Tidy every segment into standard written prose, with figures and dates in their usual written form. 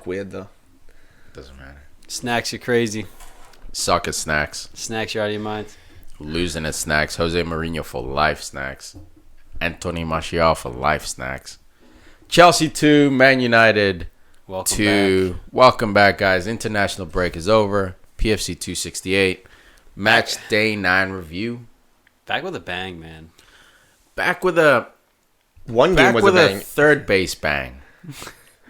look weird though. Doesn't matter. Snacks, you're crazy. Suck at snacks. Snacks, you're out of your mind. Losing at snacks. Jose Mourinho for life snacks. Anthony Martial for life snacks. Chelsea 2, Man United Welcome 2. back. Welcome back, guys. International break is over. PFC 268. Match day 9 review. Back with a bang, man. Back with a third base bang.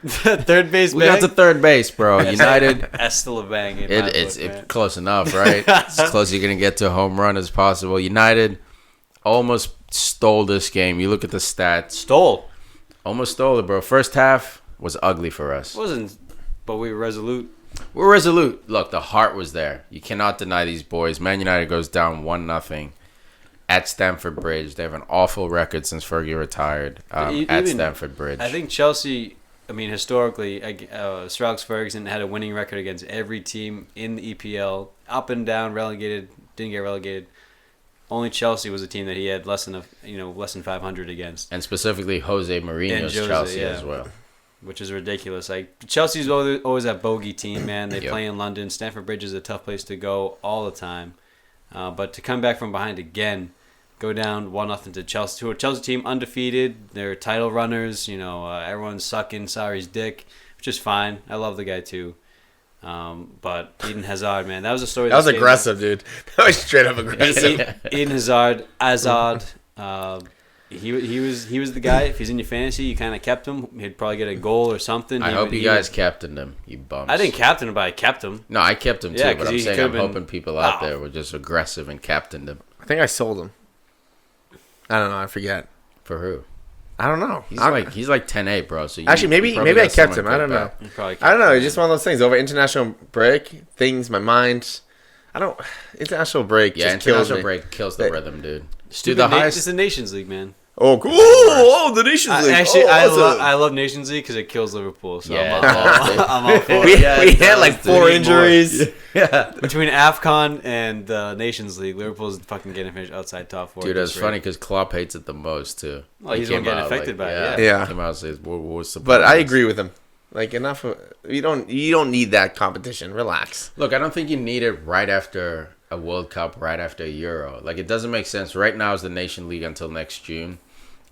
Third base We bang? got to third base, bro. United. That's still a bang. It's close enough, right? As close as you're going to get to a home run as possible. United almost stole this game. You look at the stats. Almost stole it, bro. First half was ugly for us. Wasn't, but we were resolute. We're resolute. Look, the heart was there. You cannot deny these boys. Man United goes down 1-0 at Stamford Bridge. They have an awful record since Fergie retired at Stamford Bridge. I think Chelsea, historically, Sir Alex Ferguson had a winning record against every team in the EPL, up and down, relegated, didn't get relegated. Only Chelsea was a team that he had less than 500 against. And specifically Jose Mourinho's Chelsea as well. Which is ridiculous. Like, Chelsea's always that bogey team, man. They play in London. Stamford Bridge is a tough place to go all the time. But to come back from behind again, go down 1-0 to Chelsea. To a Chelsea team undefeated. They're title runners. Everyone's sucking Sarri's dick, which is fine. I love the guy too. But Eden Hazard, man, that was a story. That was aggressive, dude. That was straight up aggressive. Eden Hazard, he was the guy. If he's in your fantasy, you kind of kept him. He'd probably get a goal or something. I hope you guys captained him, you bums. I didn't captain him, but I kept him. No, I kept him too, but I'm saying I'm hoping people out Wow. there were just aggressive and captained him. I think I sold him. I don't know. I forget. For who? I don't know. He's like 10-8, bro. So Actually, maybe I kept him. I don't know. I don't know. It's just one of those things. Over international break, my mind. International break. Yeah, just international kills break kills the rhythm, dude. Dude, it's the Nations League, man. Oh, cool. Oh, the Nations League. Actually, I love Nations League because it kills Liverpool. So Yeah. I'm all for We it. had like 4 injuries. Yeah. Between AFCON and the Nations League, Liverpool's fucking getting finished outside top 4. Dude, it's funny because Klopp hates it the most, too. Well, he's going to get affected by it, yeah. He came out and says, what's the But point? I agree with him. Like, enough of... You don't need that competition. Relax. Look, I don't think you need it right after a World Cup, right after a Euro. Like, it doesn't make sense. Right now is the Nation League until next June.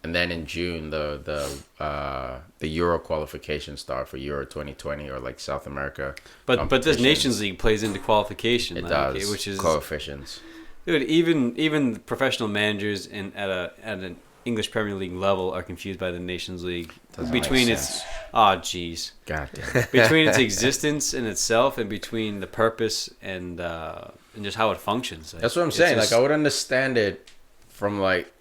And then in June, the Euro qualification start for Euro 2020 or like South America. But this Nations League plays into qualification. It does. Which is coefficients. Dude, even professional managers at an English Premier League level are confused by the Nations League. Between its jeez. Goddamn. Between its existence in itself and between the purpose and just how it functions. That's what I'm saying. Like, I would understand it from like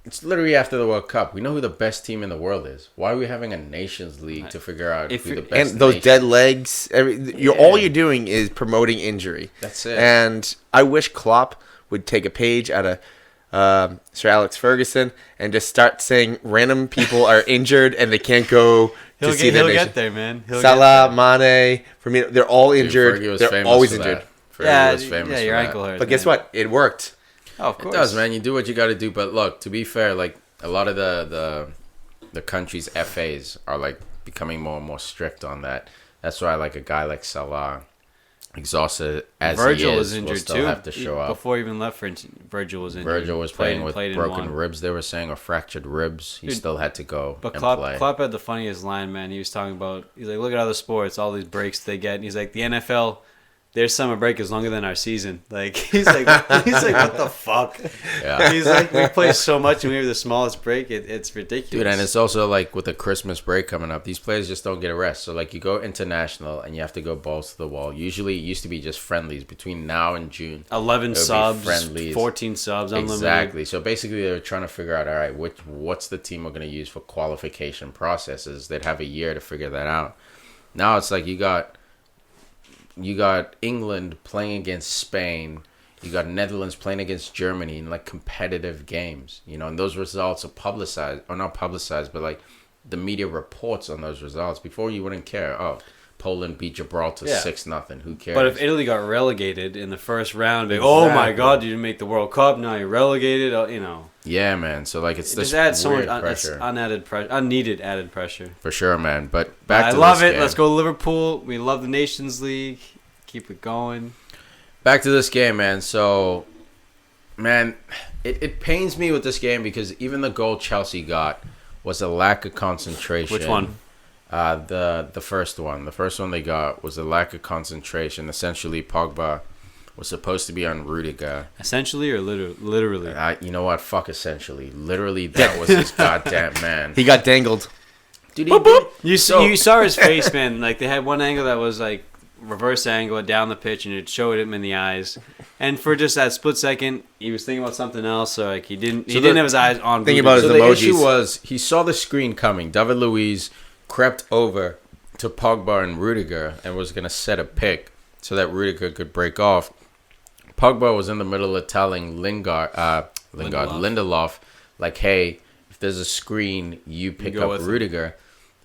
it's literally after the World Cup. We know who the best team in the world is. Why are we having a Nations League to figure out who the best? And those dead legs. All you're doing is promoting injury. That's it. And I wish Klopp would take a page out of Sir Alex Ferguson and just start saying random people are injured and they can't go to see the nation. He'll get there, man. Salah, Mane, Firmino, they're all injured. They're always injured. Your ankle hurts. But guess what? It worked. Oh, of course. It does, man. You do what you got to do. But look, to be fair, like a lot of the country's FAs are like becoming more and more strict on that. That's why like a guy like Salah, exhausted as Virgil he was is, injured will still too. have to show up. Before he even left, Virgil was injured. Virgil was playing with broken one. ribs. They were saying, or fractured ribs. He still had to go But and Klopp play. had the funniest line, man. He was talking about, he's like, look at other sports, all these breaks they get. And he's like, the NFL, their summer break is longer than our season. Like he's like, what the fuck? Yeah. He's like, we play so much and we have the smallest break. It's ridiculous, Dude, and it's also like with the Christmas break coming up, these players just don't get a rest. So like you go international and you have to go balls to the wall. Usually it used to be just friendlies between now and June. 11 subs, friendlies. 14 subs, unlimited. Exactly. So basically they're trying to figure out, all right, what's the team we're going to use for qualification processes. They'd have a year to figure that out. Now it's like you got England playing against Spain. You got Netherlands playing against Germany in like competitive games, and those results are publicized, or not publicized, but like the media reports on those results. Before you wouldn't care. Oh, Poland beat Gibraltar 6-0. Who cares? But if Italy got relegated in the first round, oh my God, you didn't make the World Cup. Now you're relegated. Yeah, man. So like it's It this just adds so much weird pressure. unneeded added pressure. For sure, man. But back I to love this it. game. Let's go Liverpool. We love the Nations League. Keep it going. Back to this game, man. So, man, it pains me with this game because even the goal Chelsea got was a lack of concentration. Which one? The first one. The first one they got was a lack of concentration. Essentially, Pogba was supposed to be on Rudiger. Essentially or literally? You know what? Fuck essentially. Literally, that was his goddamn man. He got dangled. Dude, Boop, boop. You saw his face, man. Like, they had one angle that was like reverse angle down the pitch, and it showed him in the eyes. And for just that split second, he was thinking about something else. So like he didn't have his eyes on. Thinking about his So emojis. the issue was he saw the screen coming. David Luiz crept over to Pogba and Rudiger and was gonna set a pick so that Rudiger could break off. Pogba was in the middle of telling Lindelof, like, hey, if there's a screen, you pick up Rudiger.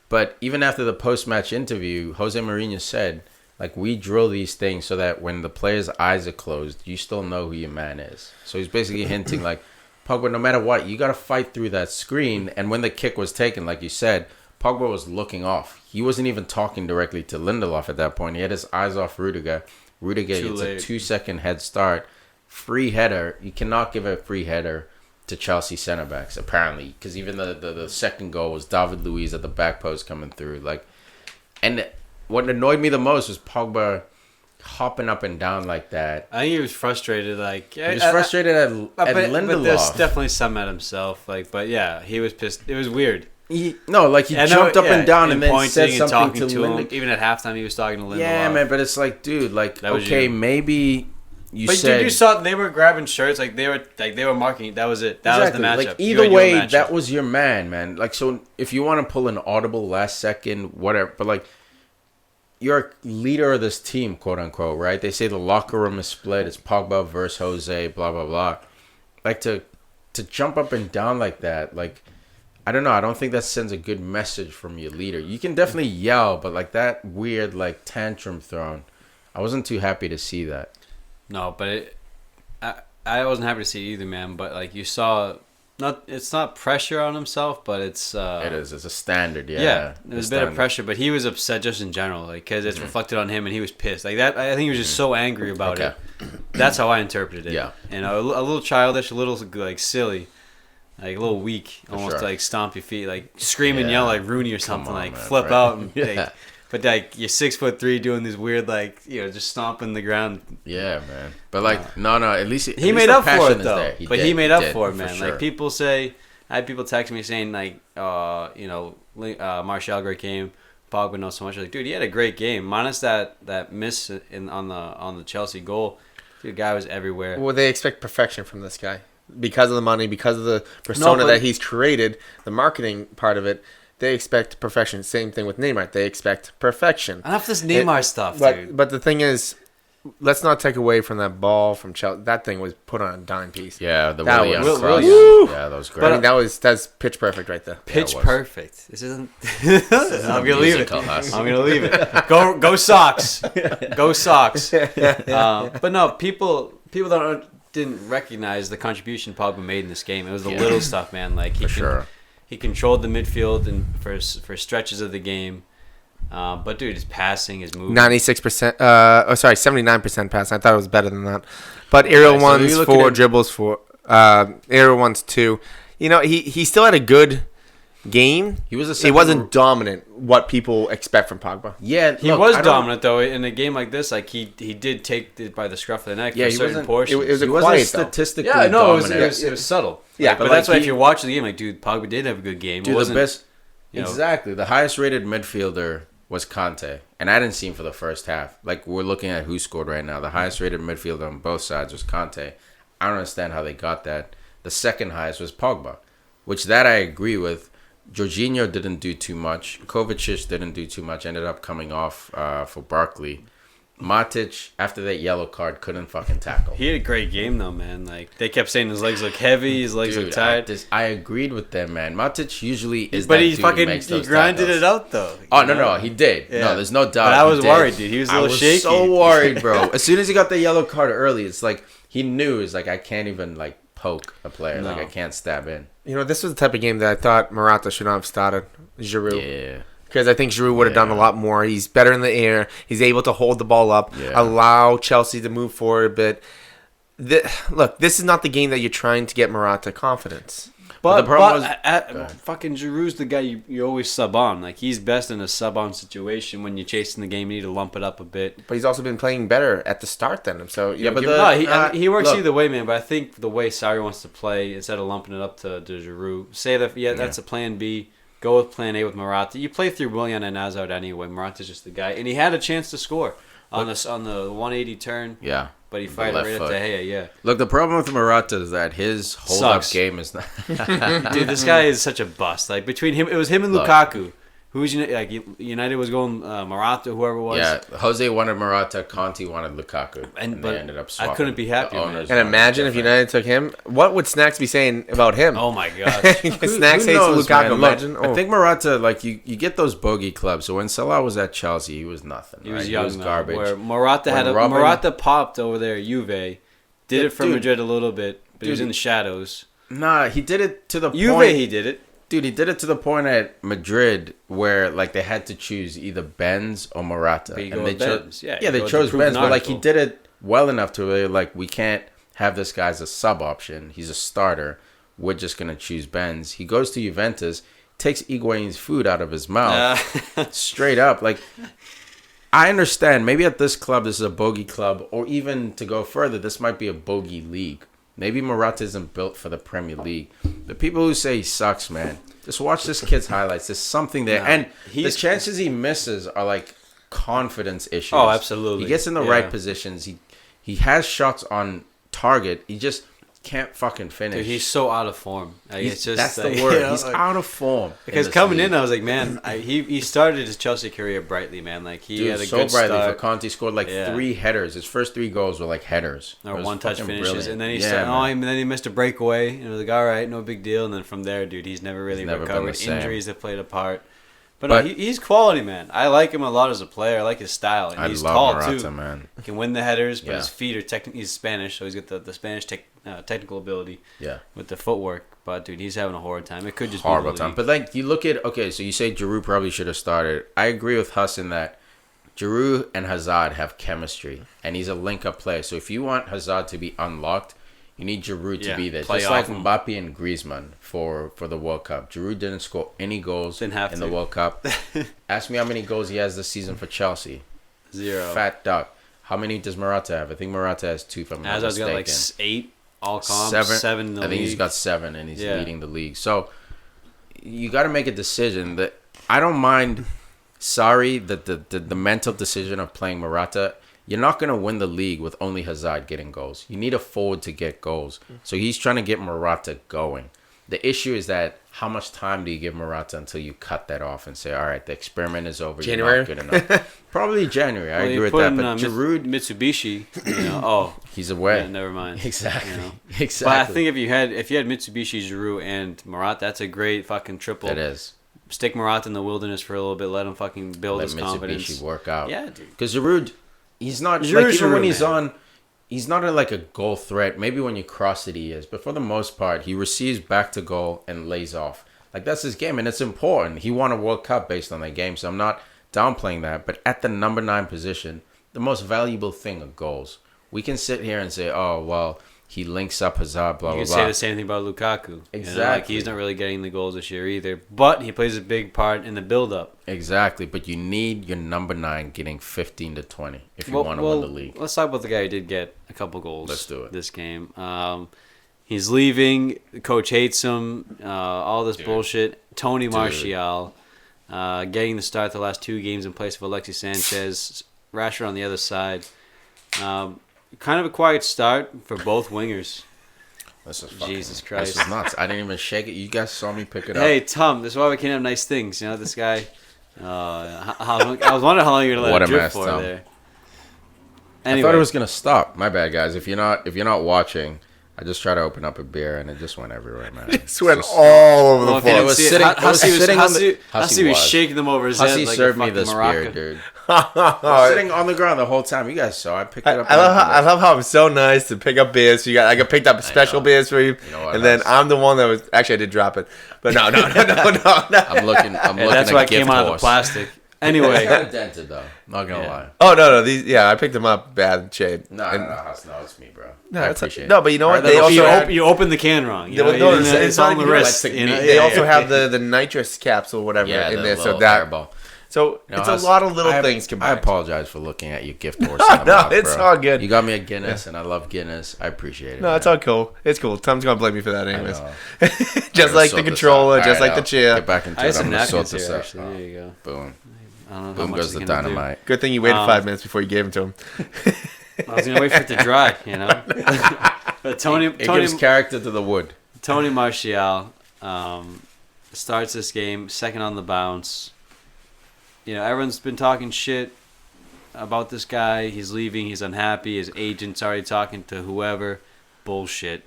But even after the post-match interview, Jose Mourinho said, like, we drill these things so that when the player's eyes are closed, you still know who your man is. So he's basically hinting, like, Pogba, no matter what, you got to fight through that screen. And when the kick was taken, like you said, Pogba was looking off. He wasn't even talking directly to Lindelof at that point. He had his eyes off Rudiger. Rudiger gets a 2-second head start. Free header. You cannot give a free header to Chelsea center backs, apparently. Because even the second goal was David Luiz at the back post coming through. Like, and what annoyed me the most was Pogba hopping up and down like that. I think he was frustrated. Like, he was frustrated at Lindelof. But there's definitely some at himself. Like, but yeah, he was pissed. It was weird. He jumped up and down and then said something to him. Even at halftime, he was talking to Lindelof. Yeah, man, but it's like, dude, like, okay, maybe But dude, you saw they were grabbing shirts, like they were marking. That was it. That was the matchup. Like, either way, that was your man. Like, so if you want to pull an audible last second, whatever, but like, you're a leader of this team, quote unquote, right? They say the locker room is split. It's Pogba versus Jose, blah blah blah. Like, to jump up and down like that, like, I don't know. I don't think that sends a good message from your leader. You can definitely yell, but like that weird like tantrum thrown, I wasn't too happy to see that. No, but I wasn't happy to see it either, man. But like you saw, it's not pressure on himself, but it's it is. It's a standard, yeah. Yeah, there's a bit of pressure, but he was upset just in general, like because it's reflected on him, and he was pissed. Like that, I think he was just so angry about it. That's how I interpreted it. Yeah, and a little childish, a little like silly. Like a little weak, almost like stomp your feet, like scream and yell like Rooney or something, like man, flip out. And, like, but like you're 6'3" doing this weird like just stomping the ground. Yeah, man. But like no, at least he made up for it though. He made up for it, man. Sure. Like people say, I had people text me saying like, Martial great game, Pogba not so much. Like, dude, he had a great game, minus that miss on the Chelsea goal. Dude, the guy was everywhere. Well, they expect perfection from this guy. Because of the money, because of the persona that he's created, the marketing part of it, they expect perfection. Same thing with Neymar. They expect perfection. Enough this Neymar stuff, dude. But the thing is, let's not take away from that ball from Chelsea. That thing was put on a dime piece. Yeah, the that Willian cross. Yeah, that was great. But I mean, that's pitch perfect right there. Pitch perfect. This isn't. I'm gonna leave it. I'm gonna leave it. Go Sox. Go Sox. But no, people didn't recognize the contribution Pogba made in this game. It was the little stuff, man. Like he controlled the midfield and for stretches of the game. But dude, his passing, his movement. 96%. 79% passing. I thought it was better than that. But aerial ones 4, dribbles 4. Aerial ones 2. You know, he still had a good game. He wasn't dominant. What people expect from Pogba. Yeah, he was dominant though in a game like this. Like he did take it by the scruff of the neck. Yeah, for certain portions. It wasn't statistically. Yeah, no, dominant. it was subtle. Yeah, but that's why if you watch the game, like, dude, Pogba did have a good game. Dude, the best. Exactly, the highest rated midfielder was Conte, and I didn't see him for the first half. Like, we're looking at who scored right now. The highest rated midfielder on both sides was Conte. I don't understand how they got that. The second highest was Pogba, which that I agree with. Jorginho didn't do too much. Kovacic didn't do too much. Ended up coming off for Barkley. Matic, after that yellow card, couldn't fucking tackle. He had a great game though, man. Like they kept saying his legs look heavy, his legs look tired. I agreed with them, man. Matic usually is, but that he dude fucking who makes those grinded tackles. it out though. Oh no, he did. Yeah. No, there's no doubt. But I was worried, dude. He was a little shaky. So worried, bro. As soon as he got the yellow card early, it's like he knew. It's like I can't even like poke a player. Like I can't stab in. This was the type of game that I thought Morata should not have started. Giroud. Yeah. Because I think Giroud would have done a lot more. He's better in the air. He's able to hold the ball up, allow Chelsea to move forward a bit. Look, this is not the game that you're trying to get Morata confidence. But the problem was fucking Giroud's the guy you always sub on. Like, he's best in a sub on situation. When you're chasing the game, you need to lump it up a bit. But he's also been playing better at the start than him. So he works either way, man. But I think the way Sarri wants to play, instead of lumping it up to Giroud, say that that's a plan B. Go with plan A with Morata. You play through Willian and Hazard anyway. Morata's just the guy, and he had a chance to score on the 180 turn. Yeah. But he fired it right up to Gea, Look, the problem with Morata is that his hold-up game is not... Dude, this guy is such a bust. Like, between him... It was him and Lukaku. Who's United was going Morata, whoever it was. Yeah, Jose wanted Morata, Conte wanted Lukaku. And they ended up swapping. I couldn't be happier. And imagine if United took him. What would Snacks be saying about him? Oh, my God. Snacks hates Lukaku. Imagine. I think Morata, like, you get those bogey clubs. So when Salah was at Chelsea, he was nothing. He was young, he was garbage. Where Morata popped over there at Juve. Did it for Madrid a little bit, but he was in the shadows. Nah, he did it to the point. Juve, he did it. Dude, he did it to the point at Madrid where like they had to choose either Benz or Morata, and they chose. They chose Benz, but like he did it well enough to really like we can't have this guy as a sub option. He's a starter. We're just gonna choose Benz. He goes to Juventus, takes Higuain's food out of his mouth, straight up. Like I understand. Maybe at this club, this is a bogey club, or even to go further, this might be a bogey league. Maybe Morata isn't built for the Premier League. The people who say he sucks, man, just watch this kid's highlights. There's something there. And the chances he misses are like confidence issues. Oh, absolutely. He gets in the right positions. He has shots on target. He just can't fucking finish. Dude, he's so out of form. It's just, that's the word. He's out of form. Because coming in, I was like, man, he started his Chelsea career brightly, man. Like he had a good start. For Conte, scored like 3 headers. His first 3 goals were like headers. Or one-touch finishes. Brilliant. And then and then he missed a breakaway. And it was like, all right, no big deal. And then from there, dude, he's never really recovered. Injuries have played a part. But no, he's quality, man. I like him a lot as a player. I like his style. And he's tall, Morata, too. Man. He can win the headers, but his feet are technically... He's Spanish, so he's got the Spanish technical ability with the footwork. But, dude, he's having a horrid time. It could just horrible time. But, like, you look at... Okay, so you say Giroud probably should have started. I agree with Huss in that Giroud and Hazard have chemistry, and he's a link-up player. So if you want Hazard to be unlocked... You need Giroud to be there. Just like Mbappe and Griezmann for the World Cup. Giroud didn't score any goals in the World Cup. Ask me how many goals he has this season for Chelsea. 0. Fat duck. How many does Morata have? I think Morata has 2 if I'm not mistaken. Hazard's got like 8 all comps, 7 in the league. I think he's got 7 and he's leading the league. So you got to make a decision. That I don't mind. Sorry, the mental decision of playing Morata. You're not going to win the league with only Hazard getting goals. You need a forward to get goals. So he's trying to get Morata going. The issue is that how much time do you give Morata until you cut that off and say, all right, the experiment is over. January? You're not good enough. Probably January. I agree with that. But Giroud... Mitsubishi, he's away. Yeah, never mind. Exactly. Exactly. But I think if you had Mitsubishi, Giroud, and Morata, that's a great fucking triple. It is. Stick Morata in the wilderness for a little bit. Let him fucking build his confidence. Let Mitsubishi work out. Yeah, dude. Because Giroud... He's not like even when he's on, he's not like a goal threat. Maybe when you cross it, he is. But for the most part, he receives back to goal and lays off. Like that's his game, and it's important. He won a World Cup based on that game, so I'm not downplaying that. But at the number 9 position, the most valuable thing are goals. We can sit here and say, oh well, he links up Hazard, blah blah blah. You can say the same thing about Lukaku. Exactly. Like he's not really getting the goals this year either, but he plays a big part in the build-up. Exactly, but you need your number 9 getting 15 to 20 if you want to win the league. Let's talk about the guy who did get a couple goals. Let's do it. This game. He's leaving. The coach hates him. All this bullshit. Tony Martial getting the start the last 2 games in place of Alexis Sanchez. Rashford on the other side. Kind of a quiet start for both wingers. This is Jesus Christ. This is nuts. I didn't even shake it. You guys saw me pick it up. Hey, Tom, this is why we can't have nice things. You know, this guy. I was wondering how long you were going to let it drip for Tom. there. Anyway. I thought it was going to stop. My bad, guys. If you're not watching, I just tried to open up a beer and it just went everywhere, man. It just went all over the floor. It was sitting. Hussy was shaking them over his head like served a me this maraca. beer, dude. was sitting on the ground the whole time. You guys saw. I picked it up. I love how I'm so nice to pick up beers. So I picked up special beers for you, and then I'm the one that was. Actually, I did drop it, but no. I'm looking. That's why it came out of the plastic. Anyway, kind of dented though. Not gonna lie. Oh no, I picked them up bad shape. No, it's me, bro. No, I appreciate it. No, but you know what? They also you opened the can wrong. It's on the wrist. They also have the the nitrous capsule, whatever, in there. So fireball. So it's a lot of little things combined. I apologize for looking at your gift horse. It's all good. You got me a Guinness, and I love Guinness. I appreciate it. No, it's all cool. It's cool. Tom's gonna blame me for that, anyways. Just like the controller, just like the chair. Get back into it. I'm gonna sort this out. Actually, there you go. Boom. I don't know Boom goes the dynamite. Good thing you waited 5 minutes before you gave them to him. I was gonna wait for it to dry, But Tony gives character to the wood. Tony Martial starts this game second on the bounce. Everyone's been talking shit about this guy. He's leaving. He's unhappy. His agent's already talking to whoever. Bullshit.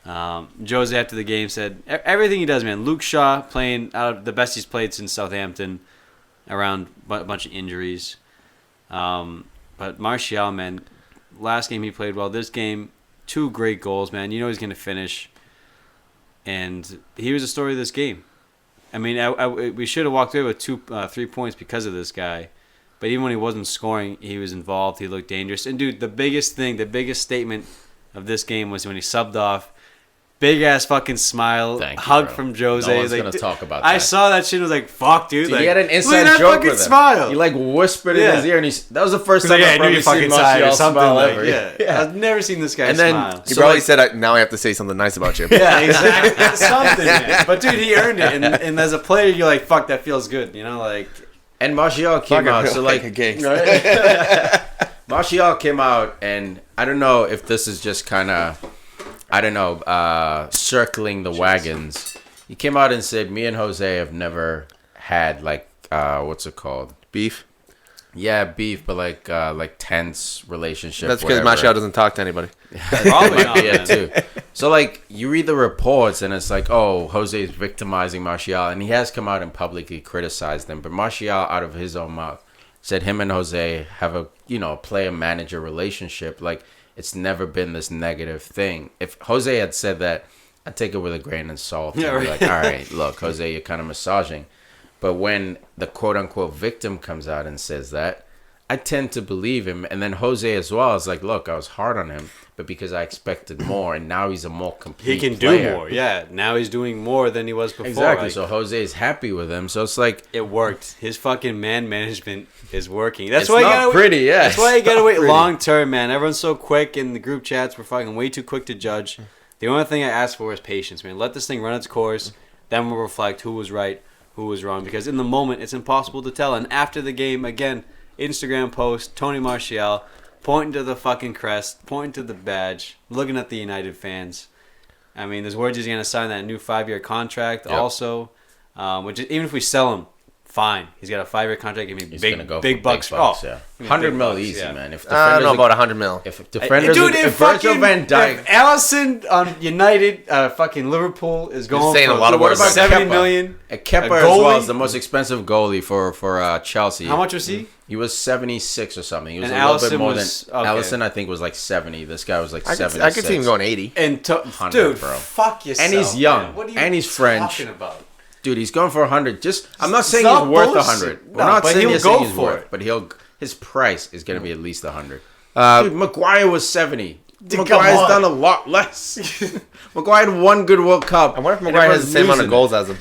Jose after the game said everything he does, man. Luke Shaw playing out of the best he's played since Southampton, around a bunch of injuries. But Martial, man, last game he played well. This game, 2 great goals, man. He's going to finish. And he was the story of this game. I mean, we should have walked away with 3 points because of this guy. But even when he wasn't scoring, he was involved. He looked dangerous. And, dude, the biggest statement of this game was when he subbed off. Big ass fucking smile, hug from Jose. No one's gonna talk about that. I saw that shit and was like, "Fuck, dude!" He had an inside joke with him. Smile. He whispered in his ear, and that was the first time I knew you fucking tired or something. Ever. Yeah, I've never seen this guy smile. He probably said, "Now I have to say something nice about you." Yeah, exactly. Something, man. But dude, he earned it, and as a player, you're like, "Fuck, that feels good," And Martial came out, so like a gangster. Martial came out, and I don't know if this is just kind of. Circling the wagons. He came out and said, me and Jose have never had what's it called? Beef? Yeah, beef, but like tense relationship. That's because Martial doesn't talk to anybody. Probably not. Yeah, too. So you read the reports and it's like, oh, Jose is victimizing Martial, and he has come out and publicly criticized him. But Martial, out of his own mouth, said him and Jose have a player-manager relationship. It's never been this negative thing. If Jose had said that, I'd take it with a grain of salt. Yeah, right. All right, look, Jose, you're kind of massaging. But when the quote-unquote victim comes out and says that, I tend to believe him. And then Jose as well is like, look, I was hard on him, but because I expected more, and now he's a more complete He can player. do more, yeah. Now he's doing more than he was before. Exactly, so Jose is happy with him. So it's like... It worked. His fucking man management is working. That's it's why not pretty, yeah. That's why you gotta wait long term, man. Everyone's so quick, and the group chats were fucking way too quick to judge. The only thing I ask for is patience, man. Let this thing run its course. Then we'll reflect who was right, who was wrong. Because in the moment, it's impossible to tell. And after the game, again, Instagram post, Tony Martial, pointing to the fucking crest, pointing to the badge, looking at the United fans. I mean, there's words he's going to sign that new 5-year contract also, which is, even if we sell him, fine. He's got a 5-year contract. Give me big bucks. Yeah. 100 mil easy, man. If I don't know about 100 mil. If defenders, if Virgil van Dijk, if Alisson on United, fucking Liverpool is going saying a lot of words. 70 million. Kepa as well is the most expensive goalie for Chelsea. How much was he? He was 76 or something. He was and a little Alisson bit more was, than Alisson. I think was like 70. This guy was like 76. I could see him going 80. And dude, bro. Fuck yourself. And he's young. Man. What are you and he's French. talking about? Dude, he's going for 100. I'm not saying he's worth 100. We're not saying he's worth, but his price is going to be at least 100. Dude, Maguire was 70. Maguire's done a lot less. Maguire had one good World Cup. I wonder if Maguire has the same amount of goals as him.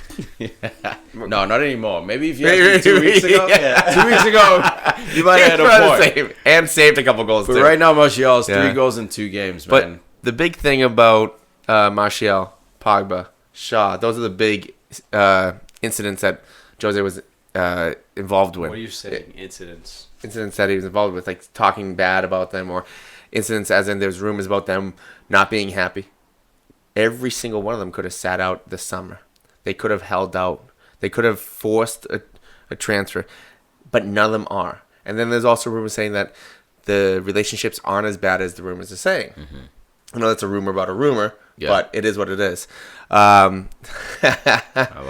No, not anymore. Maybe if you asked me 2 weeks ago. 2 weeks ago, you might have had a point. And saved a couple goals, but too. Right now, Martial has 3 goals in 2 games, man. But the big thing about Martial, Pogba, Shaw, those are the big incidents that Jose was involved with. What are you saying? Incidents that he was involved with, like talking bad about them, or incidents as in there's rumors about them not being happy. Every single one of them could have sat out this summer. They could have held out. They could have forced a transfer, but none of them are. And then there's also rumors saying that the relationships aren't as bad as the rumors are saying. Mm-hmm. I know that's a rumor about a rumor, but it is what it is. I love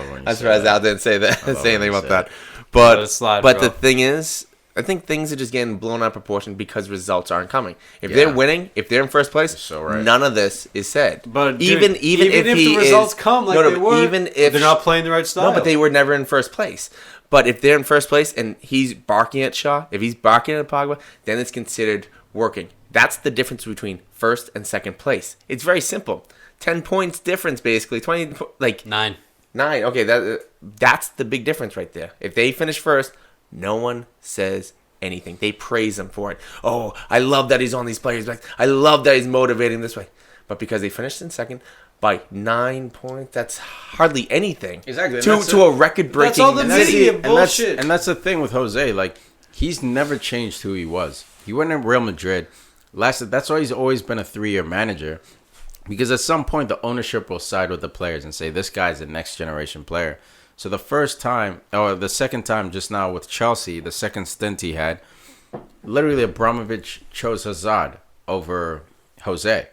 when you I'm surprised Al didn't say anything about that. But the thing is, I think things are just getting blown out of proportion because results aren't coming. If they're winning, if they're in first place, none of this is said. But even if the results come like they were, even if they're not playing the right style. No, but they were never in first place. But if they're in first place and he's barking at Shaw, if he's barking at Pogba, then it's considered working. That's the difference between first and second place. It's very simple. 10 points difference, basically. 20, like 9. Okay, that's the big difference right there. If they finish first, no one says anything. They praise him for it. Oh, I love that he's on these players' backs. I love that he's motivating this way. But because they finished in second by 9 points, that's hardly anything. Exactly. To a record-breaking that's all the media bullshit. And that's the thing with Jose. Like, he's never changed who he was. He went in Real Madrid. That's why he's always been a 3-year manager. Because at some point, the ownership will side with the players and say, this guy's a next-generation player. So the second time just now with Chelsea, the second stint he had, literally Abramovich chose Hazard over Jose.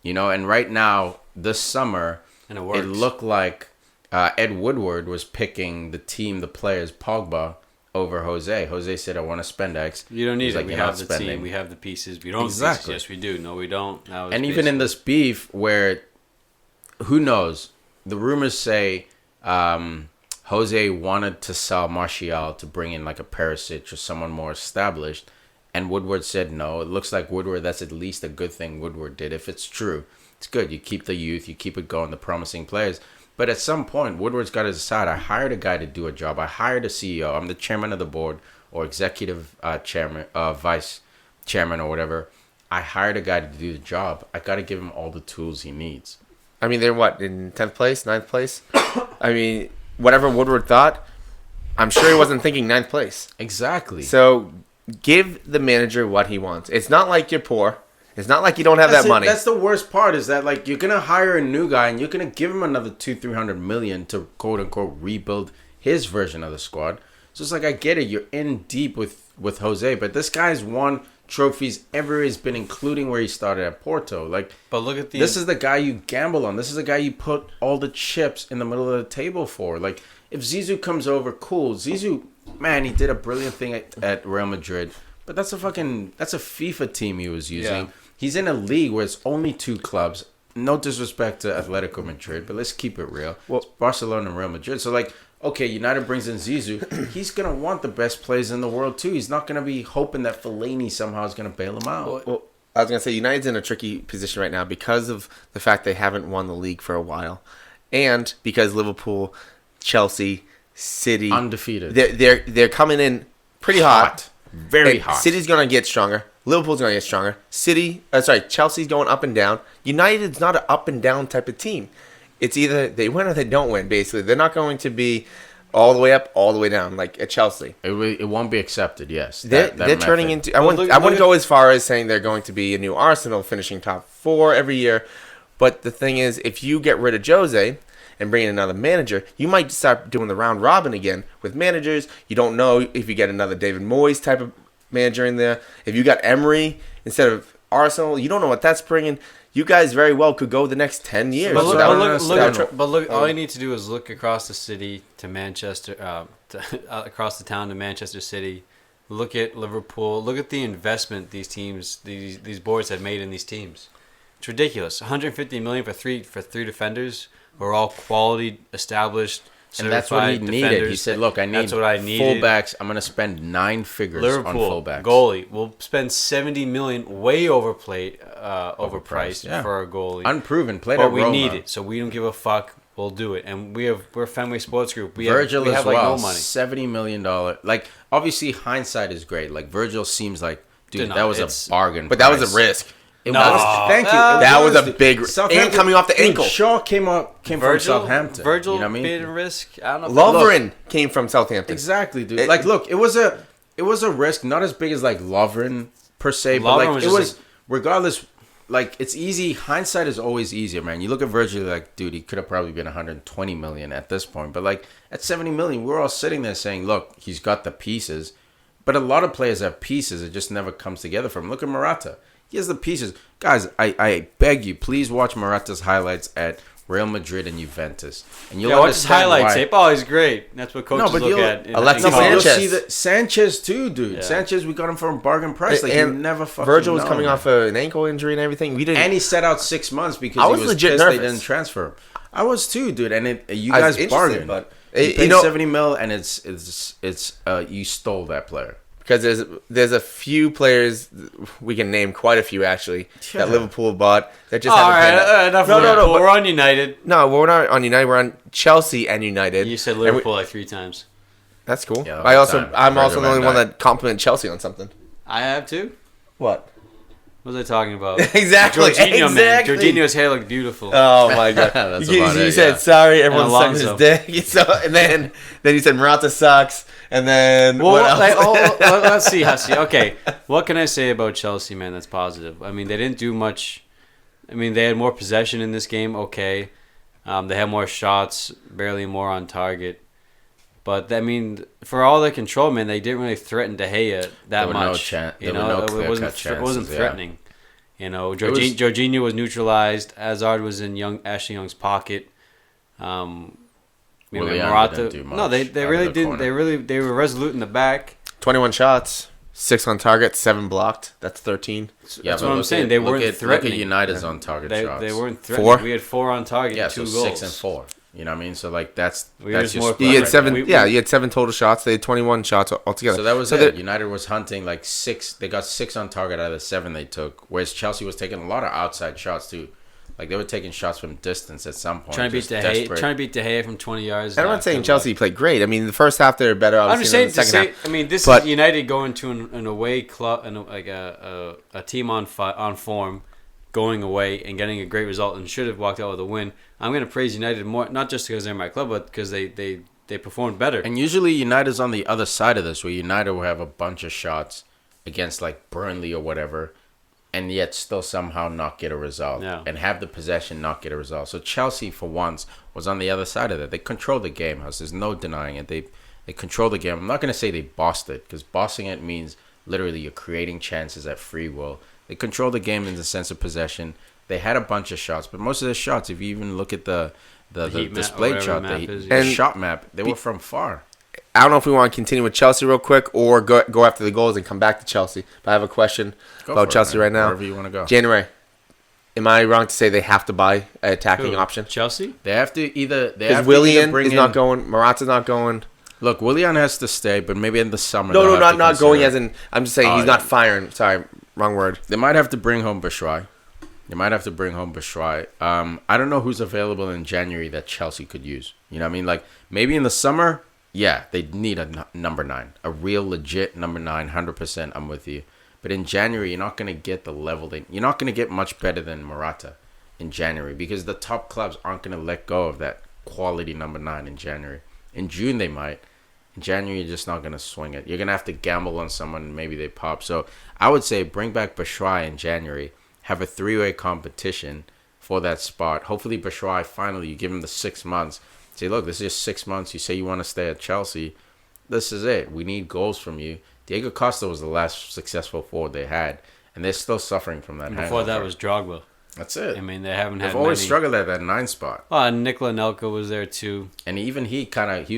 And right now, this summer, it looked like Ed Woodward was picking the players, Pogba, over Jose. Jose said, I want to spend X. You don't need it. We have the team. We have the pieces. We don't have pieces. Yes, we do. No, we don't. And even in this beef where, who knows, the rumors say Jose wanted to sell Martial to bring in like a Perisic or someone more established. And Woodward said no. It looks like Woodward, that's at least a good thing Woodward did. If it's true, it's good. You keep the youth. You keep it going, the promising players. But at some point, Woodward's got to decide, I hired a guy to do a job. I hired a CEO. I'm the chairman of the board or executive chairman, vice chairman or whatever. I hired a guy to do the job. I got to give him all the tools he needs. I mean, they're what, in 10th place, 9th place? I mean, whatever Woodward thought, I'm sure he wasn't thinking 9th place. Exactly. So give the manager what he wants. It's not like you're poor. It's not like you don't have that money. That's the worst part is that, like, you're going to hire a new guy and you're going to give him another $200-300 million to, quote-unquote, rebuild his version of the squad. So it's like, I get it. You're in deep with Jose, but this guy's won trophies ever has been, including where he started at Porto. Like, but look at this is the guy you gamble on. This is the guy you put all the chips in the middle of the table for. Like, if Zizou comes over, cool. Zizou, man, he did a brilliant thing at Real Madrid, but that's a FIFA team he was using. Yeah. He's in a league where it's only 2 clubs. No disrespect to Atletico Madrid, but let's keep it real. Well, it's Barcelona and Real Madrid. So, like, okay, United brings in Zizou. He's going to want the best players in the world, too. He's not going to be hoping that Fellaini somehow is going to bail him out. Well, I was going to say, United's in a tricky position right now because of the fact they haven't won the league for a while. And because Liverpool, Chelsea, City... undefeated. They're coming in pretty hot. Very hot. City's going to get stronger. Liverpool's going to get stronger. Chelsea's going up and down. United's not an up and down type of team. It's either they win or they don't win, basically. They're not going to be all the way up, all the way down, like at Chelsea. It won't be accepted, yes. They're turning into... I wouldn't go as far as saying they're going to be a new Arsenal finishing top 4 every year. But the thing is, if you get rid of Jose and bring in another manager, you might start doing the round robin again with managers. You don't know if you get another David Moyes type of manager in there. If you got Emery instead of Arsenal, you don't know what that's bringing. You guys very well could go the next 10 years. But look, all you need to do is look across the city to Manchester, across the town to Manchester City. Look at Liverpool. Look at the investment these boards have made in these teams. It's ridiculous. 150 million for three defenders who are all quality, established. And that's what he needed. He said, look, I need fullbacks. I'm going to spend 9 figures on fullbacks. Goalie. We'll spend 70 million, way overpriced for a goalie. Unproven. Played at Roma. But we need it, so we don't give a fuck. We'll do it. And we're Fenway Sports Group. Virgil we have as well, no money. $70 million. Like, obviously, hindsight is great. Like, Virgil seems like, dude, that was a bargain But price. that was a risk. Thank you. That was a big risk. And coming off the ankle. Shaw came from Southampton. Virgil made a risk. I don't know. Lovren came from Southampton. Exactly, dude. Look, it was a risk, not as big as like Lovren per se, but like it was regardless. Like, it's easy. Hindsight is always easier, man. You look at Virgil, like, dude, he could have probably been 120 million at this point, but like at 70 million, we're all sitting there saying, look, he's got the pieces, but a lot of players have pieces. It just never comes together for him. Look at Morata. He has the pieces. Guys, I beg you, please watch Morata's highlights at Real Madrid and Juventus. And you'll watch his highlight tape. Oh, he's great. That's what coaches look at. Alexis Sanchez. Sanchez too, dude. Yeah. Sanchez, we got him for a bargain price. Like, you never fucking Virgil was coming off an ankle injury and everything. And he set out 6 months because he was legit nervous. They didn't transfer him. I was too, dude. And you guys bargained. But you paid $70 million, and it's you stole that player. Because there's a few players, we can name quite a few actually, that Liverpool bought that just haven't played. Enough. No. We're on United. No, we're not on United. We're on Chelsea and United. You said Liverpool like 3 times. That's cool. Yeah, I'm also the only one that complimented Chelsea on something. I have too. What? What was I talking about? Exactly. Jorginho, man. Jorginho's hair looked beautiful. Oh my god. You said sorry. Everyone's sucking his dick. So, and then you said Morata sucks. And then let's see, Hussy. Okay, what can I say about Chelsea, man? That's positive. I mean, they didn't do much. I mean, they had more possession in this game. Okay, they had more shots, barely more on target. But I mean, for all their control, man, they didn't really threaten De Gea that much. It wasn't threatening. You know, Jorginho was neutralized. Hazard was in Ashley Young's pocket. Morata. No, they really didn't. They were resolute in the back. 21 shots, 6 on target, 7 blocked. That's 13. That's what I'm saying. They weren't threatening. Look at United's on target shots. They weren't threatening. 4? We had 4 on target. Yeah, 2 goals. 6 and 4. You know what I mean? So like that's just you had 7. You had 7 total shots. They had 21 shots altogether. So that was it. United was hunting like 6. They got 6 on target out of the 7 they took. Whereas Chelsea was taking a lot of outside shots too. Like they were taking shots from distance at some point. Trying to beat De Gea from 20 yards. I'm not saying Chelsea played great. I mean, the first half they were better. I'm just saying. I mean, this is United going to an away club and like a team on form, going away and getting a great result and should have walked out with a win. I'm going to praise United more, not just because they're my club, but because they performed better. And usually United's on the other side of this, where United will have a bunch of shots against like Burnley or whatever, and yet still somehow not get a result. Yeah. And have the possession, not get a result. So Chelsea, for once, was on the other side of that. They controlled the game, Huss. There's no denying it. They controlled the game. I'm not going to say they bossed it, because bossing it means literally you're creating chances at free will. They controlled the game in the sense of possession. They had a bunch of shots, but most of the shots, if you even look at the display shot, the shot map, they were from far. I don't know if we want to continue with Chelsea real quick or go after the goals and come back to Chelsea. But I have a question about Chelsea right now. Wherever you want to go. January. Am I wrong to say they have to buy an attacking option? Chelsea? They have to either... Because Willian is not going. Morata's not going. Look, Willian has to stay, but maybe in the summer... No, not going as in... I'm just saying he's not firing. Sorry, wrong word. They might have to bring home Batshuayi. I don't know who's available in January that Chelsea could use. You know what I mean? Like, maybe in the summer... Yeah, they need a number 9. A real legit number 9, 100%, I'm with you. But in January, you're not going to get the level. You're not going to get much better than Morata in January, because the top clubs aren't going to let go of that quality number 9 in January. In June, they might. In January, you're just not going to swing it. You're going to have to gamble on someone, and maybe they pop. So I would say bring back Batshuayi in January. Have a 3-way competition for that spot. Hopefully, Batshuayi, finally, you give him the 6 months. Say, look, this is just 6 months. You say you want to stay at Chelsea. This is it. We need goals from you. Diego Costa was the last successful forward they had, and they're still suffering from that. And before that was Drogba. That's it. I mean, they've always struggled at that 9 spot. Oh, and Nikola Anelka was there too. And even he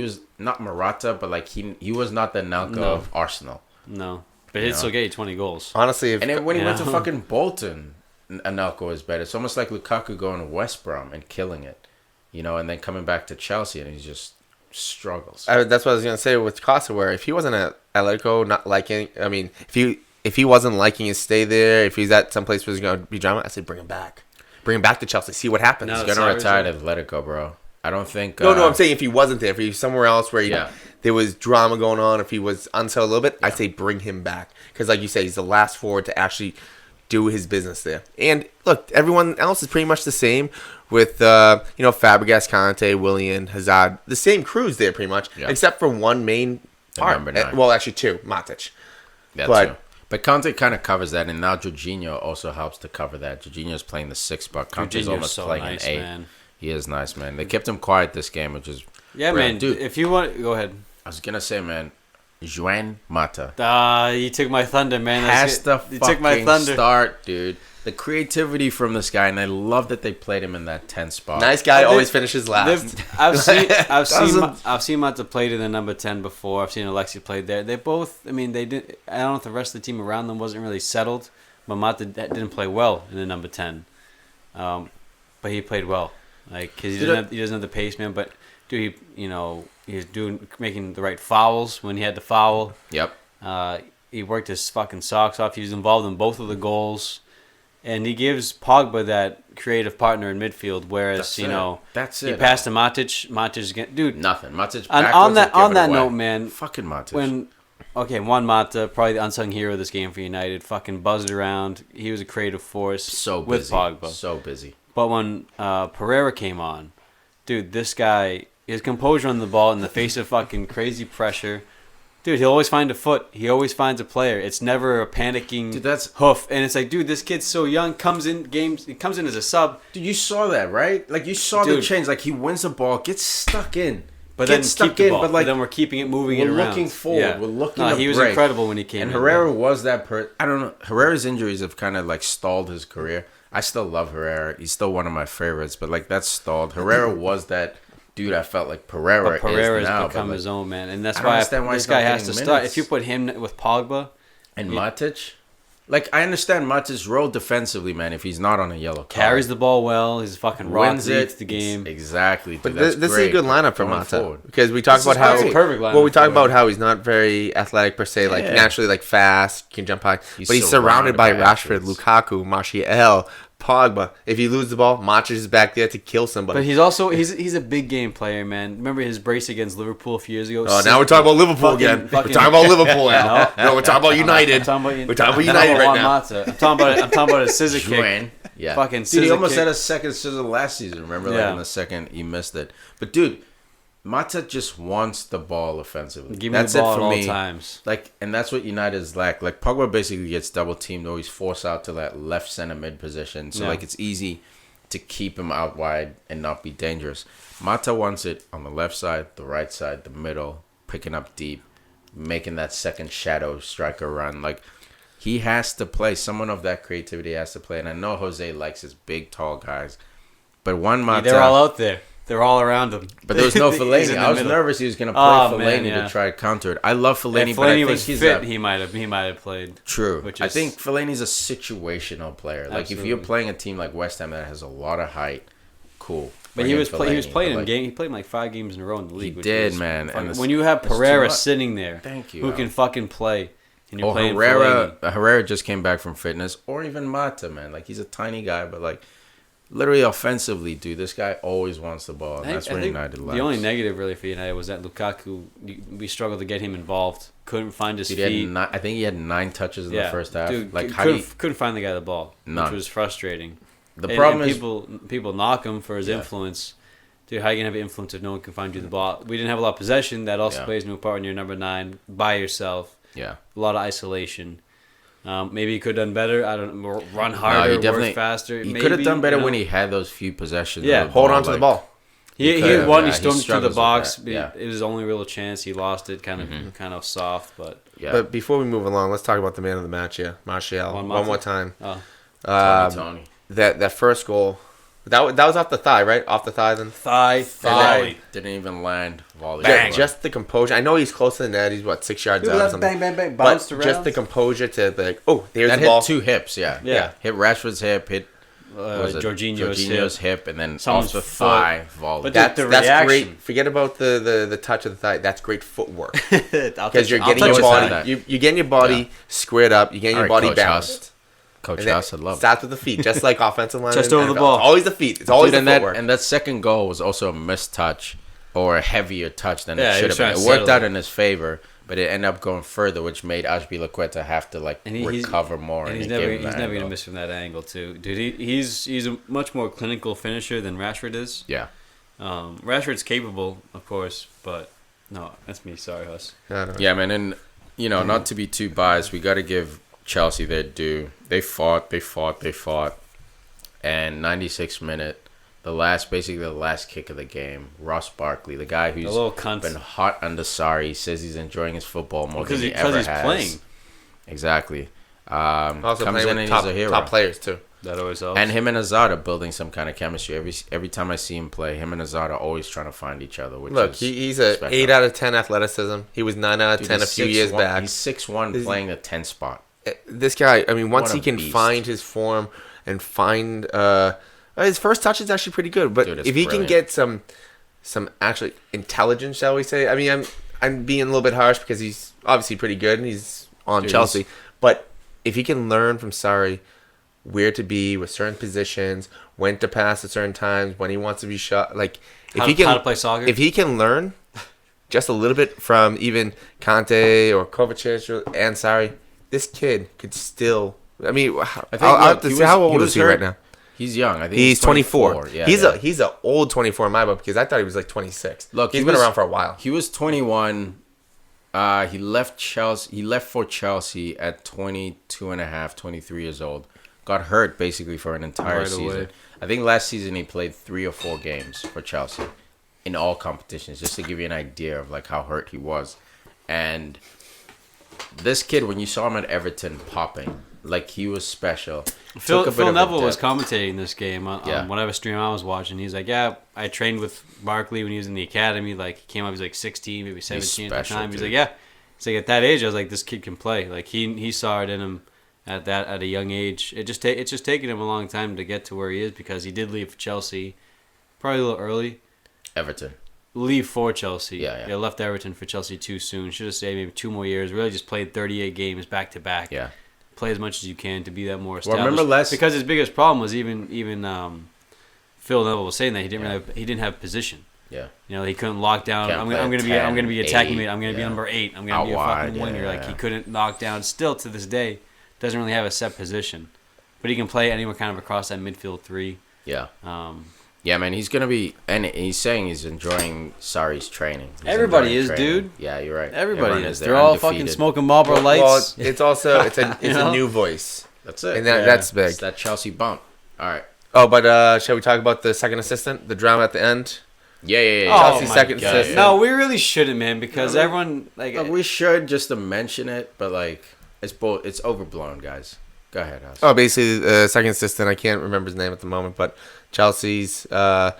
was not Morata, but like he was not the Anelka of Arsenal. No, but he'd still get you 20 goals. Honestly, when he went to fucking Bolton, Anelka was better. It's almost like Lukaku going to West Brom and killing it. You know, and then coming back to Chelsea, and he just struggles. That's what I was gonna say with Costa. Where if he wasn't at Atletico, not liking, I mean, if he wasn't liking his stay there, if he's at some place where there's gonna be drama, I say bring him back to Chelsea, see what happens. He's gonna retire at Atletico, bro. I don't think. No, I'm saying if he wasn't there, if he was somewhere else where there was drama going on, if he was unsettled a little bit, I say bring him back, because like you say, he's the last forward to actually do his business there. And look, everyone else is pretty much the same with Fabregas, Kanté, Willian, Hazard, the same crews there pretty much, except for one main part. Well, actually 2, Matic. But Kanté kind of covers that, and now Jorginho also helps to cover that. Jorginho's playing the 6 spot. Kanté's almost playing an 8. Man. He is nice, man. They kept him quiet this game, which is man. Dude, if you want, go ahead. I was gonna say, man, Juan Mata. You took my thunder, man. Has to you fucking took my thunder. start, dude. The creativity from this guy, and I love that they played him in that 10 spot. Nice guy, always finishes last. I've seen Mata played in the number 10 before. I've seen Alexi played there. They both, I mean, they did. I don't know if the rest of the team around them wasn't really settled, but Mata didn't play well in the number 10. But he played well, like because he doesn't have the pace, man. But dude, he was making the right fouls when he had to foul. Yep. He worked his fucking socks off. He was involved in both of the goals. And he gives Pogba that creative partner in midfield, whereas that's it. He passed to Matic. Matic again, dude. Nothing. Matic. On that note, man. Fucking Matic. Juan Mata, probably the unsung hero of this game for United, fucking buzzed around. He was a creative force. So busy. With Pogba. So busy. But when Pereira came on, dude, this guy, his composure on the ball in the face of fucking crazy pressure. Dude, he'll always find a foot. He always finds a player. It's never a panicking hoof. And it's like, dude, this kid's so young. Comes in as a sub. Dude, you saw that, right? Like, you saw the change. Like, he wins the ball, gets stuck in. But then we're keeping it moving it around. We're looking forward. Yeah. We're looking to he was incredible when he came in. And Herrera was that I don't know. Herrera's injuries have kind of, like, stalled his career. I still love Herrera. He's still one of my favorites. But, like, that's stalled. Herrera was that... Dude, I felt like Pereira has become his own, man. And that's why this guy has to start. If you put him with Pogba... And Matic... Like, I understand Matic's role defensively, man, if he's not on a yellow card. Carries the ball well. He's fucking wins the game. Exactly. Dude, but this is a good lineup for Mata. Forward. Because we talk about how... perfect lineup. Well, we talk about how he's not very athletic per se. Like, naturally, like, fast, can jump high. But he's surrounded by Rashford, Lukaku, Martial, Pogba. If you lose the ball, Matic is back there to kill somebody. But he's also he's a big game player, man. Remember his brace against Liverpool a few years ago? Oh, now we're talking about Liverpool again. We're talking about Liverpool now. No, we're talking about United. We're talking about United right now. I'm talking about a scissor kick. Yeah. Fucking scissor dude, he almost kick. had a second scissor last season. Remember, like in the second, he missed it. But dude, Mata just wants the ball offensively. Give me the ball at all times. Like, and that's what United's lack. Like, Pogba basically gets double teamed, or he's forced out to that left center mid position. So like, it's easy to keep him out wide and not be dangerous. Mata wants it on the left side, the right side, the middle, picking up deep, making that second shadow striker run. Like, he has to play. Someone of that creativity has to play. And I know Jose likes his big, tall guys, but Juan Mata, they're all out there. They're all around him. But there was no Fellaini. I was nervous he was going to play Fellaini to try to counter it. I love Fellaini, if but I think was he's fit, he might have played. True. I think Fellaini's a situational player. Like, if you're playing a team like West Ham that has a lot of height, cool. But he was playing in game. He played like 5 games in a row in the league. He did, man. And when you have Pereira sitting there, who can fucking play, and you're playing Herrera just came back from fitness, or even Mata, man. Like, he's a tiny guy, but like, literally offensively, dude, this guy always wants the ball, and that's where United lacks. The only negative really for United was that Lukaku, we struggled to get him involved. Couldn't find his feet. I think he had 9 touches in the first half. Dude, like, couldn't find the guy the ball, which was frustrating. The problem is people knock him for his influence. Dude, how are you gonna have influence if no one can find you the ball? We didn't have a lot of possession. That also plays into a part when you're number 9 by yourself. Yeah, a lot of isolation. Maybe he could have done better. I don't know. Run harder, work faster. He could have done better when he had those few possessions. Yeah, hold on to the ball. He had one. He stormed through the box. It was his only real chance. He lost it, kind of soft. But But before we move along, let's talk about the man of the match. Yeah, Martial. One more time. Tony. That first goal. That was off the thigh, right? Off the thigh, then thigh. Didn't even land. Volley. Bang. Just the composure. I know he's close to the net. He's 6 yards out or something. Bang, bounced around. Just the composure to be like, oh, there's that the ball. Hit 2 hips. Yeah. Hit Rashford's hip. Hit Jorginho's hip, and then off the thigh volley. But that's great. Forget about the touch of the thigh. That's great footwork because you're getting your body. You're getting your body squared up. You're getting your body balanced. Coach Huss, I love it. Starts with the feet, just like offensive line. Just over the ball. It's always the feet. It's always the footwork. And that second goal was also a missed touch or a heavier touch than it should have been. It worked out in his favor, but it ended up going further, which made Ashby-Laqueta have to recover more. And he's never going to miss from that angle, too. Dude, he's a much more clinical finisher than Rashford is. Yeah. Rashford's capable, of course, but no, that's me. Sorry, Huss. Yeah, man. And, not to be too biased, we got to give Chelsea their due. They fought, and 96th minute, basically the last kick of the game. Ross Barkley, the guy who's been hot under Sarri, says he's enjoying his football more than he ever has. Because he's playing. Exactly. Also comes in and he's a hero. Top players too. That always helps. And him and Hazard are building some kind of chemistry. Every time I see him play, him and Hazard are always trying to find each other. He's a 8 out of 10 athleticism. He was 9 out of 10 a few years back. He's 6'1", playing the 10 spot. This guy, I mean, once he can find his form and find his first touch is actually pretty good. But if he can get some actually intelligence, shall we say? I mean, I'm being a little bit harsh because he's obviously pretty good and he's on Chelsea. But if he can learn from Sarri where to be with certain positions, when to pass at certain times, when he wants to be shot, like how to play soccer. If he can learn just a little bit from even Conte or Kovacic and Sarri, this kid could still. I mean, how old is he right now? He's young. I think he's 24. Yeah, he's an old 24 in my book because I thought he was like 26. Look, he's been around for a while. He was 21. He left Chelsea. He left for Chelsea at 22 and a half, 23 years old. Got hurt basically for an entire season. Away. I think last season he played 3 or 4 games for Chelsea in all competitions, just to give you an idea of like how hurt he was. And this kid, when you saw him at Everton popping, like he was special. Phil Neville was commentating this game on whatever stream I was watching. He's like, yeah, I trained with Barkley when he was in the academy. Like, he came up, he was like 16, maybe 17 at the time. He's like, yeah. It's like at that age, I was like, this kid can play. Like he saw it in him at a young age. It's just taken him a long time to get to where he is because he did leave Chelsea probably a little early. Everton. Leave for Chelsea. Yeah. Left Everton for Chelsea too soon. Should have stayed maybe 2 more years. Really just played 38 games back to back. Yeah. Play as much as you can to be that more established. Well, remember because his biggest problem was even Phil Neville was saying that he didn't have position. Yeah. You know, he couldn't lock down. I'm gonna be attacking mid. I'm gonna be number 8. I'm gonna be a fucking winger. Like he couldn't knock down. Still to this day, doesn't really have a set position, but he can play anywhere kind of across that midfield 3. Yeah. Yeah, man, he's gonna be, and he's saying he's enjoying Sarri's training. Everybody is, dude. Yeah, you're right. Everybody is. They're all fucking smoking Marlboro Lights. Well, it's also a new voice. That's it. And that's big. It's that Chelsea bump. All right. Oh, but shall we talk about the second assistant, the drama at the end? Yeah. Chelsea's second assistant. No, we really shouldn't, man, because everyone we should just to mention it, but like it's overblown, guys. Go ahead, Huss. Oh, basically, the second assistant, I can't remember his name at the moment, but Chelsea's, it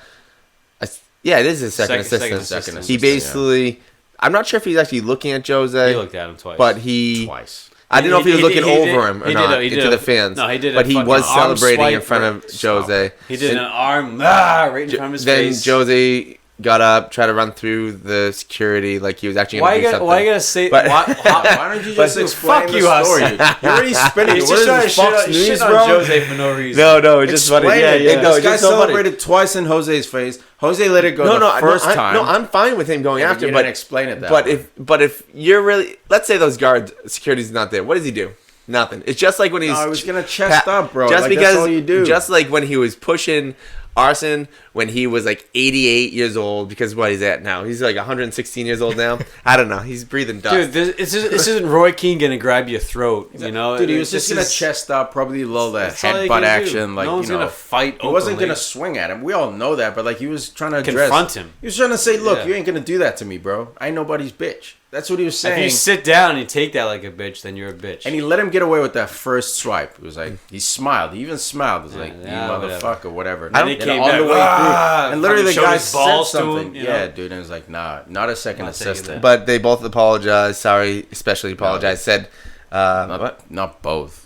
is his second assistant. He basically, I'm not sure if he's actually looking at Jose. He looked at him twice. But twice. I didn't know if he was looking over him or not into the fans. No, he did. But he was celebrating in front of Jose. He did an arm right in front of his face. Then Jose got up, tried to run through the security like he was actually going to do something. Why you gotta say? Why don't you just explain the story? You're already spinning. He's just trying to shit on Jose for no reason. No, it's just funny. This guy celebrated twice in Jose's face. Jose let it go the first time. No, I'm fine with him going after. You didn't explain it that way. But if you're really, let's say those guards, security's not there. What does he do? Nothing. It's just like when he's. I was gonna chest up, bro. Just because that's all you do. Just like when he was pushing Arsene when he was like 88 years old, because what he's at now, he's like 116 years old now. I don't know. He's breathing dust. Dude, this isn't Roy Keane gonna grab your throat, you know? Dude, he was just gonna chest up, probably low that headbutt action. Like, no one's gonna fight. He wasn't gonna swing at him. We all know that, but like he was trying to confront him. He was trying to say, "Look, you ain't gonna do that to me, bro. I ain't nobody's bitch." That's what he was saying. If you sit down and you take that like a bitch, then you're a bitch. And he let him get away with that first swipe. It was like, he smiled. He even smiled. It was like, you motherfucker, whatever. And he came on the way through. And literally the guy said something. To him, yeah, dude. And it was like, nah, not a second assistant. But they both apologized. Sorry, especially apologized. Said, not both.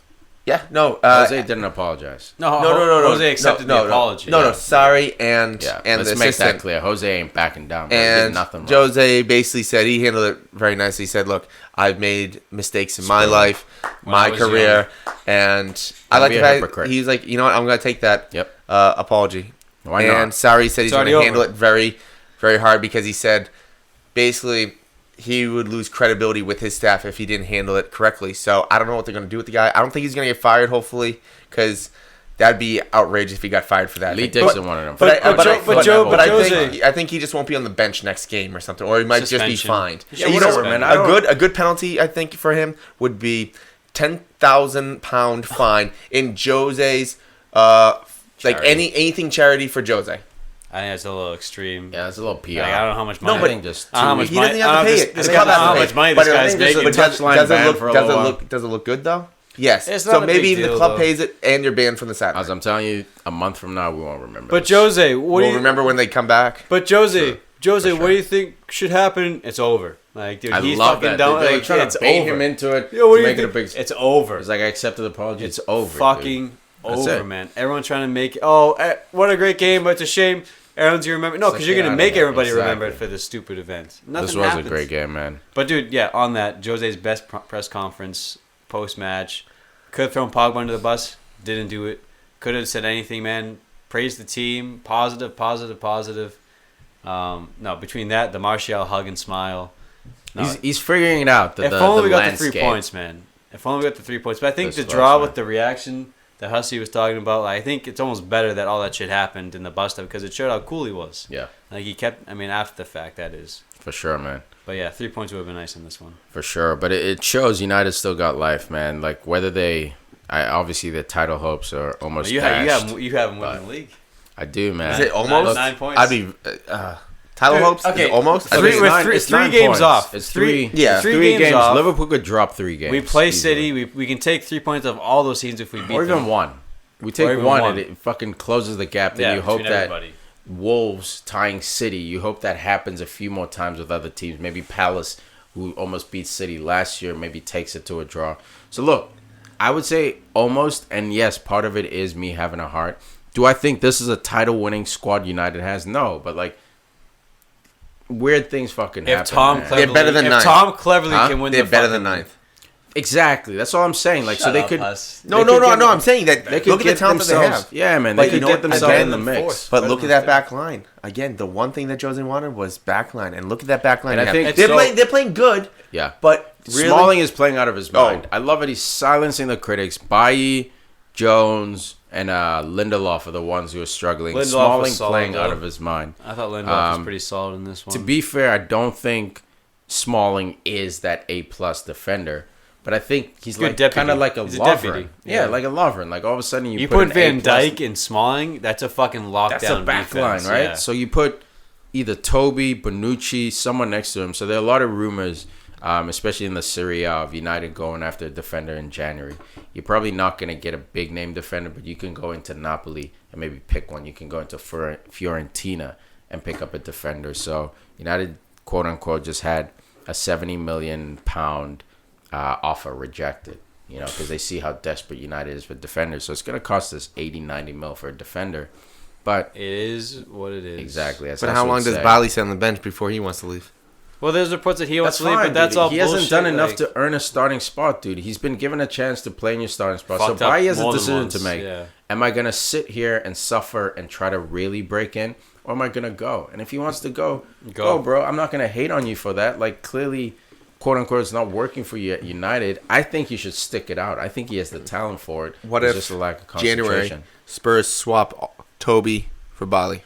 Yeah, no. Jose didn't apologize. No. Jose accepted the apology. No, sorry, and let's the make assistant. that clear. Jose ain't backing down. And nothing wrong. Jose basically said, he handled it very nicely. He said, look, I've made mistakes in my life, my career, and I like the fact he's like, you know what, I'm going to take that apology. Why not? And Sarri said he's going to handle it very, very hard, because he said basically he would lose credibility with his staff if he didn't handle it correctly. So I don't know what they're going to do with the guy. I don't think he's going to get fired, hopefully, because that'd be outrageous if he got fired for that. Lee Dixon wanted him. I think he just won't be on the bench next game or something, or he might just be fined. A good penalty, I think, for him would be £10,000 fine in Jose's anything charity for Jose. I think that's a little extreme. Yeah, that's a little PR. Like, I don't know how much money. No, but he doesn't have to pay it. I don't know how much money this guy's making. But does it look good though? Yes. So maybe even the club pays it, and you're banned from the Saturday. As I'm telling you, a month from now we won't remember. But Jose, we'll remember when they come back. But Jose, what do you think should happen? It's over. Like, dude, he's love fucking that. down. They're Like, trying it's to bait over. him into it. Yo, what do you make think? It a big. It's over. It's like I accepted the apology. It's over. Fucking over, man. Everyone's trying to make. What a great game, but it's a shame. Everyone's gonna remember. No, because you're gonna make everybody remember it for this stupid event. This was a great game, man. But dude, yeah, on that, Jose's best press conference post match. Could have thrown Pogba under the bus. Didn't do it. Could have said anything, man. Praised the team. Positive. No, between that, the Martial hug and smile. No. He's figuring it out. If only we got the 3 points, man. If only we got the 3 points. But I think the draw with the reaction that Hussey was talking about, I think it's almost better that all that shit happened in the bus-up because it showed how cool he was. Yeah. Like, he kept, after the fact, that is. For sure, man. But yeah, 3 points would have been nice in this one. For sure. But it shows United still got life, man. Like, whether obviously their title hopes are almost dashed. You have them winning the league. I do, man. Is it almost? 9 points? I'd be... Title hopes? Okay, almost? It's 3 games off. It's three. Yeah, 3 games off. Liverpool could drop 3 games. We play City. We can take 3 points off all those teams if we beat them. Or even 1. We take 1 and it fucking closes the gap. Then you hope that Wolves tying City, you hope that happens a few more times with other teams. Maybe Palace, who almost beat City last year, maybe takes it to a draw. So look, I would say almost, and yes, part of it is me having a heart. Do I think this is a title-winning squad United has? No, but like, weird things fucking happen. They're better than 9th. If Tom Cleverley can win, they're better than 9th. Exactly. That's all I'm saying. Like, so they could. No. I'm saying that. They could look at the talent that they have. Yeah, man. They could get themselves in the mix. But look at that back line. Again, the one thing that Jose wanted was back line, and look at that back line. And I think they're playing good. Yeah, but really, Smalling is playing out of his mind. I love it. He's silencing the critics. Bailly, Jones, and Lindelof are the ones who are struggling. Smalling playing out of his mind. I thought Lindelof was pretty solid in this one. To be fair, I don't think Smalling is that A+ defender. But I think he's like kind of like a Lovren. Yeah, like a Lovren. Like all of a sudden you put Van Dijk and Smalling. That's a fucking lockdown. That's a back defense, line, right? Yeah. So you put either Toby, Bonucci, someone next to him. So there are a lot of rumors, especially in the Serie A, of United going after a defender in January. You're probably not going to get a big name defender, but you can go into Napoli and maybe pick one. You can go into Fiorentina and pick up a defender. So United, quote unquote, just had a £70 million offer rejected, because they see how desperate United is for defenders. So it's going to cost us 80-90 mil for a defender. But it is what it is. Exactly. But how long does Bailly sit on the bench before he wants to leave? Well, there's reports that he wants to leave, but that's all bullshit. He hasn't done enough to earn a starting spot, dude. He's been given a chance to play in your starting spot. So Bailly has a decision to make. Yeah. Am I going to sit here and suffer and try to really break in? Or am I going to go? And if he wants to go, bro. I'm not going to hate on you for that. Like, clearly, quote unquote, it's not working for you at United. I think you should stick it out. I think he has the talent for it. What if just a lack of concentration? January Spurs swap Toby for Bailly?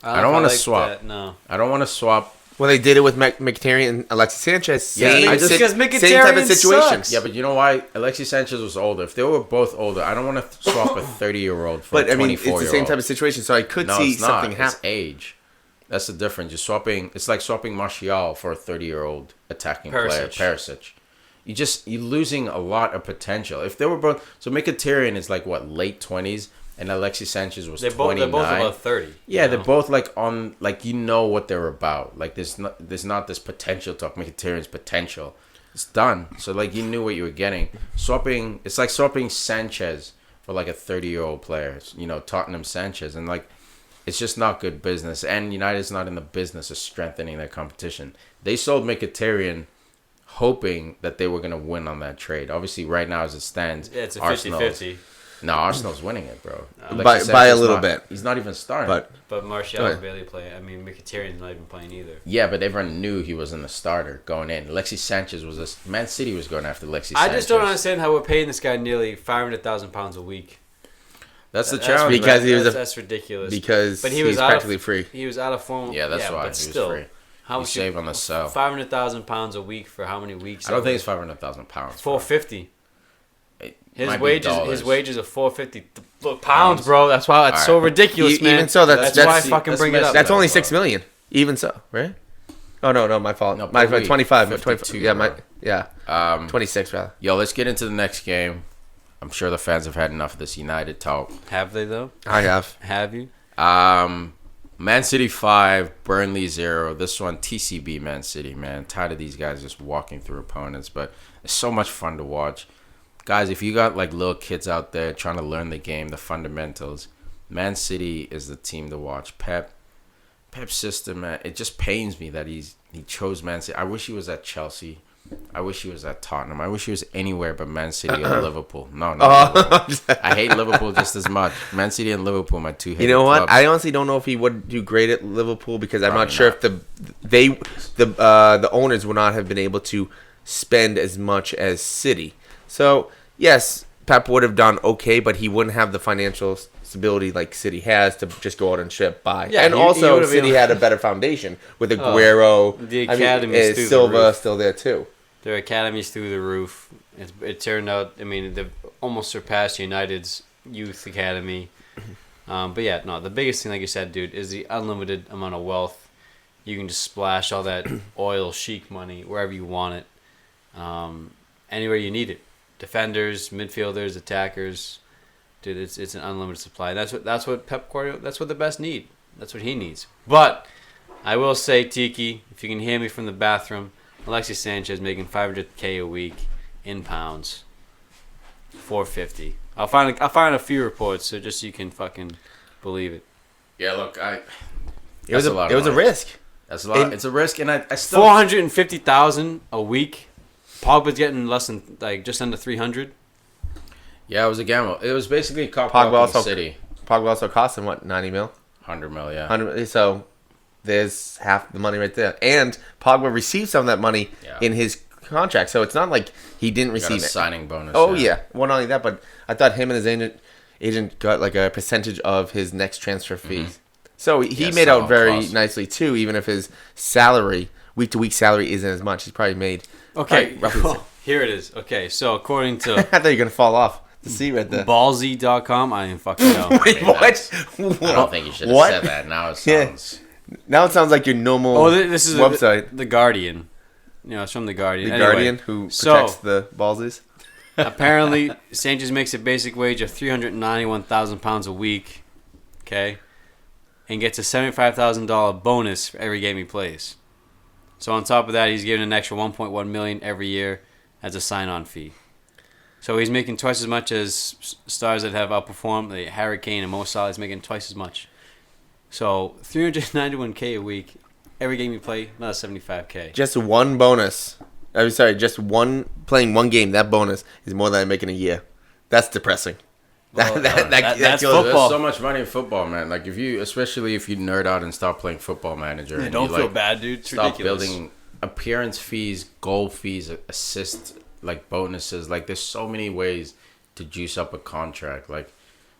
I don't want to swap. That, no, I don't want to swap. Well, they did it with Mkhitaryan and Alexis Sanchez. Same type of situation. Sucks. Yeah, but you know why? Alexis Sanchez was older. If they were both older, I don't want to swap a 30-year-old for a 24-year-old. But it's the same type of situation. So I could see something happen. It's age. That's the difference. You're swapping. It's like swapping Martial for a 30-year-old attacking player, Perisic. You're losing a lot of potential. If they were both, so Mkhitaryan is like what, late 20s, and Alexis Sanchez was 29. They're both about 30. Yeah, they're both like on, like, what they're about. Like there's not this potential talk. Mkhitaryan's potential. It's done. So like you knew what you were getting. It's like swapping Sanchez for like a 30-year-old player. Tottenham Sanchez, and like. It's just not good business, and United's not in the business of strengthening their competition. They sold Mkhitaryan hoping that they were going to win on that trade. Obviously, right now as it stands, it's a 50-50. No, Arsenal's winning it, bro. By a little bit. He's not even starting. But Martial barely playing. I mean, Mkhitaryan's not even playing either. Yeah, but everyone knew he wasn't a starter going in. Alexis Sanchez Man City was going after Alexis Sanchez. I just don't understand how we're paying this guy nearly £500,000 a week. That's the challenge. Because that's ridiculous. Because he was practically free. He was out of form. Yeah, that's why but he still, was free. How much save on the sell? 500,000 pounds a week for how many weeks? I don't think it's 500,000 pounds. 450. His wages are $450 pounds, bro. That's why it's so ridiculous, man. Even so, that's why I fucking bring it up. That's only $6 million. Even so, right? Oh no, my fault. No, my 25. 22, yeah, 26 rather. Yo, let's get into the next game. I'm sure the fans have had enough of this United talk. Have they though? I have. Have you? Man City 5, Burnley 0. This one, TCB Man City, man. Tired of these guys just walking through opponents, but it's so much fun to watch. Guys, if you got like little kids out there trying to learn the game, the fundamentals, Man City is the team to watch. Pep's system, man, it just pains me that he chose Man City. I wish he was at Chelsea. I wish he was at Tottenham. I wish he was anywhere but Man City or Liverpool. No. I hate Liverpool just as much. Man City and Liverpool, my two hated You know what? clubs. I honestly don't know if he would do great at Liverpool because I'm not sure if the owners would not have been able to spend as much as City. So, yes, Pep would have done okay, but he wouldn't have the financial stability like City has to just go out and buy. Yeah, and also, City had a better foundation with Aguero. The academy, Silva still there too. Their academy's through the roof. It turned out, they've almost surpassed United's youth academy. But yeah, no, the biggest thing, like you said, dude, is the unlimited amount of wealth. You can just splash all that oil chic money wherever you want it, anywhere you need it. Defenders, midfielders, attackers, dude, it's an unlimited supply. That's what Pep Guardiola. That's what the best need. That's what he needs. But I will say, TIki, if you can hear me from the bathroom, Alexis Sanchez making $500K a week in pounds, $450. I'll find a few reports so just so you can fucking believe it. Yeah, look, it was a risk. That's a lot. It's a risk, and I still $450,000 a week. Pogba's getting less than just under 300. Yeah, it was a gamble. It was basically Pogba City. Pogba also cost him what, 90 mil? 100 mil, yeah. 100. So there's half the money right there, and Pogba received some of that money in his contract. So it's not like he didn't receive a signing bonus. Oh yeah. Well, not only that, but I thought him and his agent got like a percentage of his next transfer fees. Mm-hmm. So he made out very nicely too, even if his salary, week to week salary, isn't as much. He's probably made. Okay, here it is. Okay, so according to I thought you were gonna fall off the seat right there. Ballsy.com, I didn't fucking know. Wait, what? I don't think you should have said that. Now it sounds. Now it sounds like your normal this is website. The Guardian. It's from the Guardian. The Guardian, who protects the ballsies. Apparently, Sanchez makes a basic wage of £391,000 a week. Okay, and gets a $75,000 bonus for every game he plays. So on top of that, he's given an extra $1.1 million every year as a sign-on fee. So he's making twice as much as stars that have outperformed. Like Harry Kane and Mo Salah is making twice as much. So $391K a week, every game you play, another $75K. Just one bonus. I'm sorry, just playing one game. That bonus is more than I make in a year. That's depressing. Well, that's football. There's so much money in football, man. Like especially if you nerd out and start playing Football Manager. Yeah, don't feel bad, dude. It's stop ridiculous. Building appearance fees, goal fees, assist bonuses. Like there's so many ways to juice up a contract. Like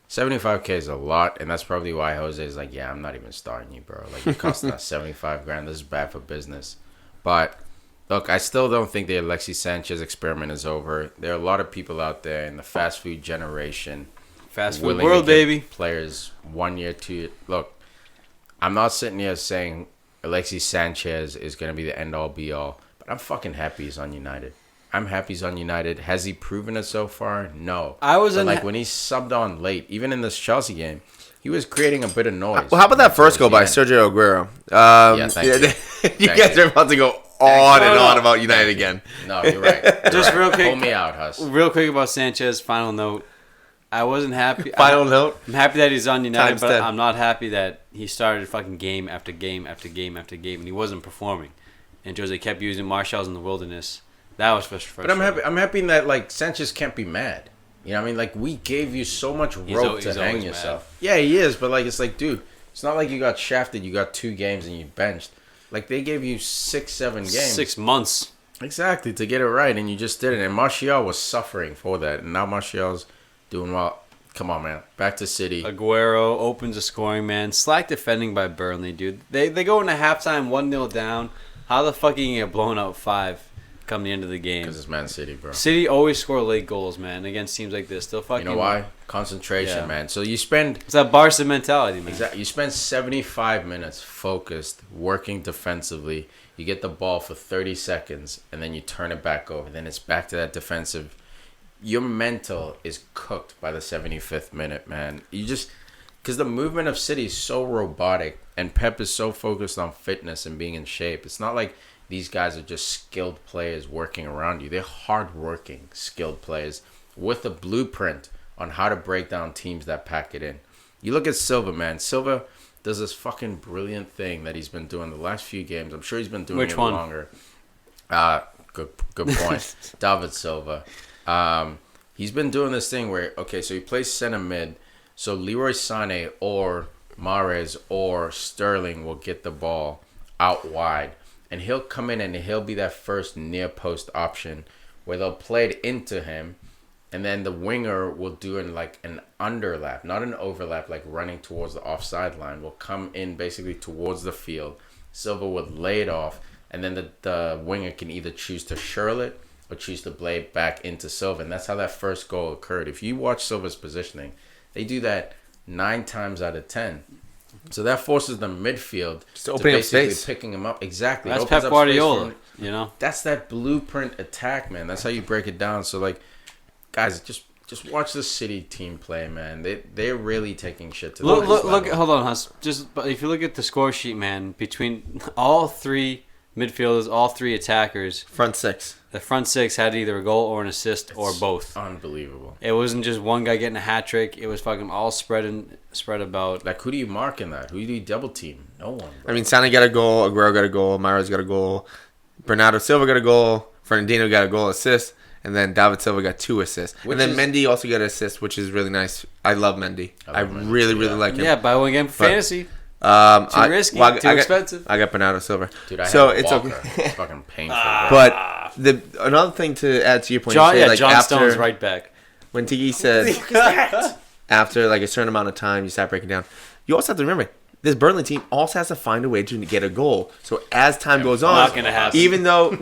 $75K is a lot, and that's probably why Jose is like, yeah, I'm not even starting you, bro. Like, it costs us $75,000. This is bad for business. But look, I still don't think the Alexis Sanchez experiment is over. There are a lot of people out there in the fast food generation, fast food world, baby, players 1 year, 2 year. Look, I'm not sitting here saying Alexis Sanchez is gonna be the end all be all, but I'm fucking happy he's on United. I'm happy he's on United. Has he proven it so far? No. When he subbed on late, even in this Chelsea game, he was creating a bit of noise. Well, how about that first goal by Sergio Aguero? Thank you. You guys are about to go on and on about United again. No, you're right. Just real quick. Pull me out, Huss. Real quick about Sanchez, final note. I wasn't happy. Note. I'm happy that he's on United, but 10. I'm not happy that he started fucking game after game after game after game, and he wasn't performing. And Jose kept using Marshall's in the wilderness. That was frustrating. But I'm happy that Sanchez can't be mad. You know what I mean? We gave you so much rope to hang yourself. Mad. Yeah, he is, but it's dude, it's not like you got shafted, you got 2 games and you benched. They gave you 6-7 games. 6 months. Exactly, to get it right, and you just didn't. And Martial was suffering for that, and now Martial's doing well. Come on, man. Back to City. Aguero opens a scoring, man. Slack defending by Burnley, dude. They go into halftime 1-0 down. How the fuck are you going to get blown out 5? come the end of the game. Because it's Man City, bro. City always score late goals, man, against teams like this. They'll fucking. You know why? Concentration, man. So you spend. It's that Barca mentality, man. Exactly. You spend 75 minutes focused, working defensively. You get the ball for 30 seconds, and then you turn it back over. Then it's back to that defensive. Your mental is cooked by the 75th minute, man. You just. Because the movement of City is so robotic, and Pep is so focused on fitness and being in shape. It's not like these guys are just skilled players working around you. They're hard-working, skilled players with a blueprint on how to break down teams that pack it in. You look at Silva, man. Silva does this fucking brilliant thing that he's been doing the last few games. I'm sure he's been doing it longer. Good point. David Silva. He's been doing this thing where, okay, so he plays center mid. So Leroy Sané or Mahrez or Sterling will get the ball out wide. And he'll come in and he'll be that first near post option where they'll play it into him. And then the winger will do like an underlap, not an overlap, like running towards the offside line. Will come in basically towards the field. Silva would lay it off. And then the winger can either choose to shirl it or choose to play it back into Silva. And that's how that first goal occurred. If you watch Silva's positioning, they do that 9 times out of 10. So that forces the midfield to basically picking him up. Exactly. That's Pep Guardiola, you know? That's that blueprint attack, man. That's how you break it down. So, like, guys, just watch the City team play, man. They're really taking shit to the next level. Look, hold on, Huss. If you look at the score sheet, man, between all 3 midfielders, all 3 attackers. Front 6. The front 6 had either a goal or an assist or both. Unbelievable. It wasn't just one guy getting a hat trick. It was fucking all spread about. Like, who do you mark in that? Who do you double team? No one, bro. I mean, Sané got a goal. Aguero got a goal. Mahrez got a goal. Bernardo Silva got a goal. Fernandinho got a goal assist. And then David Silva got 2 assists. And then Mendy also got an assist, which is really nice. I love Mendy. I really like him. Yeah, buy one game for fantasy. Too risky, too expensive. I got Bernardo Silva. Dude, it's okay. It's fucking painful. But another thing to add to your point, John Stone's right back. When TIki said after like a certain amount of time you start breaking down, you also have to remember this Burnley team also has to find a way to get a goal. So as time goes on, not gonna happen. Even though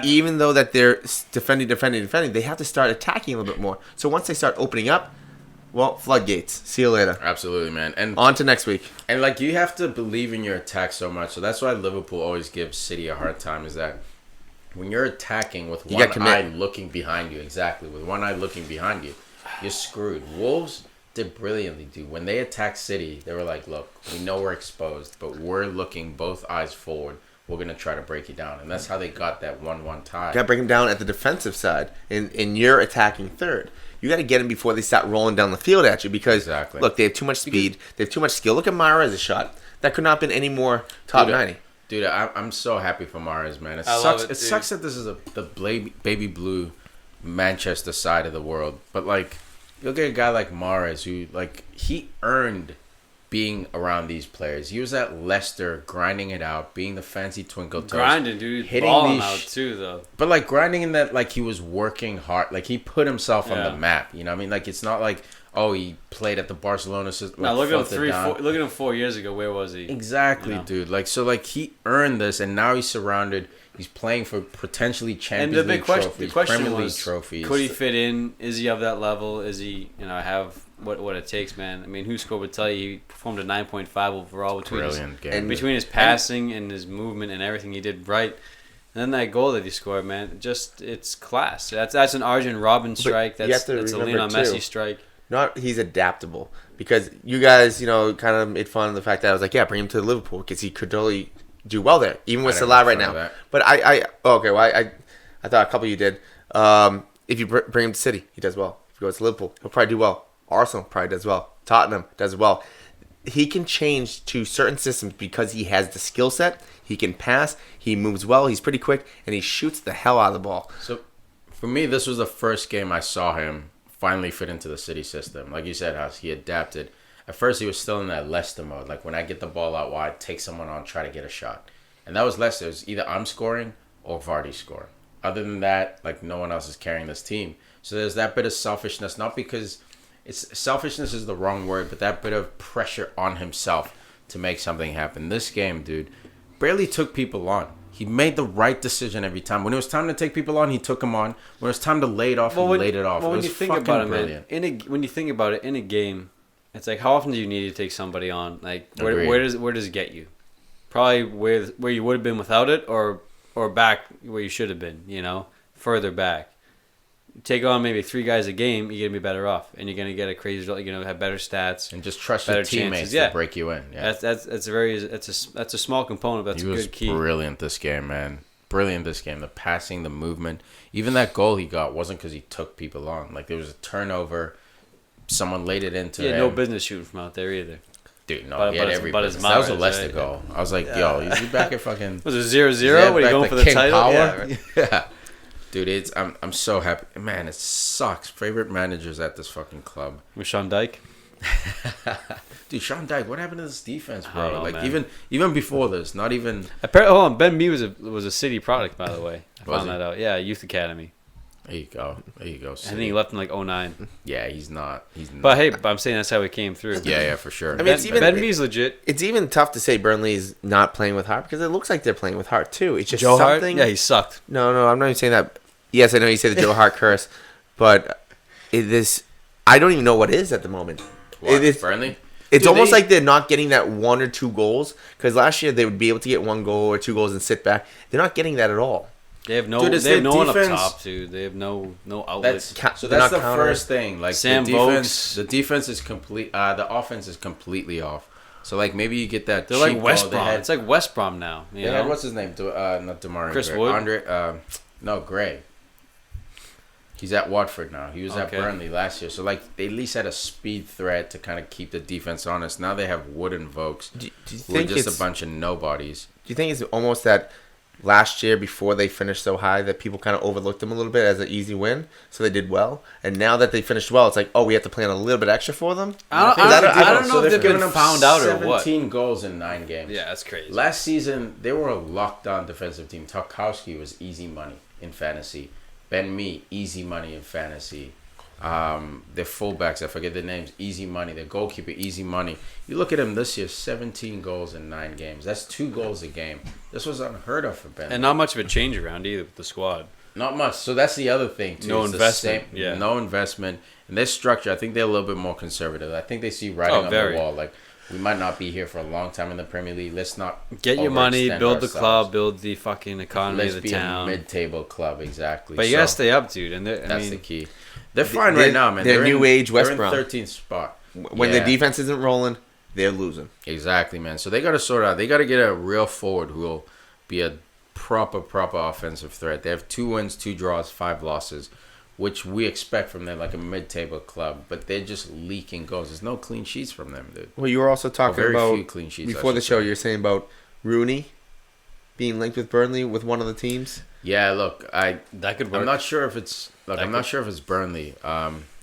even though that they're defending, they have to start attacking a little bit more. So once they start opening up, well, floodgates. See you later. Absolutely, man. And on to next week. And like you have to believe in your attack so much. So that's why Liverpool always gives City a hard time. Is that when you're attacking with one eye looking behind you, you're screwed. Wolves did brilliantly, dude. When they attacked City, they were like, "Look, we know we're exposed, but we're looking both eyes forward. We're gonna try to break you down," and that's how they got that 1-1 tie. Got to break them down at the defensive side, in your attacking third. You got to get them before they start rolling down the field at you because, look, they have too much speed. They have too much skill. Look at Mahrez's shot. That could not have been any more top 90. Dude, I'm so happy for Mahrez, man. It sucks that this is the baby blue Manchester side of the world. But, like, you look at a guy like Mahrez who, like, he earned being around these players. He was at Leicester grinding it out, being the fancy twinkle toes. Grinding, dude. Hitting balling these out, too, though. But, like, grinding in that, like, he was working hard. Like, he put himself on the map. You know what I mean? Like, it's not like, oh, he played at the Barcelona system. Now, look at him 4 years ago. Where was he? Exactly, dude. Like, so, like, he earned this, and now he's surrounded. He's playing for potentially Champions League trophies, the question Premier League was, trophies. Could he fit in? Is he of that level? Is he, have what it takes, man? I mean, who scored would tell you he performed a 9.5 overall between his passing and his movement and everything he did right. And then that goal that he scored, man, it's class. That's an Arjen Robben strike. That's a Lionel Messi strike. He's adaptable because you guys, kind of made fun of the fact that I was like, yeah, bring him to Liverpool because he could totally do well there, even with Salah right now. But I thought a couple of you did. If you bring him to City, he does well. If he goes to Liverpool, he'll probably do well. Arsenal probably does well. Tottenham does well. He can change to certain systems because he has the skill set. He can pass. He moves well. He's pretty quick, and he shoots the hell out of the ball. So, for me, this was the first game I saw him finally fit into the City system. Like you said, Huss, he adapted. At first, he was still in that Leicester mode. Like, when I get the ball out wide, take someone on, try to get a shot. And that was Leicester. It was either I'm scoring or Vardy scoring. Other than that, like, no one else is carrying this team. So there's that bit of selfishness, not because selfishness is the wrong word, but that bit of pressure on himself to make something happen. This game, dude, barely took people on. He made the right decision every time. When it was time to take people on, he took them on. When it was time to lay it off, he laid it off. Well, when you think about it, man, when you think about it, in a game, it's like, how often do you need to take somebody on? Like, where does it get you? Probably where you would have been without it, or back where you should have been. You know, further back. Take on maybe 3 guys a game, you're gonna be better off, and you're gonna get a crazy result. You're gonna have better stats and just trust your teammates to break you in. Yeah, that's a small component. But that's a good key. He was brilliant this game, man. Brilliant this game. The passing, the movement, even that goal he got wasn't because he took people on. Like there was a turnover, someone laid it into. Yeah, no business shooting from out there either. Dude, no, he had every business. That was a Leicester goal. I was like, yo, is he back at fucking? Was it 0-0? Were you going for the title? Power? Yeah. Right. Yeah. Dude, I'm so happy. Man, it sucks. Favorite managers at this fucking club. With Sean Dyche? Dude, Sean Dyche, what happened to this defense, bro? Like man. even before this, not even. Apparently, hold on, Ben Mee was a City product, by the way. I found that out. Yeah, Youth Academy. There you go. City. I think he left in like 2009. Yeah, he's not. But hey, I'm saying that's how he came through. Yeah, for sure. I mean, Ben Mee's legit. It's even tough to say Burnley's not playing with heart because it looks like they're playing with heart too. It's just Joe something. Hart? Yeah, he sucked. No, I'm not even saying that. Yes, I know you say the Joe Hart curse, but I don't even know what it is at the moment. What, Burnley? It's almost like they're not getting that 1 or 2 goals because last year they would be able to get 1 goal or 2 goals and sit back. They're not getting that at all. They have no one up top, dude. They have no outlets. That's the first thing. Like the defense is complete. The offense is completely off. So like maybe you get that. They're like West Brom. It's like West Brom now. Yeah. What's his name? Not Damari. Chris Gray. Wood. Andre. Gray. He's at Watford now. He was at Burnley last year. So like they at least had a speed threat to kind of keep the defense honest. Now they have Wood and Vokes. Do you think just a bunch of nobodies? Do you think it's almost that? Last year, before they finished so high, that people kind of overlooked them a little bit as an easy win, so they did well. And now that they finished well, it's like, oh, we have to plan a little bit extra for them. I don't know if they've been found out or what. 17 goals in 9 games. Yeah, that's crazy. Last season, they were a lockdown defensive team. Tarkowski was easy money in fantasy. Ben Mee, easy money in fantasy. Their fullbacks, I forget their names, easy money. Their goalkeeper, easy money. You look at him this year, 17 goals in 9 games. That's 2 goals a game. This was unheard of for Ben. And not much of a change around either with the squad. Not much. So that's the other thing too. No investment. No investment. And their structure, I think they're a little bit more conservative. I think they see writing on the wall. Like, we might not be here for a long time in the Premier League. Let's not get your money, build the club, build the fucking economy of the town. Let's be a mid-table club, exactly. But you gotta stay up, dude. And that's the key. They're fine right now, man. They're new age West Brom. They're in 13th spot. When the defense isn't rolling, they're losing. Exactly, man. So they got to sort out. They got to get a real forward who will be a proper offensive threat. They have 2 wins, 2 draws, 5 losses, which we expect from them, like a mid-table club. But they're just leaking goals. There's no clean sheets from them, dude. Well, you were also talking about few clean sheets before the show. You're saying about Rooney being linked with Burnley with one of the teams. Yeah, look, that could work. I'm not sure if it's Burnley.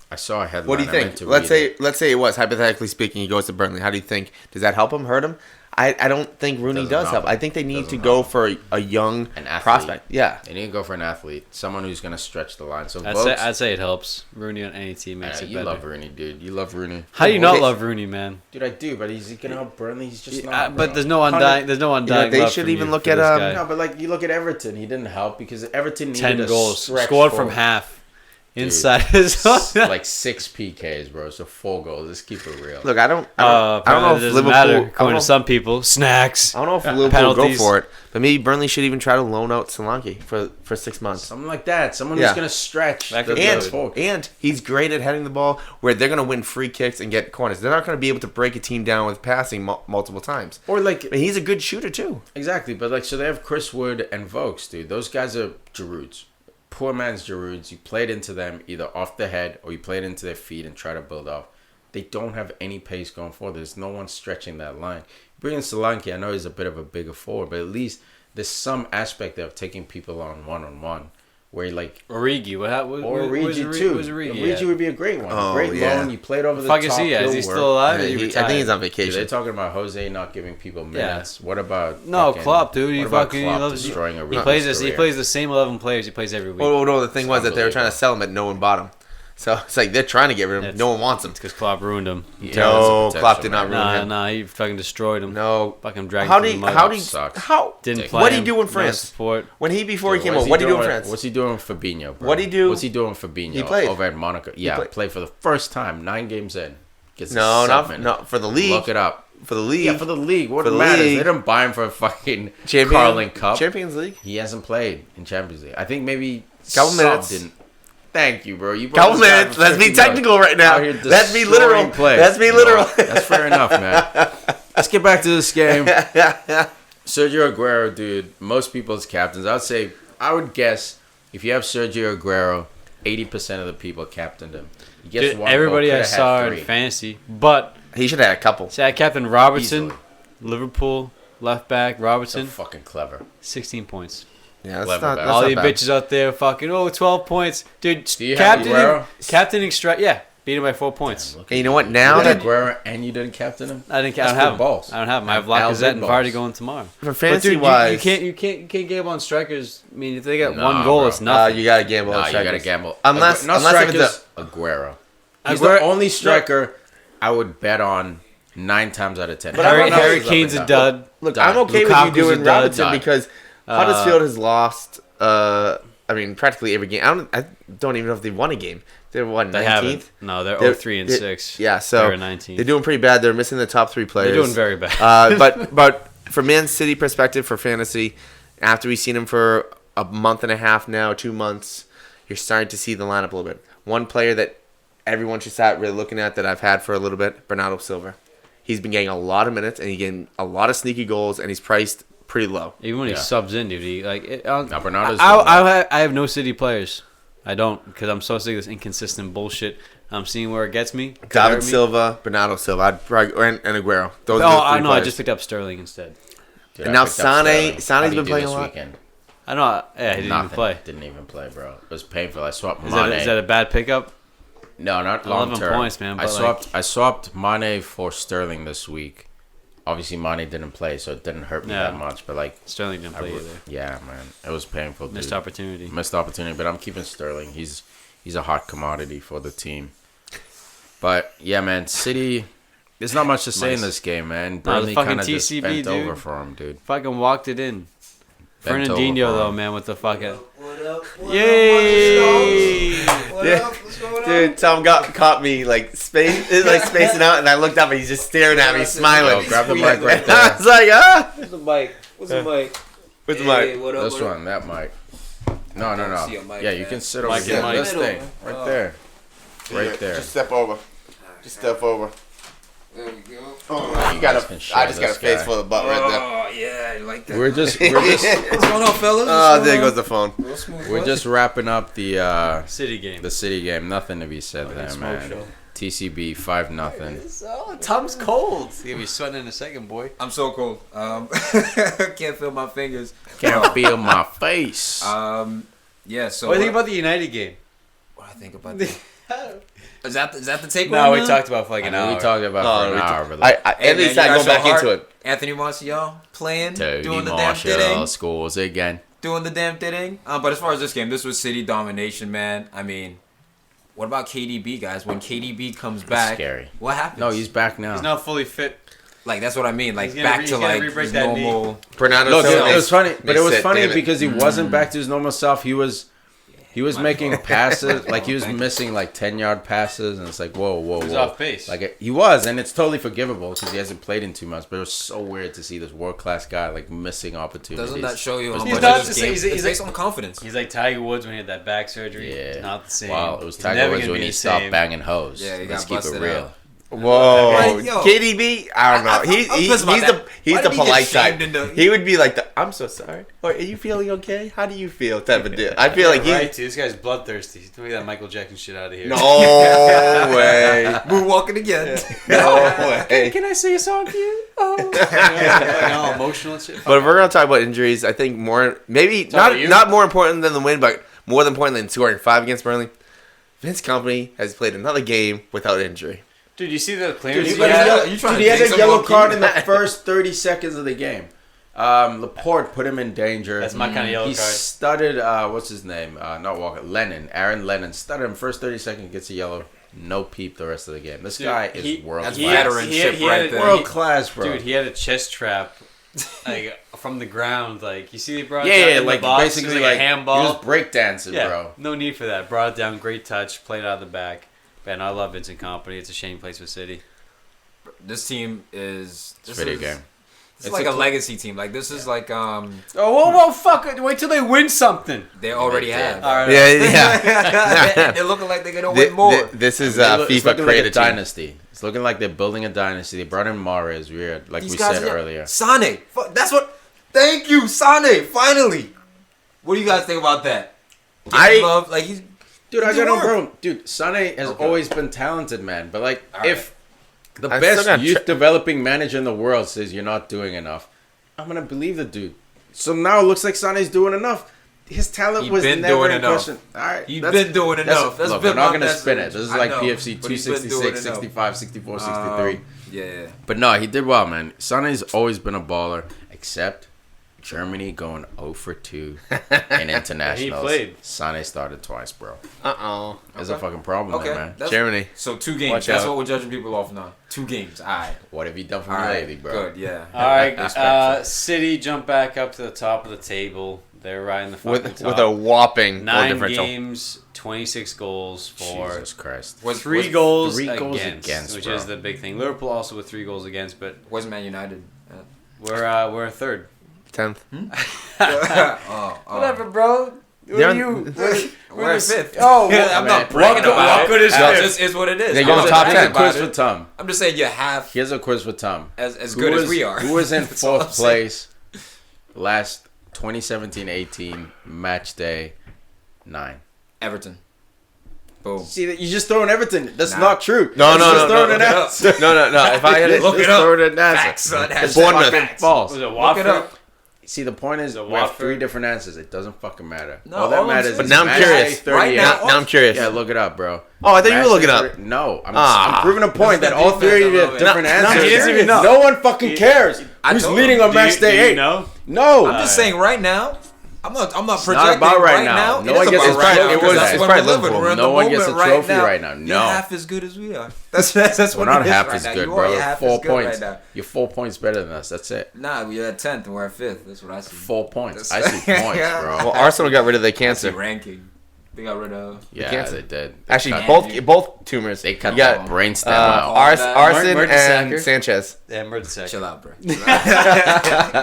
I saw a headline. What do you think? Let's say it was, hypothetically speaking, he goes to Burnley. How do you think? Does that help him? Hurt him? I don't think Rooney does help. I think they need to go for a young prospect. Yeah, they need to go for an athlete, someone who's going to stretch the line. So I'd say it helps. Rooney on any team makes it better. You love Rooney, dude. You love Rooney. How do you not love Rooney, man? Dude, I do, but he's going to help Burnley. He's just not. But there's no undying. They should even look at no, but like you look at Everton, he didn't help because Everton needed 10 goals scored from half. Inside his like 6 PKs, bro. So 4 goals. Let's keep it real. Look, I don't know if Liverpool. According to some people, snacks. I don't know if Liverpool will go for it, but maybe Burnley should even try to loan out Solanke for 6 months. Something like that. Someone who's gonna stretch. And he's great at heading the ball, where they're gonna win free kicks and get corners. They're not gonna be able to break a team down with passing multiple times. Or like, and he's a good shooter too. Exactly, but like, so they have Chris Wood and Vokes, dude. Those guys are Girouds. Poor man's Girouds. You played into them either off the head or you played into their feet and try to build off. They don't have any pace going forward. There's no one stretching that line. Bringing Solanke, I know he's a bit of a bigger forward, but at least there's some aspect of taking people on one-on-one. Where like Origi, Origi would be a great one. Loan. You played over the top. Is he still alive? I think he's on vacation. They're talking about Jose not giving people minutes. What about Klopp, dude? He loves destroying he plays the same 11 players he plays every week. Oh no, the thing was that they were trying to sell him at no one bought him. So it's like they're trying to get rid of him. No one wants him. It's because Klopp ruined him. No, Klopp did not ruin him. Nah, he fucking destroyed him. No. Fucking dragged him Didn't play what did he do in France? When he he came over, what did he do in France? What's he doing with Fabinho, bro? What did he do? What's he doing with Fabinho? He played. Over at Monaco. Yeah, played for the first time, 9 games in. Not for the league. Look it up. For the league. Yeah, for the league. What matters? They didn't buy him for a fucking Carling Cup. Champions League? He hasn't played in Champions League. I think maybe couple minutes. Didn't. Thank you, bro. Couple minutes. Let's be technical right now. Let's be literal. Let's be literal. That's fair enough, man. Let's get back to this game. Sergio Aguero, dude. Most people's captains. I would guess if you have Sergio Aguero, 80% of the people captained him. He gets dude, everybody I saw in fantasy, but he should have had a couple. See, I captained Robertson, Liverpool, left back, Robertson. So fucking clever. 16 points. Yeah, that's not all you bitches out there fucking 12 points, dude. Captaining strike, yeah, beat him by 4 points. And you know what? Now that Aguero and you didn't captain him, I don't have him. I don't have him. I have Lacazette and Vardy going tomorrow. For fantasy wise, you can't gamble on strikers. I mean, if they got one goal, bro. It's nothing. You gotta gamble on strikers. You gotta gamble unless strikers. If it's Aguero. He's the only striker I would bet on 9 times out of 10. But Harry Kane's a dud. Look, I'm okay with you doing Robertson because Huddersfield has lost. I mean, practically every game. I don't even know if they won a game. They're 19th. No, they're 0-3-6. Yeah, so they're 19th. They're doing pretty bad. They're missing the top 3 players. They're doing very bad. But from Man City perspective, for fantasy, after we've seen him for a month and a half now, 2 months, you're starting to see the lineup a little bit. One player that everyone should start really looking at that I've had for a little bit, Bernardo Silva. He's been getting a lot of minutes and he's getting a lot of sneaky goals, and he's priced pretty low. Even when he subs in, dude, Bernardo's I have no City players. I don't, because I'm so sick of this inconsistent bullshit. I'm seeing where it gets me. David Silva, Bernardo Silva, and Aguero. Those are the 3 players. I just picked up Sterling instead. Dude, and now Sane's been playing a lot. Weekend? I know. Yeah, he didn't even play. Didn't even play, bro. It was painful. I swapped Mane. Is that a bad pickup? No, not long term. 11 points, man. I swapped Mane for Sterling this week. Obviously, Mane didn't play, so it didn't hurt me that much. But Sterling didn't play either. Yeah, man, it was painful. Missed opportunity. But I'm keeping Sterling. He's a hot commodity for the team. But yeah, man, City. There's not much to say in this game, man. Burnley kind of just bent over for him, dude. Fucking walked it in. Fernandinho though, man, with the fucking. What up? Yay! What up? What's going on? Dude, Tom caught me spacing out, and I looked up, and he's just staring at me, smiling. Yo, grab the mic right there. I was like, Where's the mic? Where's the mic? Where's the mic? What up? This one, that mic. No. Yeah, you can sit over Mic here. and This thing, right there. Right there. Just step over. There we go. Oh, I just got a face full of butt right there. Oh yeah, I like that. We're just What's going on, fellas? Oh, there goes the phone. We're just wrapping up the City game. The City game. Nothing to be said there, man. Show. TCB 5-0. Oh, Tom's cold. He's gonna be sweating in a second, boy. I'm so cold. Can't feel my fingers. Can't feel my face. Yeah. So What do you think about the United game? What I think about that? Is that the take? No, we talked about for like an hour. We talked about for an hour. But at least I go back into it. Anthony Martial playing, doing the damn Martial thing. scores again. Doing the damn thing. But as far as this game, this was City domination, man. I mean, what about KDB, guys? When KDB comes back, scary. What happens? No, he's back now. He's not fully fit. Like, that's what I mean. Like, back to like his normal. Look, it was funny, but it was funny because he wasn't back to his normal self. He was making passes, like he was missing like 10-yard passes, and it's like, whoa. He was off base. Like he was, and it's totally forgivable because he hasn't played in 2 months. But it was so weird to see this world-class guy like missing opportunities. Doesn't that show you how He's much not of this just- game he's is based like- on confidence? He's like Tiger Woods when he had that back surgery. Yeah, It's not the same. Wow, it was He's Tiger never Woods gonna when be he the stopped same. banging hoes. Yeah, he Let's got keep it busted real. out. Whoa, Right, yo. KDB, I don't know. He's the polite type. He would be like the I'm so sorry. Or are you feeling okay? How do you feel? Type of deal. I feel like Right, dude, this guy's bloodthirsty. He's doing that Michael Jackson shit out of here. No way. Moonwalking again. No way. Can I sing a song to you? Oh, all emotional and shit. But if we're gonna talk about injuries, I think not more important than the win, but more important than scoring 5 against Burnley. Vince Kompany has played another game without injury. Dude, you see the clearance? He had a yellow card in the first 30 seconds of the game. Laporte put him in danger. That's my kind of yellow He card. stuttered, what's his name? Not Walker. Aaron Lennon. Stuttered him first 30 seconds, gets a yellow. No peep the rest of the game. This guy is world class. Veteranship right there. World class, bro. Dude, he had a chest trap, like from the ground. Like you see, they brought yeah, down like the box, basically like like a handball. He was breakdancing, bro. No need for that. Brought it down, great touch, played out of the back. Man, I love Vincent Kompany. It's a shame he plays for City. This team is Video game. It's like a legacy team. Like this is like Oh, whoa, fuck it! Wait till they win something. they already have. All right. Yeah. They're looking like they're gonna win more. This is It's FIFA looking like a created team. dynasty. It's looking like they're building a dynasty. They brought in Mahrez, weird, like These we guys said are- earlier. Sane. That's what. Thank you, Sane. Finally. What do you guys think about that? I love like he's. Dude, I He got no work. problem. Dude, Sane has always been talented, man. But like, All right. if the I'm best still gonna youth developing manager in the world says you're not doing enough, I'm gonna believe the dude. So now it looks like Sane's doing enough. His talent He was been never doing in enough. question. All right, He's been doing enough. That's look, been we're not my gonna spin it. message. This is I like know, PFC but he's been doing 266, enough. 65, 64, 63. Yeah. But no, he did well, man. Sane's always been a baller, except Germany going 0 for 2 in internationals. played. Sane started twice, bro. Uh-oh. There's a fucking problem there, man. That's- Germany. So 2 games. Watch That's out. what we're judging people off now. 2 games. All right. What have you done for All me right. lately, bro? Good. Yeah. All right, Respectful. City jump back up to the top of the table. They're right in the fucking With top. a whopping goal 9 differential. games, 26 goals for Jesus Christ. Was 3 goals, three goals against, against, which bro. is the big thing. Liverpool also with 3 goals against, but Where's Man United? we're third. 10th. Oh. Whatever, bro. They're- We're at 5th. Oh, I'm man. not bragging What about it. good is It fifth? just is what it is. They I'm go not top bragging 10. about Quiz it. for Tom. I'm just saying you have Here's a quiz for Tom. as good as we are. Who was in That's all I'm 4th saying. place last 2017-18 match day 9? Everton. Boom. See, that you just throwing Everton. That's Nah. not true. No, That's no, just no, throwing no, an look it answer. No. If I had it, Look it Just up. throwing an answer. Facts, son. It's Bournemouth. fucking false. Was it Look it Watford? up. See, the point is, Is it we have Watford? 3 different answers. It doesn't fucking matter. No, all that all I'm matters saying- is But now I'm match curious. day Right 38. now- Now I'm curious. Yeah, look it up, bro. Oh, I thought you were Match looking day up. 30 No, I'm Ah. proving a point This that is all the 3 defense, I have love it. different No, answers. he doesn't even know. No one fucking cares. I Who's told leading him. on match day Do 8? you know? No. I'm just saying right now. I'm not not projecting about right right now. now. No It one is gets about a right trophy now, for because that. that's It's when probably we're living. Liverpool. We're in No the one gets moment a trophy right right now. You're No. half as good as we are. That's We're what not it is half right as now. good, You bro. are half 4 as good points. right now. You're 4 points better than us. That's it. Nah, we're at 10th and we're at 5th. That's what I see. 4 points. I That's- see points, Yeah. bro. Well, Arsenal got rid of their That's cancer. the ranking. They got rid of. Yeah, cancer. they did. Actually, cut- both tumors. They cut You got that brainstem uh, out. Arson Mertesacker. and Sanchez. Yeah, Mertesacker. Chill out, bro.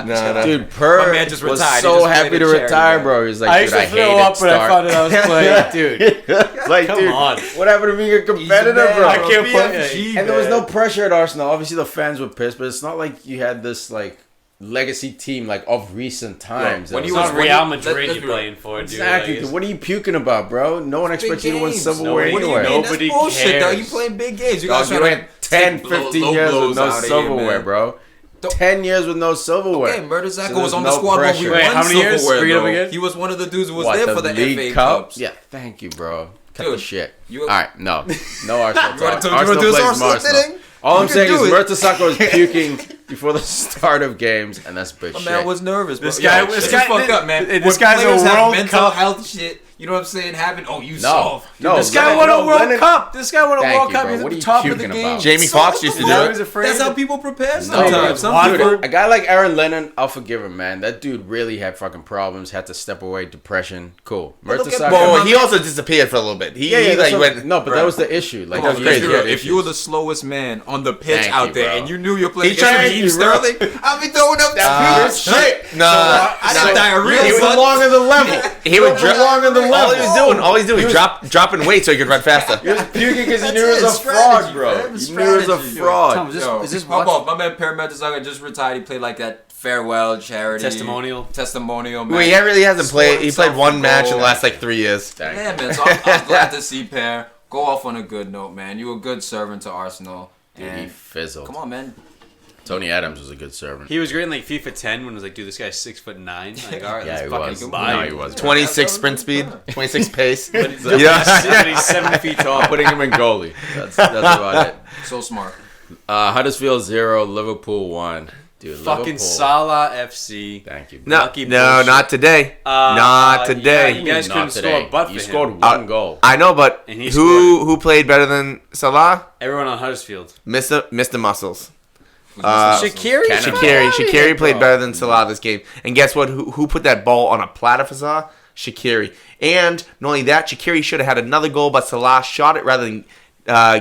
No. Dude, Per My man just was retired. He so just happy played to a charity retire, game. bro. He's like, I dude, used to I hate throw it. up when I found out I was playing, dude. It's like, Come dude, on. what happened to being a competitor, man, bro? I can't play. BFG, And there was man. no pressure at Arsenal. Obviously, the fans were pissed, but it's not like you had this like legacy team like of recent times. when that he It's was- not was- Real let's Madrid be you're real. playing for, dude. exactly. Like, Dude, what are you puking about, bro? No one expects you to win games. silverware No, What do you anywhere. mean? Nobody That's bullshit, though. cares. You playing big games. You Dog, guys you trying went to 10, take 15 low years with blows no out of here, silverware, man. bro. Don't- 10 years with no silverware. Okay, Mertesacker So was there's on the no squad when we pressure. won Wait, how many years? silverware, Bring it up though. again. He was one of the dudes who was What, there for the League FA Cup? Cups. Yeah, thank you, bro. Cut the Dude, shit. you- All right, no Arsenal. You wanna talk. do- you wanna do this plays Arsenal Arsenal. thing? All You I'm can saying is do it. Mertesacker was puking before the start of games, and that's big My shit. man was nervous. Bro. This guy- Yo, this this guy- is fucked up, man. this When guy's a players have World mental Cup- health shit. You know what I'm saying? Happen. Oh, you No, soft. no. This guy Lennon- won a no, World Lennon- Cup. This guy won a Thank World you, Cup. bro. He's at What the are you top of the puking game. about? Jamie Foxx used to do Now he's it. afraid. That's how people prepare No, sometimes. Some Watford- people. A guy like Aaron Lennon, I'll forgive him, man. That dude really had fucking problems. Had to step away, depression. Cool. But look at Mertesacker. Well, my he man- also disappeared for a little bit. He that's like what- went. no, but bro. that was the issue. Like, Come on, he crazy. had Yeah, If issues. you were the slowest man on the pitch Thank out you, there bro. and you knew you're playing He against tried- Raheem Sterling, I'll be throwing up that shit. Nah, I got diarrhea. he son. belong in the level. he would belong in the All he level. was doing, dropping weight so he could run faster. He was puking because he That's knew he was it, a fraud, strategy, bro. man. He knew he was a Strategy. fraud. Tom, is this How what? about my man Per Mertesacker just retired? He played like that farewell charity Testimonial. Man. Well, he really hasn't played. Scored He played himself one a match in goal. the last like 3 years. Yeah, man. So I'm glad to see Per go off on a good note, man. You were a good servant to Arsenal. Dude, he And fizzled. come on, man. Tony Adams was a good servant. He was great in like FIFA 10 when it was like, dude, this guy's 6'9". Like, all right, Yeah, let's he fucking was. goodbye. No, he wasn't. 26 sprint speed, 26 pace. But he's, Yeah. but he's 7 feet tall. Putting him in goalie. That's about it. So smart. Huddersfield 0, Liverpool 1. Dude, fucking Liverpool. Salah FC. Thank you. No, Lucky no, bullshit. not today. Not today. Yeah, you guys couldn't score a butt for You him. scored one goal. I know, but And he who played better than Salah? Everyone on Huddersfield. Missed the muscles. Shaqiri? Shaqiri played better than Salah this game. And guess what? Who put that ball on a platter for Salah? Shaqiri. And not only that, Shaqiri should have had another goal, but Salah shot it rather than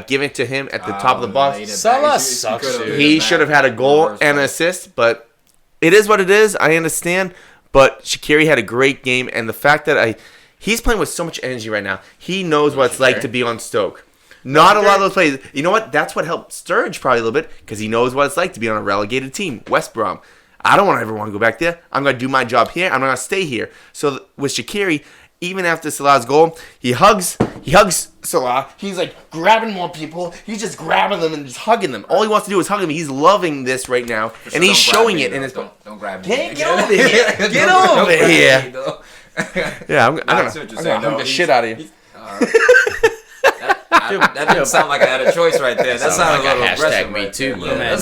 give it to him at the top of the box. Salah sucks, dude. He should have had a goal and an assist, but it is what it is. I understand. But Shaqiri had a great game, and the fact that he's playing with so much energy right now. He knows what it's like to be on Stoke. Not a lot of those plays. You know what? That's what helped Sturridge probably a little bit because he knows what it's like to be on a relegated team, West Brom. I don't ever want to go back there. I'm going to do my job here. I'm going to stay here. So with Shaqiri, even after Salah's goal, he hugs Salah. He's like grabbing more people. He's just grabbing them and just hugging them. All he wants to do is hug them. He's loving this right now, and he's showing it. And don't grab me. Get over here. Get over here. Yeah, I'm going to hug the shit out of you. That didn't sound like I had a choice right there. That sounded like a little aggressive. #me too, man. man.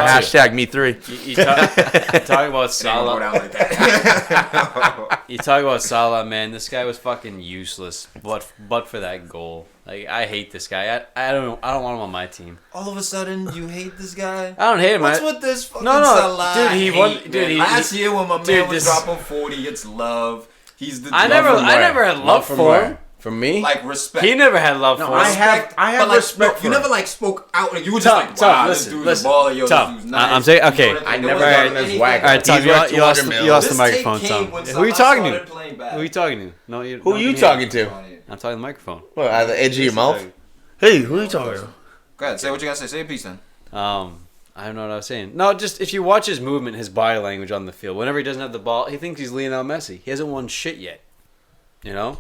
Hashtag me three. You talk about Go Salah. down like that. You talk about Salah, man. This guy was fucking useless, but for that goal. Like, I hate this guy. I don't want him on my team. All of a sudden, you hate this guy? I don't hate him. What's with this fucking No, Salah dude, he hate, won. man? Dude, Last year when my man was this- dropping 40, it's love. He's the I never had love for him. From me? like respect. He never had love for him. I have but like, respect you for never him. like spoke out. Like, you were just like, Tough, wow, listen, this dude's a baller. Yo, Tough. this dude's nice. I'm saying, okay. You know what I mean? never There got wasn't in his anything. wagon. All right, Tom, He's you worth lost 200 the This microphone, take Tom. came when Who are you Salah talking to? started playing bad. Who are you talking to? No, Who are you talking to? I'm talking to the microphone. What, out of the edge of your mouth? Hey, who are you talking to? Go ahead, say what you gotta say. Say a piece then. I don't know what I was saying. No, just if you watch his movement, his body language on the field, whenever he doesn't have the ball, he thinks he's Lionel Messi. He hasn't won shit yet. You know?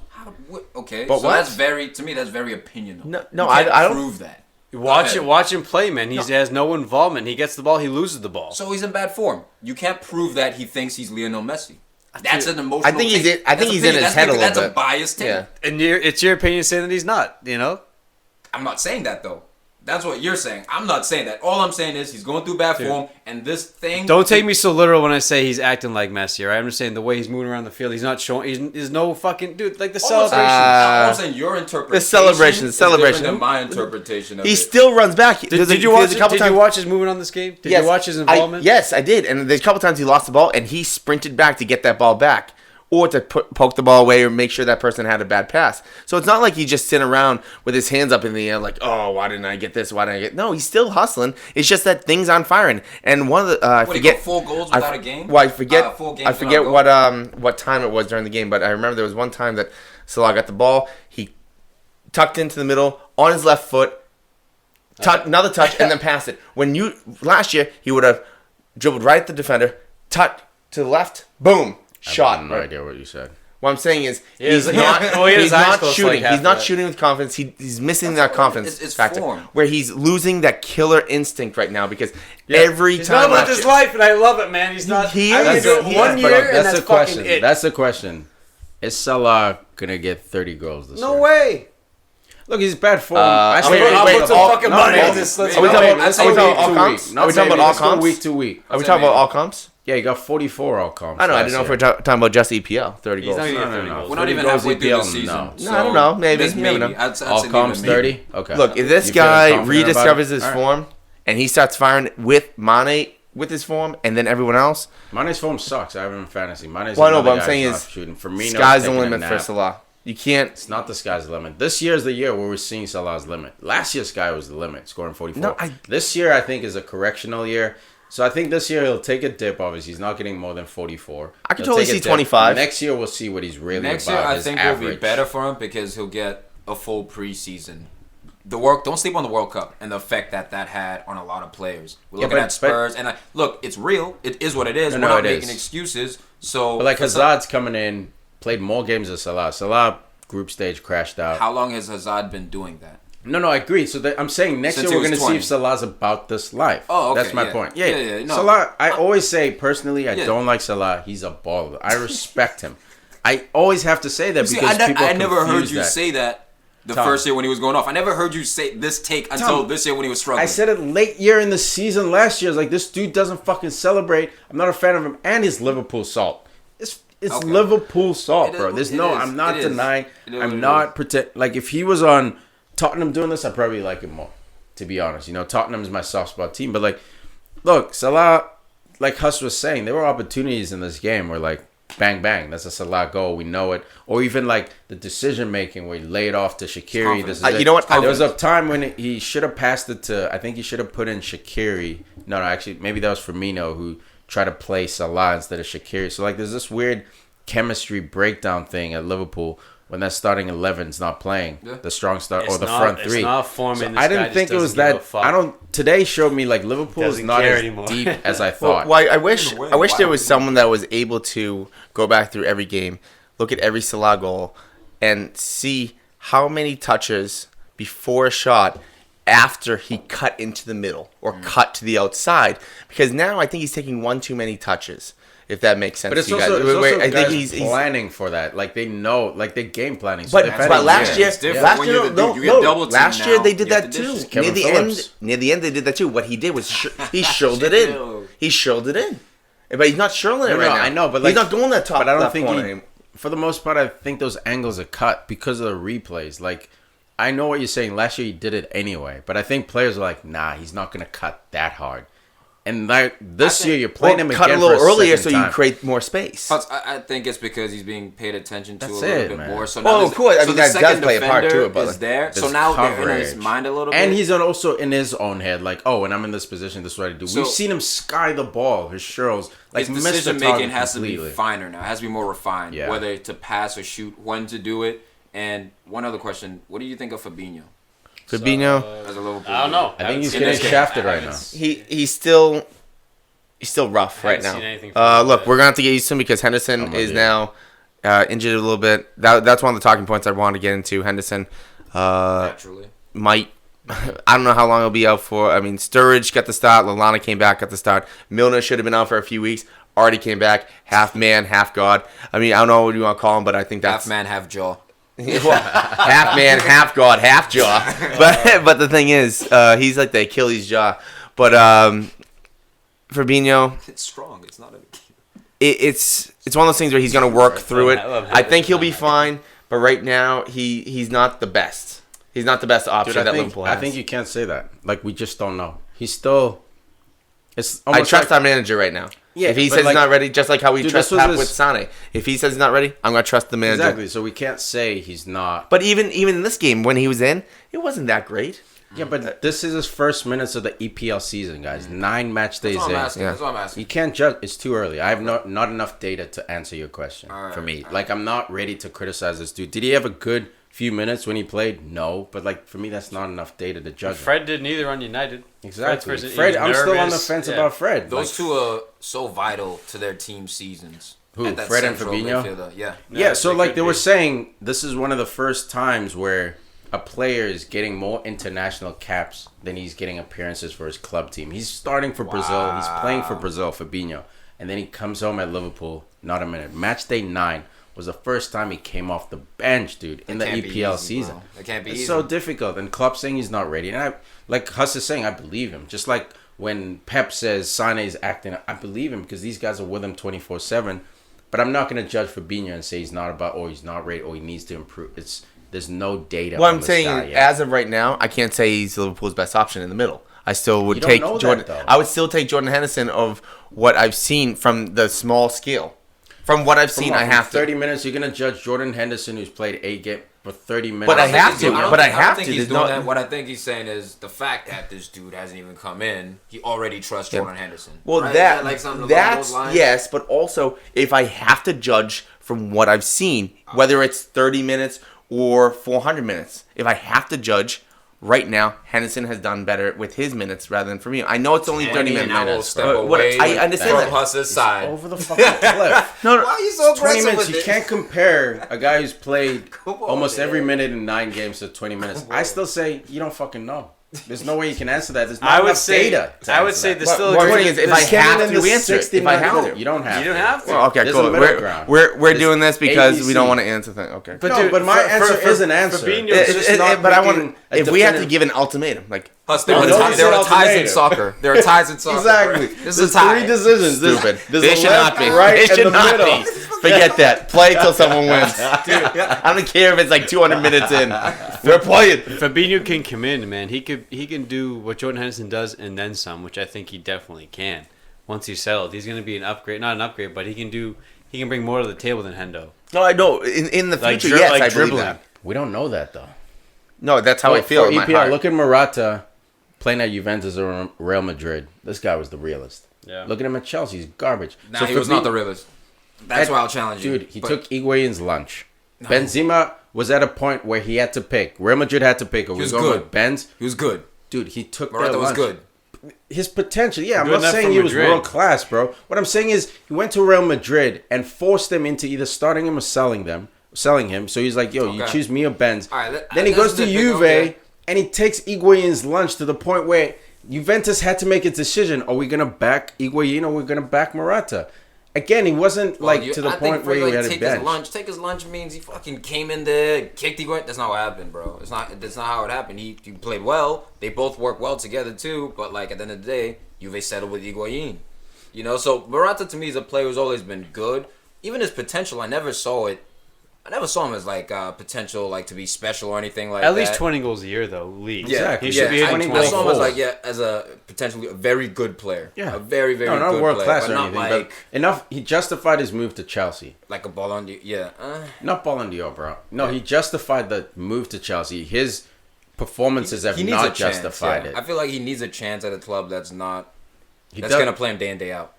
Okay, But so what? that's very opinional. No, You can't I don't prove that. Watch him play, man. He has no involvement. He gets the ball, he loses the ball. So he's in bad form. You can't prove that he thinks he's Lionel Messi. That's an emotional. I think he's take. in- I think That's he's in opinion. his head a little That's bit. a biased take. Yeah. And it's your opinion saying that he's not, you know? I'm not saying that though. That's what you're saying. I'm not saying that. All I'm saying is he's going through bad form, and this thing. Don't take me so literal when I say he's acting like Messi, all right? I'm just saying the way he's moving around the field, he's not showing. There's no fucking dude like the celebration. I'm saying your interpretation. The celebration, is celebration. different than my interpretation of He it. still runs back. Did you watch his movement on this game? Did you watch his involvement? Yes, I did. And there's a couple times he lost the ball, and he sprinted back to get that ball back. Or to poke the ball away or make sure that person had a bad pass. So it's not like he's just sitting around with his hands up in the air like, oh, why didn't I get this? Why didn't I get... No, he's still hustling. It's just that things aren't firing. And one of the... I forget... He got 4 goals without a game? Well, I forget... 4 games I forget without a goal? what time it was during the game, but I remember there was one time that Salah got the ball. He tucked into the middle on his left foot, another touch, and then passed it. Last year, he would have dribbled right at the defender, tucked to the left, boom, shot. I have no idea what you said. What I'm saying is He's he's not shooting. like He's not that. shooting with confidence. He's missing that confidence It's factor. form. Where he's losing that killer instinct right now because every He's time not about his life, and I love it, man. He's not. He I is. can do it He one is, year, but and that's the question. fucking it. That's the question. Is Salah gonna get 30 goals this year? No way. Look, he's bad form. I'll put some fucking money on maybe. this. Are Let's we go. talking about Let's go all week to comps? week. Are we talking about all Let's go comps? week to week. Are we talking about all comps? Yeah, he got 44 all comps. I know. I didn't know if we're talking about just EPL. 30 He's goals. not gonna get No, 30 no. goals. We're not 30 even goals halfway through the EPL, season. no. So No, I don't know. Maybe. this You never maybe. know. I'd All say comps maybe. 30? Okay. Look, if this You feel guy confident about rediscovers it? his All right. form and he starts firing with Mane with his form and then everyone else, Mane's form sucks. I have him in fantasy. Mane's well, I know, another but I'm guy saying who's is not shooting. For me, sky's the taking a limit for nap. Salah. You can't. It's not the sky's the limit. This year is the year where we're seeing Salah's limit. Last year's sky was the limit, scoring 44. No, This year, I think, is a correctional year. So I think this year he'll take a dip. Obviously, he's not getting more than 44. I could He'll totally take a see dip. 25. Next year, we'll see what he's really Next about. year, I his think average. will be better for him because he'll get a full preseason. Don't sleep on the World Cup and the effect that had on a lot of players. We're looking at Spurs, and look, it's real. It is what it is. We're not making excuses. So, But like Hazard's coming in, played more games than Salah. Salah group stage crashed out. how long has Hazard been doing that? No, I agree. So I'm saying next Since year he we're was going to see 20. if Salah's about this life. Oh, okay, That's my yeah. point. Yeah, no. Salah, I always say personally, I Yeah. don't like Salah. He's a baller. I respect him. I always have to say that See, because people I never heard confuse you that. say that the first year when he was going off. I never heard you say this take until this year when he was struggling. I said it late year in the season last year. I was like, this dude doesn't fucking celebrate. I'm not a fan of him, and he's Liverpool salt. It's Liverpool salt, bro. I'm not denying. I'm not pretend. Like if he was on Tottenham doing this, I'd probably like him more. To be honest, Tottenham is my soft spot team. But like, look, Salah, like Huss was saying, there were opportunities in this game where like, bang bang, that's a Salah goal. We know it. Or even like the decision making where he laid off to Shaqiri. You know what? There was a time when he should have passed it to. I think he should have put in Shaqiri. No, actually, maybe that was Firmino who tried to play Salah instead of Shaqiri. So like, there's this weird chemistry breakdown thing at Liverpool when that starting 11's not playing, the strong start or the front three. It's not forming. So I didn't think it was that. Today showed me like Liverpool is not as deep as I thought. Well, I wish there was someone that was able to go back through every game, look at every Salah goal, and see how many touches before a shot after he cut into the middle or cut to the outside. Because now I think he's taking one too many touches. If that makes sense, but it's to you also, guys. it's also I think he's planning for that. Like they know, like they're game planning. So but last year, last year they did that too. Near the end, they did that too. What he did was he shirled it in. He shirled it in, but he's not shirling it right now. I know, but like, he's not going that top. But I don't think for the most part, I think those angles are cut because of the replays. Like I know what you're saying. Last year he did it anyway, but I think players are like, nah, he's not gonna cut that hard. And like this year, you're playing him again cut a little earlier so you create more space. I think it's because he's being paid attention to a little bit more. So now of course, I mean that does play a part to it. But is there, so now they're in his mind a little bit, and he's also in his own head. Like, oh, when I'm in this position, this is what I do. We've seen him sky the ball. His shirls, like his decision making has to be finer now. It has to be more refined. Yeah. Whether to pass or shoot, when to do it. And one other question: what do you think of Fabinho? Fabinho, as a Liverpool, I don't know. I think he's getting shafted right now. He's still rough right now. Look, we're gonna have to get used to him because Henderson is now injured a little bit. That's one of the talking points I want to get into. Henderson naturally might. I don't know how long he'll be out for. I mean, Sturridge got the start. Lallana came back, got the start. Milner should have been out for a few weeks. Already came back. Half man, half god. I mean, I don't know what you want to call him, but I think that's half man, half jaw. Half man, half god, half jaw. But the thing is, he's like the Achilles jaw. But Fabinho, it's strong. It's not a. It's one of those things where he's gonna work through it. I think he'll be fine. But right now, he's not the best. He's not the best option that Liverpool has. I think you can't say that. Like we just don't know. He's still. It's. I trust our manager right now. Yeah, if he says he's not ready, just like how we trust Pep with Sane. If he says he's not ready, I'm gonna trust the manager. Exactly. So we can't say he's not. But even in this game, when he was in, it wasn't that great. Yeah, but this is his first minutes of the EPL season, guys. 9 match days in. That's what I'm asking. You can't judge. It's too early. I have not enough data to answer your question for me. Like, I'm not ready to criticize this dude. Did he have a good few minutes when he played? No. But, like, for me, that's not enough data to judge Fred didn't either on United. Exactly. Fred, I'm still on the fence about Fred. Those two are so vital to their team seasons. Who? Fred and Fabinho? Yeah. So, like, they were saying, this is one of the first times where a player is getting more international caps than he's getting appearances for his club team. He's starting for Brazil. He's playing for Brazil, Fabinho. And then he comes home at Liverpool. Not a minute. Match day 9 was the first time he came off the bench, dude, in the EPL season. It can't be easy. It's so difficult. And Klopp saying he's not ready. And I, like Huss is saying, I believe him. Just like when Pep says Sane is acting, I believe him because these guys are with him 24/7. But I'm not going to judge Fabinho and say he's not he's not ready, or he needs to improve. There's no data. Well, I'm saying as of right now, I can't say he's Liverpool's best option in the middle. I still would take Jordan. I would still take Jordan Henderson of what I've seen from the small scale. From what I've seen, I have 30 minutes. You're gonna judge Jordan Henderson, who's played 8 games for 30 minutes. But I have to. But I have to. He's doing that. What I think he's saying is the fact that this dude hasn't even come in. He already trusts Jordan Henderson. Well, right? that's yes. But also, if I have to judge from what I've seen, whether it's 30 minutes or 400 minutes, if I have to judge, right now, Henderson has done better with his minutes rather than for me. I know it's only 30 minutes. I understand that. Huss's side. Over the fucking cliff. No, why are you so aggressive 20 minutes. with You can't compare a guy who's played almost every minute in 9 games to 20 minutes. I still say you don't fucking know. There's no way you can answer that. There's not enough data. I would say there's still. What is if I have to answer it? If I have to, you don't have. You don't have to. Well, okay, cool. We're doing this because we don't want to answer things. Okay. But my answer is an answer. But I want. If we have to give an ultimatum, like. Huss, there are ties in soccer. There are ties in soccer. Exactly. This is a tie. 3 decisions. Stupid. This should not be. Right it should not middle. be. Forget that. Play till someone wins. Dude, I don't care if it's like 200 minutes in. We're playing. Fabinho can come in, man. He can do what Jordan Henderson does and then some, which I think he definitely can. Once he's settled, he's going to be an upgrade. Not an upgrade, but he can bring more to the table than Hendo. No, I know. In the future, yes, I believe that. We don't know that though. No, that's how I feel in my heart. Look at Morata playing at Juventus or Real Madrid. This guy was the realist. Yeah. Look at him at Chelsea. He's garbage. Nah, he was not the realist. That's why I'll challenge you. Dude, he took Higuain's lunch. No. Benzema was at a point where he had to pick. Real Madrid had to pick. He was good. With Benz. He was good. Dude, he took Morata was good. His potential, I'm not saying he was world class, bro. What I'm saying is he went to Real Madrid and forced them into either starting him or selling him. So he's like, yo, you choose me or Benz. Then he goes to Juve and he takes Higuain's lunch to the point where Juventus had to make a decision. Are we going to back Higuain or are we going to back Morata? Again, he wasn't to the point where he had a bench. Take his lunch means he fucking came in there, kicked Higuain. That's not what happened, bro. That's not how it happened. He played well. They both worked well together too. But like at the end of the day, Juve settled with Higuain. You know, so Morata to me is a player who's always been good. Even his potential, I never saw him as like potential like to be special or anything like that. At least 20 goals a year though, league. Yeah, exactly. He should be hitting 20 goals. I saw him as as a potentially a very good player. Yeah, a very good player. Not world class or not anything, like, but enough. He justified his move to Chelsea. Like a Ballon d'Or. Yeah, not Ballon d'Or, bro. No, he justified the move to Chelsea. His performances have not justified it. I feel like he needs a chance at a club that's gonna play him day in day out.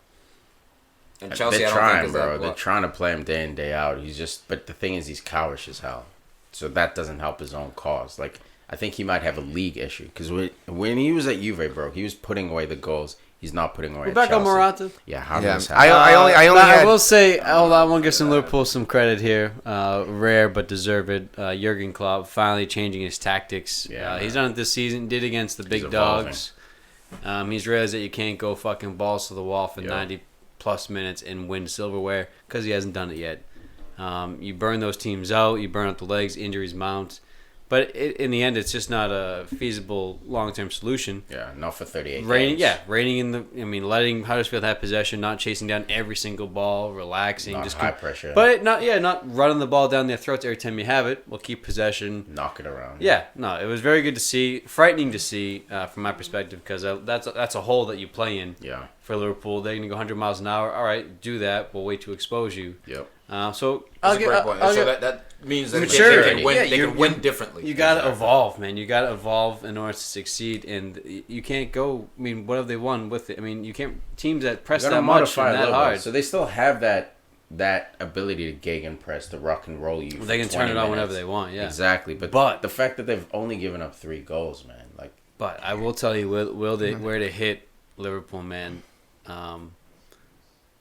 And Chelsea, they're trying, bro. They're trying to play him day in, day out. But the thing is, he's cowish as hell. So that doesn't help his own cause. Like, I think he might have a league issue. Because when he was at Juve, bro, he was putting away the goals. He's not putting away. We're back on Morata. Yeah, how does this happen? I will say, hold on, I want to give some Liverpool some credit here. Rare but deserved. Jurgen Klopp finally changing his tactics. Yeah, he's done it this season. Did against the big dogs. He's realized that you can't go fucking balls to the wall for 90 plus minutes and win silverware because he hasn't done it yet. You burn those teams out, you burn out the legs, injuries mount. But in the end, it's just not a feasible long-term solution. Yeah, not for 38 games. Yeah, letting Huddersfield have possession, not chasing down every single ball, relaxing. Not just high pressure. But not running the ball down their throats every time you have it. We'll keep possession. Knock it around. Yeah, no, it was very good to see. Frightening to see from my perspective because that's a hole that you play in. Yeah. For Liverpool, they're going to go 100 miles an hour. All right, do that. We'll wait to expose you. Yep. So that's a great point. So that means that they can win differently. You got to evolve, man. You got to evolve in order to succeed, and you can't go. I mean, what have they won with it? I mean, you can't teams that press that much and that hard. So they still have that ability to gegenpress, to rock and roll you. They can turn it on whenever they want. Yeah, exactly. But the fact that they've only given up 3 goals, man. Like, but I will tell you, where they hit Liverpool, man.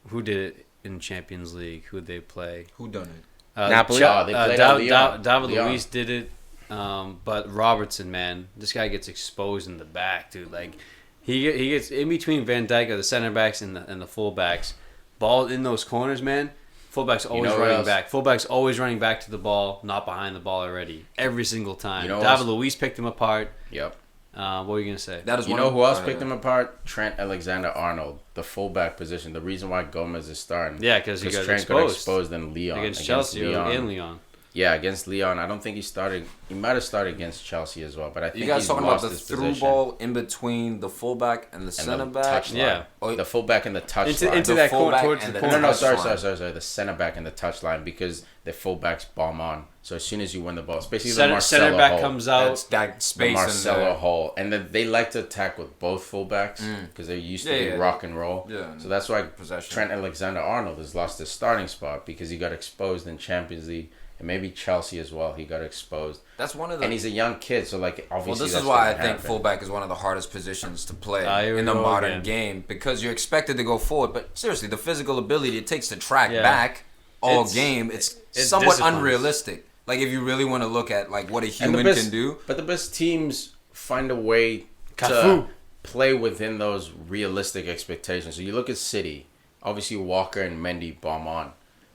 Who did it in Champions League? Who did they play? Who done it? Napoli. They played David Luiz did it, but Robertson, man, this guy gets exposed in the back, dude. Like he gets in between Van Dijk or the center backs and the full backs. Ball in those corners, man. Fullback's always running back. Fullback's always running back to the ball, not behind the ball already. Every single time. David Luiz picked him apart. Yep. What were you gonna say? Who else picked him apart? Trent Alexander-Arnold, the fullback position. The reason why Gomez is starting. Yeah, because Trent got exposed in Lyon against Chelsea and Lyon. Yeah, against Lyon. I don't think he started. He might have started against Chelsea as well, but I think you guys he's talking lost about the his through position. ball in between the fullback and the center back. Yeah, the fullback and the touch line. Into that corner towards the corner. No, sorry. The center back and the touch line because the fullbacks bomb on. So as soon as you win the ball, especially the Marcelo center back hole, comes out, that space, the Marcelo hole, and then they like to attack with both fullbacks because they're used to be rock and roll. Yeah, so that's why Trent Alexander-Arnold has lost his starting spot because he got exposed in Champions League. And maybe Chelsea as well. He got exposed. That's one of the. And he's a young kid, so like obviously. Well, this is why I think fullback is one of the hardest positions to play in the modern game because you're expected to go forward, but seriously, the physical ability it takes to track back all game, it's somewhat unrealistic. Like if you really want to look at like what a human can do. But the best teams find a way to play within those realistic expectations. So you look at City, obviously Walker and Mendy bomb on,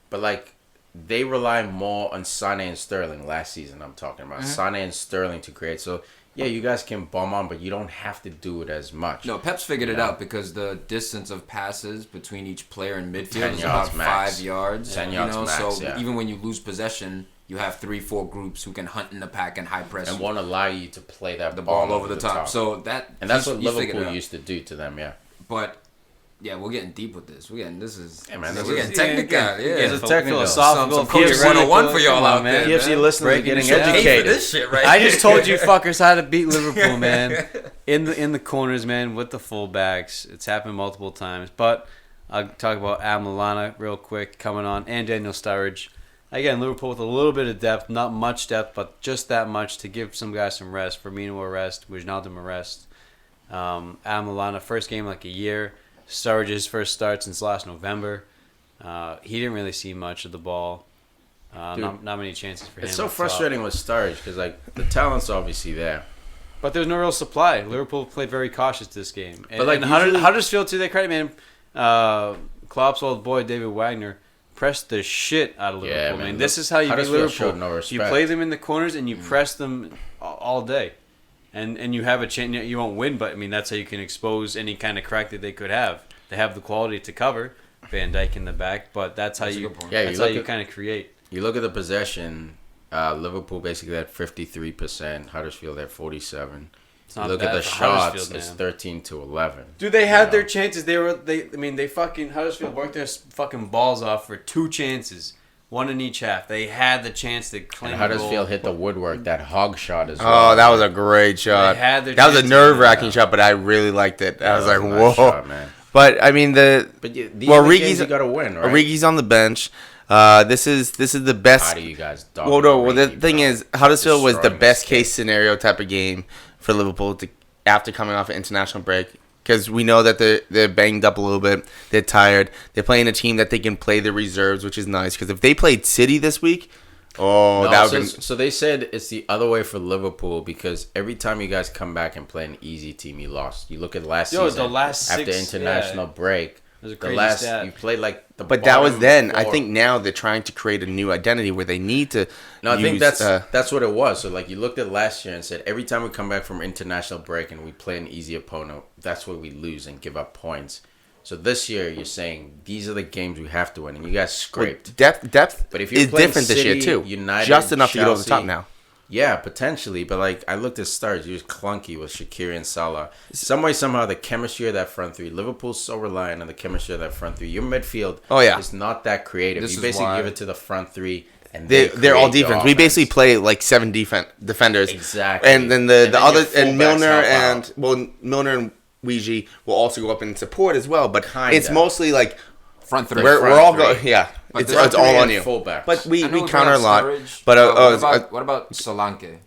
but like they rely more on Sané and Sterling last season. I'm talking about Sané and Sterling to create. So yeah, you guys can bomb on, but you don't have to do it as much. No, Pep's figured it out because the distance of passes between each player in midfield is about max. 5 yards. 10 yards max, so even when you lose possession, you have 3-4 groups who can hunt in the pack and high press and won't allow you to play the ball over the top. So that's what Liverpool used to do to them. Yeah, but. Yeah, we're getting deep with this. We're getting technical. It's a philosophical. Some 101 for y'all out there. PFC listeners getting educated. This shit right I just told you fuckers how to beat Liverpool, man. In the corners, man, with the fullbacks. It's happened multiple times. But I'll talk about Al Lallana real quick coming on, and Daniel Sturridge. Again, Liverpool with a little bit of depth, not much depth, but just that much to give some guys some rest. Firmino a rest, Wijnaldum a rest. Al Lallana, first game like a year. Sturridge's first start since last November. He didn't really see much of the ball. Not many chances for him. It's so frustrating with Sturridge because like the talent's obviously there, but there's no real supply. Liverpool played very cautious this game. But like Huddersfield, to their credit, man, Klopp's old boy David Wagner pressed the shit out of Liverpool. Man, this is how you beat Liverpool. No you play them in the corners and you press them all day. And you have a chance. You won't win, but I mean that's how you can expose any kind of crack that they could have. They have the quality to cover Van Dijk in the back, but that's how you kind of create. You look at the possession. Liverpool basically had 53%. Huddersfield had 47%. You look at the shots. It's 13-11. Dude, they had their chances. They fucking Huddersfield worked their fucking balls off for 2 chances. 1 in each half. They had the chance to claim. And Huddersfield hit the woodwork. That hog shot as well. Oh, that was a great shot. That was a nerve-wracking shot, but I really liked it. I was like, whoa. Shot, man. But I mean, Origi's got to win, right? Origi's on the bench. This is the best. How do you guys? Well, the thing is, Huddersfield was the best case scenario type of game for Liverpool after coming off an international break. Because we know that they're banged up a little bit. They're tired. They're playing a team that they can play the reserves, which is nice. Because if they played City this week, that would be... So they said it's the other way for Liverpool because every time you guys come back and play an easy team, you lost. You look at last season. The last after international break. It was a crazy stat. You played like the But that was then. 4. I think now they're trying to create a new identity where they need to. No, I think that's what it was. So like you looked at last year and said every time we come back from international break and we play an easy opponent, that's where we lose and give up points. So this year you're saying these are the games we have to win, and you guys scraped. Depth but if you're is different City, this year too. United, just enough Chelsea, to get over the top now. Yeah, potentially. But like I looked at Stars, he was clunky with Shaqiri and Salah. Some way, somehow, the chemistry of that front three. Liverpool's so reliant on the chemistry of that front three. Your midfield is not that creative. You basically give it to the front three. And they're all defense. We basically play like 7 defenders. Exactly. And then the other and Milner and Milner and Ouija will also go up and support as well. But it's mostly like front three. We're all going. Yeah. It's all on you. Fullback. But we counter a lot. But what about Solanke?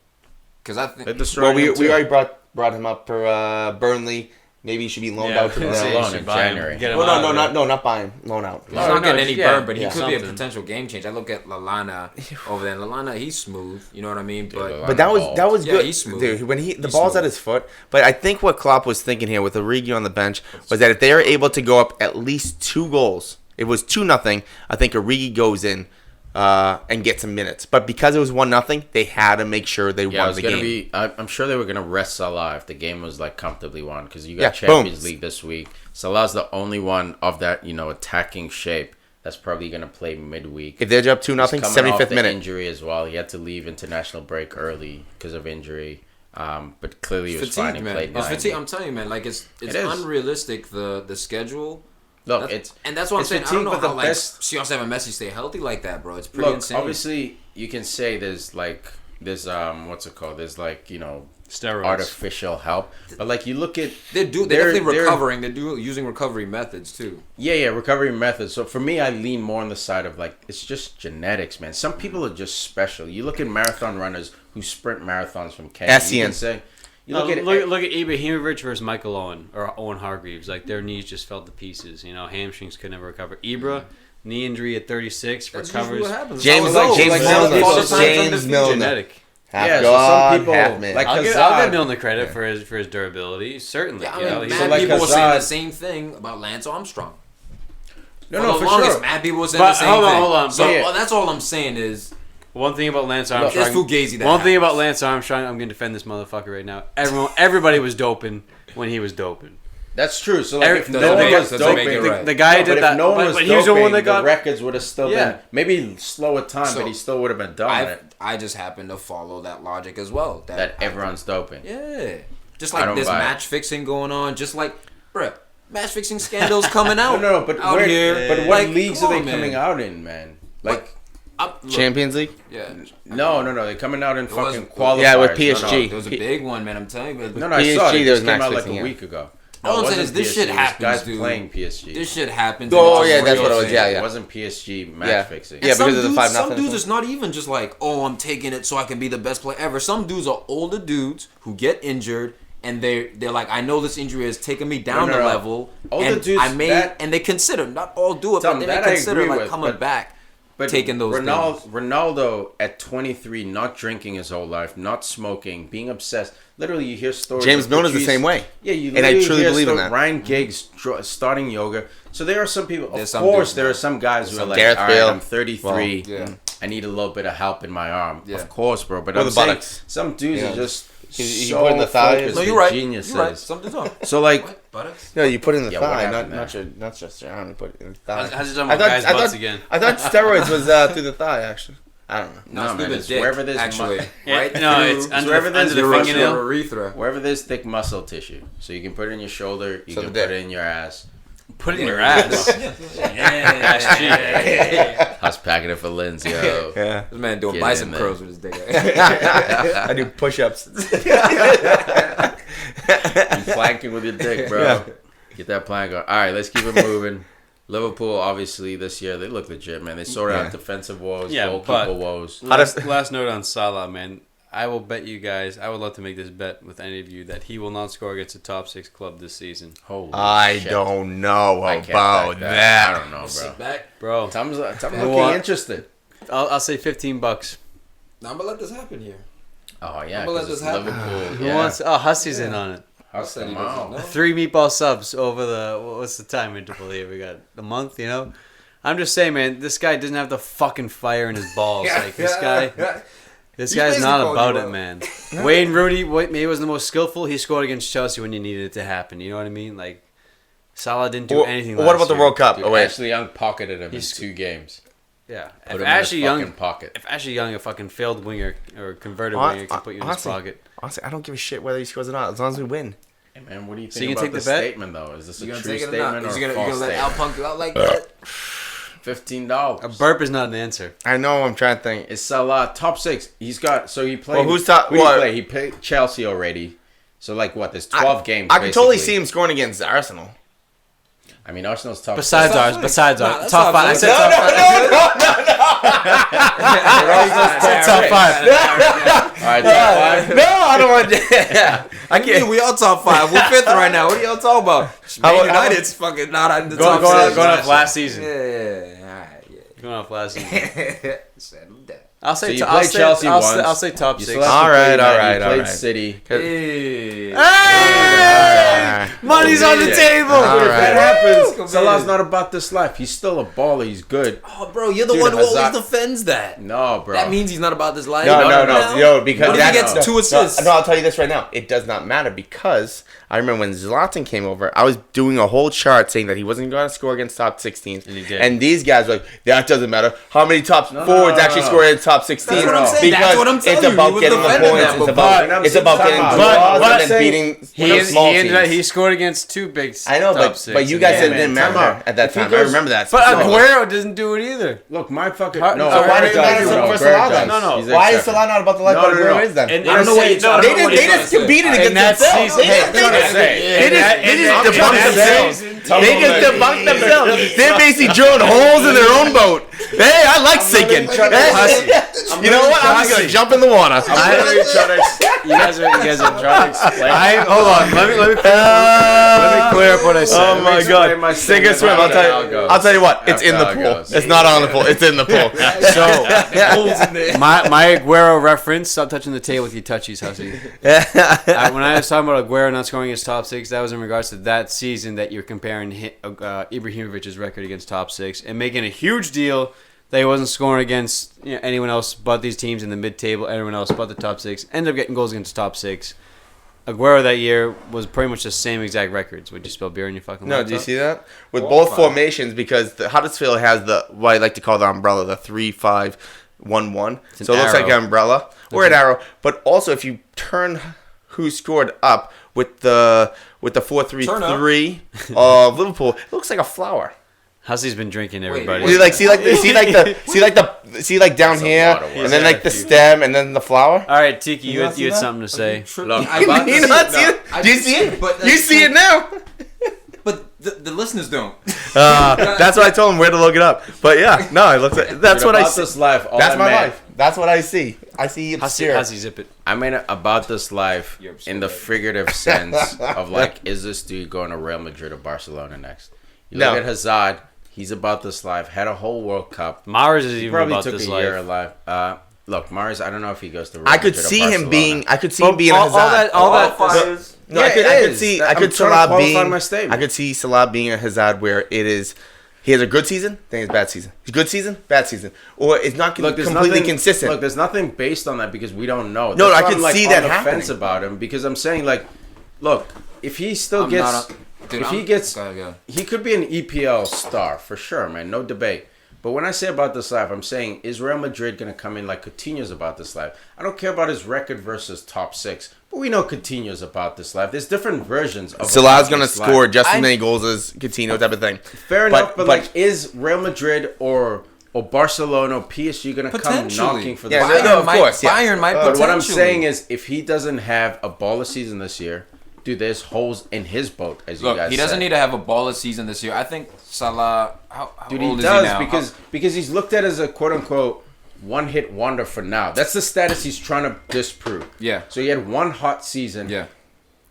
Because I think we already brought him up for Burnley. Maybe he should be loaned out to the loan in January. Not buying. Loan out. He's not getting any burn, but he could be a potential game change. I look at Lallana over there. Lallana, he's smooth. You know what I mean? But that was good. He's smooth. Dude, when the ball's at his foot. But I think what Klopp was thinking here with Origi on the bench was that if they are able to go up at least 2 goals, it was 2-0. I think Origi goes in and gets some minutes. But because it was 1-0, they had to make sure they won the game. I'm sure they were going to rest Salah if the game was like comfortably won because you got Champions League this week. Salah's the only one of that attacking shape that's probably going to play midweek. If they're up 2-0, 75th minute. Injury as well. He had to leave international break early because of injury. But clearly he was fine. He played 9. It's fatigue. I'm telling you, man. Like it's unrealistic the schedule. Look, that's what I'm saying. I don't know how CR7 and Messi stay healthy like that, bro. It's pretty insane. Obviously, you can say there's what's it called? There's steroids, artificial help. But like you look at they're definitely recovering. They're using recovery methods too. Yeah, recovery methods. So for me, I lean more on the side of it's just genetics, man. Some people are just special. You look at marathon runners who sprint marathons from Kenya. You can say. Look at Ibrahimovic versus Michael Owen or Owen Hargreaves. Like their knees just fell to pieces. hamstrings could never recover. Ibra, knee injury at 36, recovers. James Milner. Genetic. half God, some people half man. Like I'll give Milner credit for his durability. Certainly, yeah, mad people were saying the same thing about Lance Armstrong. No, for sure. Mad people were saying the same thing. Hold on. So that's all I'm saying is. One thing about Lance Armstrong. Thing about Lance Armstrong, I'm gonna defend this motherfucker right now. Everybody was doping when he was doping. That's true. So like, if no one was doping, the guy did that. No one was but he was the one that got the records would have still been maybe slower time, but he still would have been dominant. I just happen to follow that logic as well. That everyone's doping. Yeah, just like this match fixing going on, just like, bruh, match fixing scandals coming out. But what leagues are they coming out in, man? Like. Champions League? Yeah. No. They're coming out in fucking qualifiers. Yeah, with PSG. There was a big one, man. I'm telling you. No, I saw it. It just came out like a week ago. All I'm saying is this shit happens, guys dude. playing PSG. This shit happens. Oh, yeah, that's what it was. Yeah. It wasn't PSG match fixing. Yeah, because of the 5-0. Some dudes, it's not even just like, oh, I'm taking it so I can be the best player ever. Some dudes are older dudes who get injured, and they're like, I know this injury has taken me down a level, and they consider, not all do it, but they consider like coming back. But taking those Ronaldo at 23, not drinking his whole life, not smoking, being obsessed. Literally, you hear stories. James Milner's the same way. Yeah, you and I truly believe in that. Ryan Giggs starting yoga. So there are some people. Of course, there are some guys who are like, Gareth all Bale. right, I'm 33. Well, I need a little bit of help in my arm. Yeah. Of course, bro. But or I'm the saying buttocks. some dudes are just you put in the thighs. No, you're right. Geniuses. You're right. Something's wrong. So like. What? Buttocks? No, you put it in the thigh, not just your arm. You put it in the thigh. How's it done with guys' butts again? I thought steroids was through the thigh, actually. I don't know. No, man, it's wherever there's actually, right? No, it's under the fingernail. Urethra. Wherever there's thick muscle tissue. So you can put it in your shoulder, you can put it in your ass. Put it in your ass. That's cheap. Huss packing it for Lindsay, yo. Yeah. This man doing bicep curls with his dick. I do push-ups. You planking with your dick, bro. Yeah. Get that plank on. All right, let's keep it moving. Liverpool, obviously, this year, they look legit, man. They sorted out defensive woes, goalkeeper woes. Last note on Salah, man. I will bet you guys, I would love to make this bet with any of you, that he will not score against a top 6 club this season. Holy I shit. don't know about that. I don't know, bro. Bro. Tom's looking interested. I'll say $15. Now I'm going to let this happen here. Oh, yeah. I'm going to let this happen. Liverpool. Who wants? Oh, Hussy's in on it. Huss, come on. 3 meatball subs over what's the time interval here? We got a month, you know? I'm just saying, man, this guy doesn't have the fucking fire in his balls. Like, this guy's not about it, man. Wayne Rooney, maybe was the most skillful. He scored against Chelsea when you needed it to happen. You know what I mean? Like, Salah didn't do anything last What about the World Cup? Dude, Ashley Young pocketed him in 2 games. Yeah. Put him in his fucking pocket. If Ashley Young, a fucking failed winger or converted winger, can put you in his pocket. Honestly, I don't give a shit whether he scores or not, as long as we win. Hey, man, what do you So think you about take the the bet? statement, though? Is this a true statement or a false statement? You're going to let Al punk you out like that? $15. A burp is not an answer. I know. I'm trying to think. It's Salah top 6. He's got he played. Well, who's top? Who did he play? He played Chelsea already. So like what? There's 12 games. I can totally see him scoring against Arsenal. I mean, Arsenal's top. Besides ours. Top 5. I said No. top 5. All right, top 5. No, I don't want. I can't. We all top 5. We're 5th right now. What are y'all talking about? Man United's fucking not in the top 6. Going off last season. Yeah. All right. Going off last season. Settle down. I'll say Chelsea once. I'll say top 6. All right. Played City. Hey. Money's on the table. If that happens, Salah's not about this life. He's still a baller. He's good. Oh, bro, you're the one who always defends that. No, bro. That means he's not about this life. No. Yo, because what if he gets 2 assists? No, I'll tell you this right now. It does not matter because I remember when Zlatan came over, I was doing a whole chart saying that he wasn't going to score against top 16s. And he did. And these guys were like, that doesn't matter. How many top forwards actually score in top 16? That's what I'm saying. Because That's what I'm telling it's about you. getting the points. It's about getting draws and then beating small teams. He scored against 2 big. I know, but you guys said it didn't matter at that time. I remember that. But Aguero doesn't do it either. Look, my fucking So why does it matter for Salah? No. Why is Salah not about the life that Aguero is then? I don't know what you're talking about. They just competed against themselves. They just debunked themselves. They just debunked themselves. They're basically drilling holes in their own boat. Hey, I like sinking. You know what? I'm just gonna jump in the water. You guys are trying to explain. Hold on. Let me clear up what I said. Oh my God! Sink or swim. I'll tell you what. It's in the pool. It's not on the pool. It's in the pool. So my Aguero reference. Stop touching the table with your touchies, Hussy. When I was talking about Aguero not scoring against top six, that was in regards to that season that you're comparing Ibrahimovic's record against top six and making a huge deal that he wasn't scoring against anyone else but these teams in the mid-table, everyone else but the top six. Ended up getting goals against the top six. Aguero that year was pretty much the same exact records. Would you spill beer in your fucking laptop? No, do you see that? With both formations, because the Huddersfield has what I like to call the umbrella, the 3-5-1-1. So it looks like an umbrella or an arrow. But also, if you turn who scored up with the 4-3-3 of Liverpool, it looks like a flower. Hussy's been drinking, everybody. See down here, and then like the stem, and then the flower. All right, Tiki, you had something to say. Look, do you not see it? Do you see it? You see it now. But the listeners don't. That's why I told him where to look it up. But yeah, no, it looks like that's what I see. This life, that's my life. That's what I see. I see it. Hussy, zip it. I mean, about this life in the figurative sense of like, is this dude going to Real Madrid or Barcelona next? You look at Hazard. He's about this life. Had a whole World Cup. Mahrez is even about this life. Probably took a year alive. Look, Mahrez. I don't know if he goes to Real Madrid. I could see him being a Hazard. I could see Salah being a Hazard where it is. He has a good season, then he has a bad season. Good season, bad season, or it's not completely consistent. Look, there's nothing based on that because we don't know. No, I can see that happening. Fence about him because I'm saying like, look, if he still gets. He could be an EPL star for sure, man. No debate. But when I say about this life, I'm saying, is Real Madrid going to come in like Coutinho's about this life? I don't care about his record versus top six, but we know Coutinho's about this life. There's different versions of Salah's going to score just as many goals as Coutinho type of thing. Fair enough, but like, is Real Madrid or Barcelona or PSG going to come knocking for the Bayern might But what I'm saying is, if he doesn't have a baller season this year, dude, there's holes in his boat, as you guys said. He doesn't need to have a baller season this year. I think Salah, how dude, old he is he now? Because he's looked at as a quote-unquote one-hit wonder for now. That's the status he's trying to disprove. Yeah. So he had one hot season. Yeah.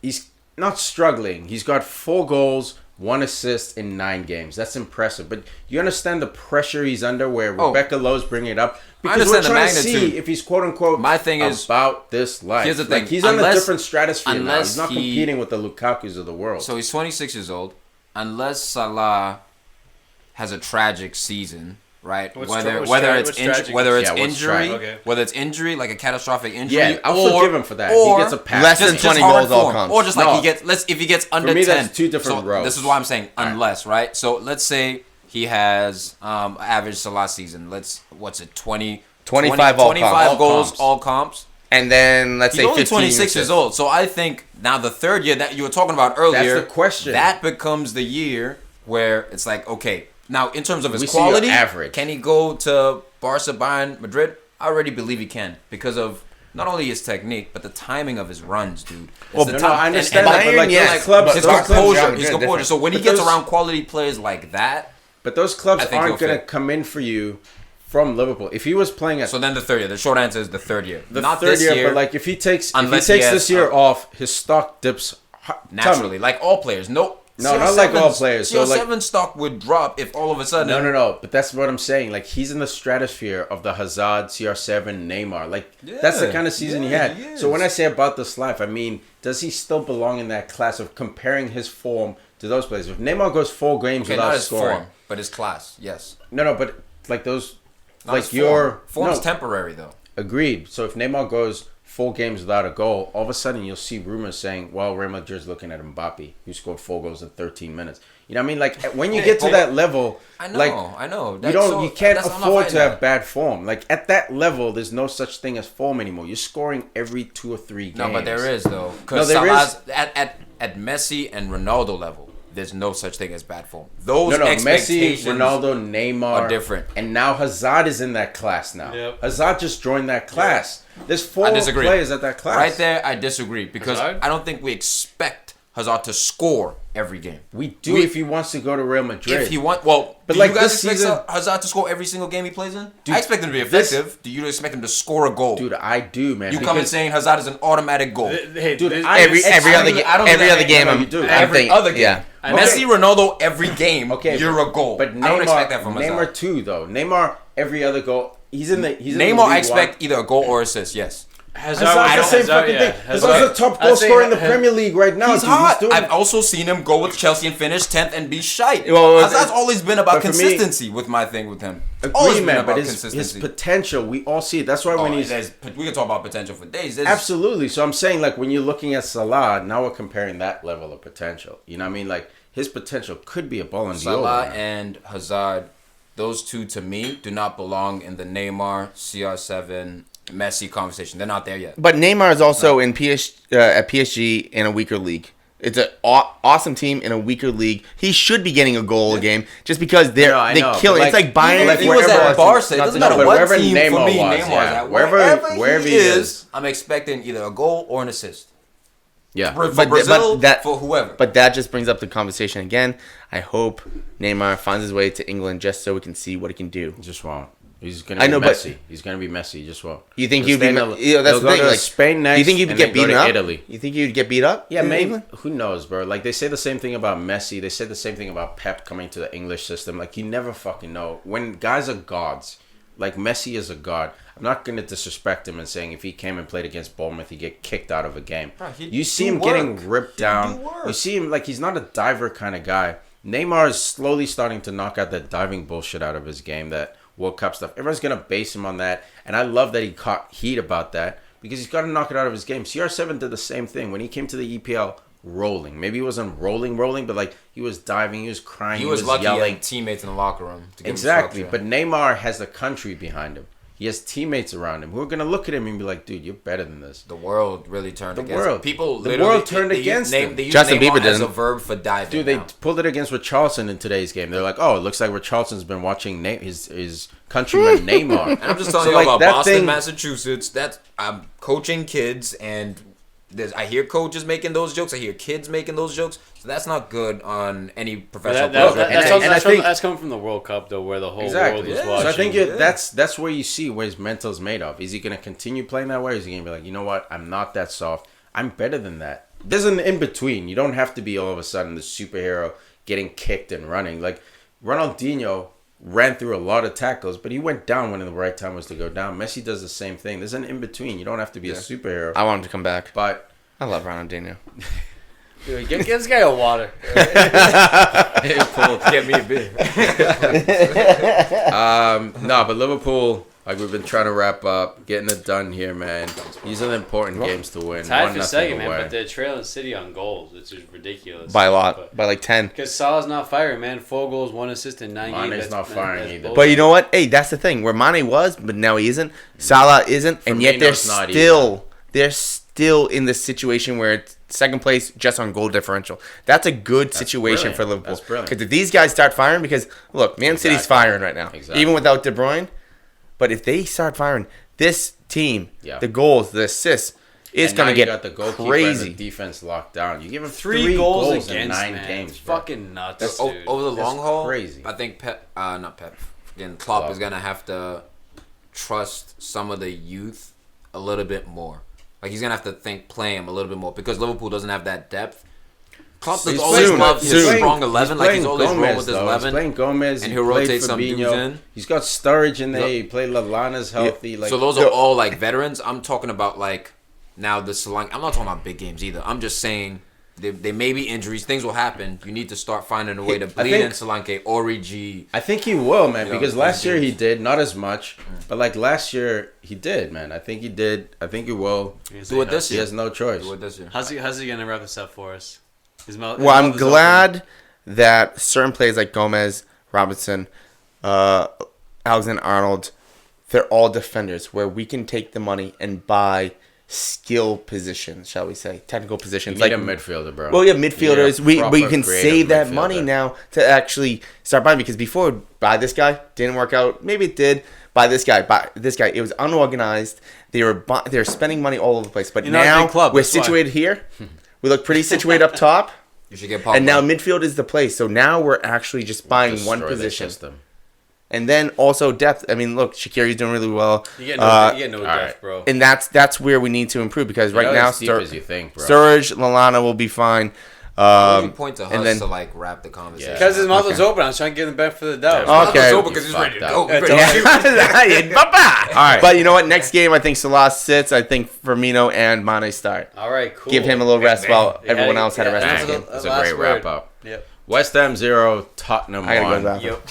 He's not struggling. He's got 4 goals, 1 assist in 9 games. That's impressive. But you understand the pressure he's under where Rebecca Lowe's bringing it up? Because we're trying to see if he's quote-unquote my thing is about this life. Here's the thing. Like, he's on a different stratosphere now. He's not competing with the Lukakus of the world. So he's 26 years old. Unless Salah has a tragic season, right? Whether it's injury, like a catastrophic injury. Yeah, I'll forgive him for that. He gets a pass. Less than 20 goals all comes. Or just like if he gets under 10. For me, that's 2 different rows. This is why I'm saying unless, right? So let's say he has average Salah season. 25 goals, all comps. And then let's say 15. He's only 26 years old. So I think now the third year that you were talking about earlier. That's the question. That becomes the year where it's like, okay, now in terms of his quality, can he go to Barca, Bayern, Madrid? I already believe he can because of not only his technique, but the timing of his runs, dude. I understand that, but his composure. So when he gets around quality players like that. But those clubs aren't going to come in for you from Liverpool. If he was playing at... So then the third year. The short answer is the third year. Not third year, but like if he takes this year off, his stock dips naturally. Like all players. No, not like all players. So CR7 stock would drop if all of a sudden... No. But that's what I'm saying. Like, he's in the stratosphere of the Hazard, CR7, Neymar. Like, that's the kind of season he had. So when I say about this life, I mean, does he still belong in that class of comparing his form to those players? If Neymar goes 4 games without scoring... Form, but his class, yes. No, but like those... Not like your... Form's temporary, though. Agreed. So if Neymar goes 4 games without a goal, all of a sudden you'll see rumors saying, well, Real Madrid's looking at Mbappe, who scored 4 goals in 13 minutes. You know what I mean? Like, when you get to that level... I know. You can't afford to have bad form. Like, at that level, there's no such thing as form anymore. You're scoring every 2 or 3 games. No, but there is, though. Because at Messi and Ronaldo level, there's no such thing as bad form. Those expectations Messi, Ronaldo, Neymar are different. And now Hazard is in that class now. Yep. Hazard just joined that class. There's 4 players at that class. Right there, I disagree. Because Hazard? I don't think we expect Hazard to score every game. We do if he wants to go to Real Madrid. If he wants, well, but do like you guys this expect season, Hazard to score every single game he plays in? Dude, I expect him to be effective. Do you expect him to score a goal? Dude, I do, man. You come in saying Hazard is an automatic goal. Hey, dude, every other game, every other game. Yeah. Messi, Ronaldo, every game, okay, you're a goal. But Neymar, I don't expect that from Hazard. Neymar too, though. Neymar, every other goal, he's in the. Neymar, I expect either a goal or assist. Yes. Hazard's the same fucking thing. Hazard's the top goal scorer in the Premier League right now. He's hot. I've also seen him go with Chelsea and finish 10th and be shite. Well, Hazard's always been about consistency with my thing with him. Always been about consistency. His potential, we all see it. That's why when we can talk about potential for days. Absolutely. So I'm saying, like, when you're looking at Salah, now we're comparing that level of potential. You know what I mean? Like, his potential could be a Ballon d'Or. Salah and Hazard, those two to me do not belong in the Neymar, CR7, Messi conversation. They're not there yet. But Neymar is also at PSG in a weaker league. It's an awesome team in a weaker league. He should be getting a goal a game just because they kill it. It's like Bayern. If he was at Barca, it doesn't matter what team for me Neymar is at. Wherever he is, I'm expecting either a goal or an assist. Yeah. For Brazil, for whoever. But that just brings up the conversation again. I hope Neymar finds his way to England just so we can see what he can do. Just won't. He's gonna be Messi. He's gonna be Messi. Just won't. You think you'd be? That's the thing. Like Spain next. You think you'd get beaten up? Italy. You think you'd get beat up? Yeah, maybe. Who knows, bro? Like they say the same thing about Messi. They say the same thing about Pep coming to the English system. Like you never fucking know when guys are gods. Like Messi is a god. I'm not gonna disrespect him and saying if he came and played against Bournemouth, he'd get kicked out of a game. You see him getting ripped down. You see him like he's not a diver kind of guy. Neymar is slowly starting to knock out that diving bullshit out of his game. That World Cup stuff. Everyone's going to base him on that. And I love that he caught heat about that because he's got to knock it out of his game. CR7 did the same thing. When he came to the EPL, rolling. Maybe he wasn't rolling, but like he was diving, he was crying, he was lucky yelling. He had teammates in the locker room. To give exactly. But Neymar has the country behind him. He has teammates around him who are going to look at him and be like, dude, you're better than this. The world really turned against him. People the world turned against him. They use Justin Bieber as a verb for diving. Dude, they pulled it against Richarlison in today's game. They're like, oh, it looks like Richarlison's been watching his countryman Neymar. And I'm just telling you about Boston, Massachusetts. I'm coaching kids, and I hear coaches making those jokes. I hear kids making those jokes. So that's not good on any professional player. That's coming from the World Cup, though, where the whole world was watching. So I think that's where you see where his mental's made of. Is he going to continue playing that way? Or is he going to be like, you know what? I'm not that soft. I'm better than that. There's an in-between. You don't have to be all of a sudden the superhero getting kicked and running. Like, Ronaldinho ran through a lot of tackles, but he went down when the right time was to go down. Messi does the same thing. There's an in-between. You don't have to be a superhero. I want him to come back. But I love Ronaldinho. Dude, get this guy a water. Get me a beer. No, but Liverpool, like we've been trying to wrap up, getting it done here, man. These are the important games to win. Tied for second, man, but they're trailing City on goals, which is ridiculous. By a lot, by like 10. Because Salah's not firing, man. 4 goals, 1 assist in 9 games. Mane's not firing either. But you know what? Hey, that's the thing. Where Mane was, but now he isn't. Salah isn't, and yet they're still in this situation where it's second place just on goal differential. That's a good situation for Liverpool. Because if these guys start firing, because look, Man City's firing right now, even without De Bruyne. But if they start firing, this team, the goals, the assists, is going to get the crazy. And the defense locked down. You give him 3 goals in 9 games. It's fucking nuts, dude. Over the long haul, crazy. I think Klopp is going to have to trust some of the youth a little bit more. Like, he's going to have to play him a little bit more because Liverpool doesn't have that depth. Klopp has always loved his strong 11. Like, he's always rolled with his 11. He's playing Gomez. And he'll rotate some dudes in. He's got Sturridge in there. He played Lallana's healthy. Yeah. Like, so those are all, like, veterans. I'm talking about, like, now the Solanke. I'm not talking about big games either. I'm just saying there may be injuries. Things will happen. You need to start finding a way to bleed in Solanke, Origi. I think he will, man, because last year he did. Not as much. But, like, last year he did, man. I think he did. I think he will. Do it this year. He has no choice. Do it this year. How's he going to wrap this up for us? Well, I'm glad that certain players like Gomez, Robinson, Alexander-Arnold, they're all defenders where we can take the money and buy skill positions, shall we say, technical positions. You need a midfielder, bro. Well, yeah, midfielders. We can save that money now to actually start buying, because before, buy this guy, didn't work out. Maybe it did. Buy this guy. It was unorganized. They were spending money all over the place. But now we're situated here. We look pretty situated up top. You should get Pogba. And now midfield is the place. So now we're actually just buying one position. And then also depth. I mean, look, Shaqiri's doing really well. You get no depth, bro. And that's where we need to improve because right now, as deep as you think, bro. Sturridge, Lallana will be fine. Point to Huss to like wrap the conversation. Because his mouth was open. I was trying to give him the benefit of the doubt. Okay. His open because he's ready to go. All right. But you know what? Next game, I think Salah sits. I think Firmino and Mane start. All right, cool. Give him a little rest while everyone else had a rest. That's a great wrap up. Yep. West Ham 0, Tottenham 1. Go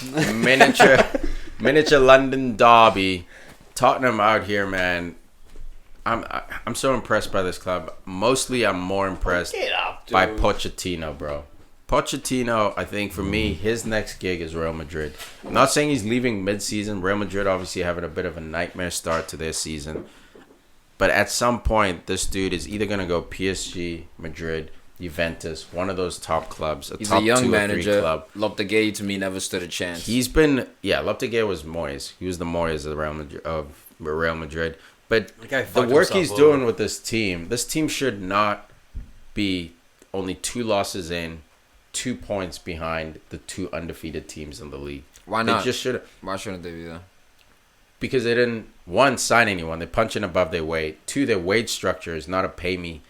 Miniature London derby. Tottenham out here, man. I'm so impressed by this club. Mostly, I'm more impressed by Pochettino, bro. Pochettino, I think for me, his next gig is Real Madrid. I'm not saying he's leaving mid-season. Real Madrid obviously having a bit of a nightmare start to their season. But at some point, this dude is either going to go PSG, Madrid, Juventus, one of those top clubs. He's top a young 2 or 3 manager. club. Lopetegui to me never stood a chance. He's been, Lopetegui was Moyes. He was the Moyes of Real Madrid. But the work he's doing with this team should not be only 2 losses in, 2 points behind the 2 undefeated teams in the league. Why not? They just should. Why shouldn't they be there? Because they didn't, 1, sign anyone. They're punching above their weight. 2, their wage structure is not a pay me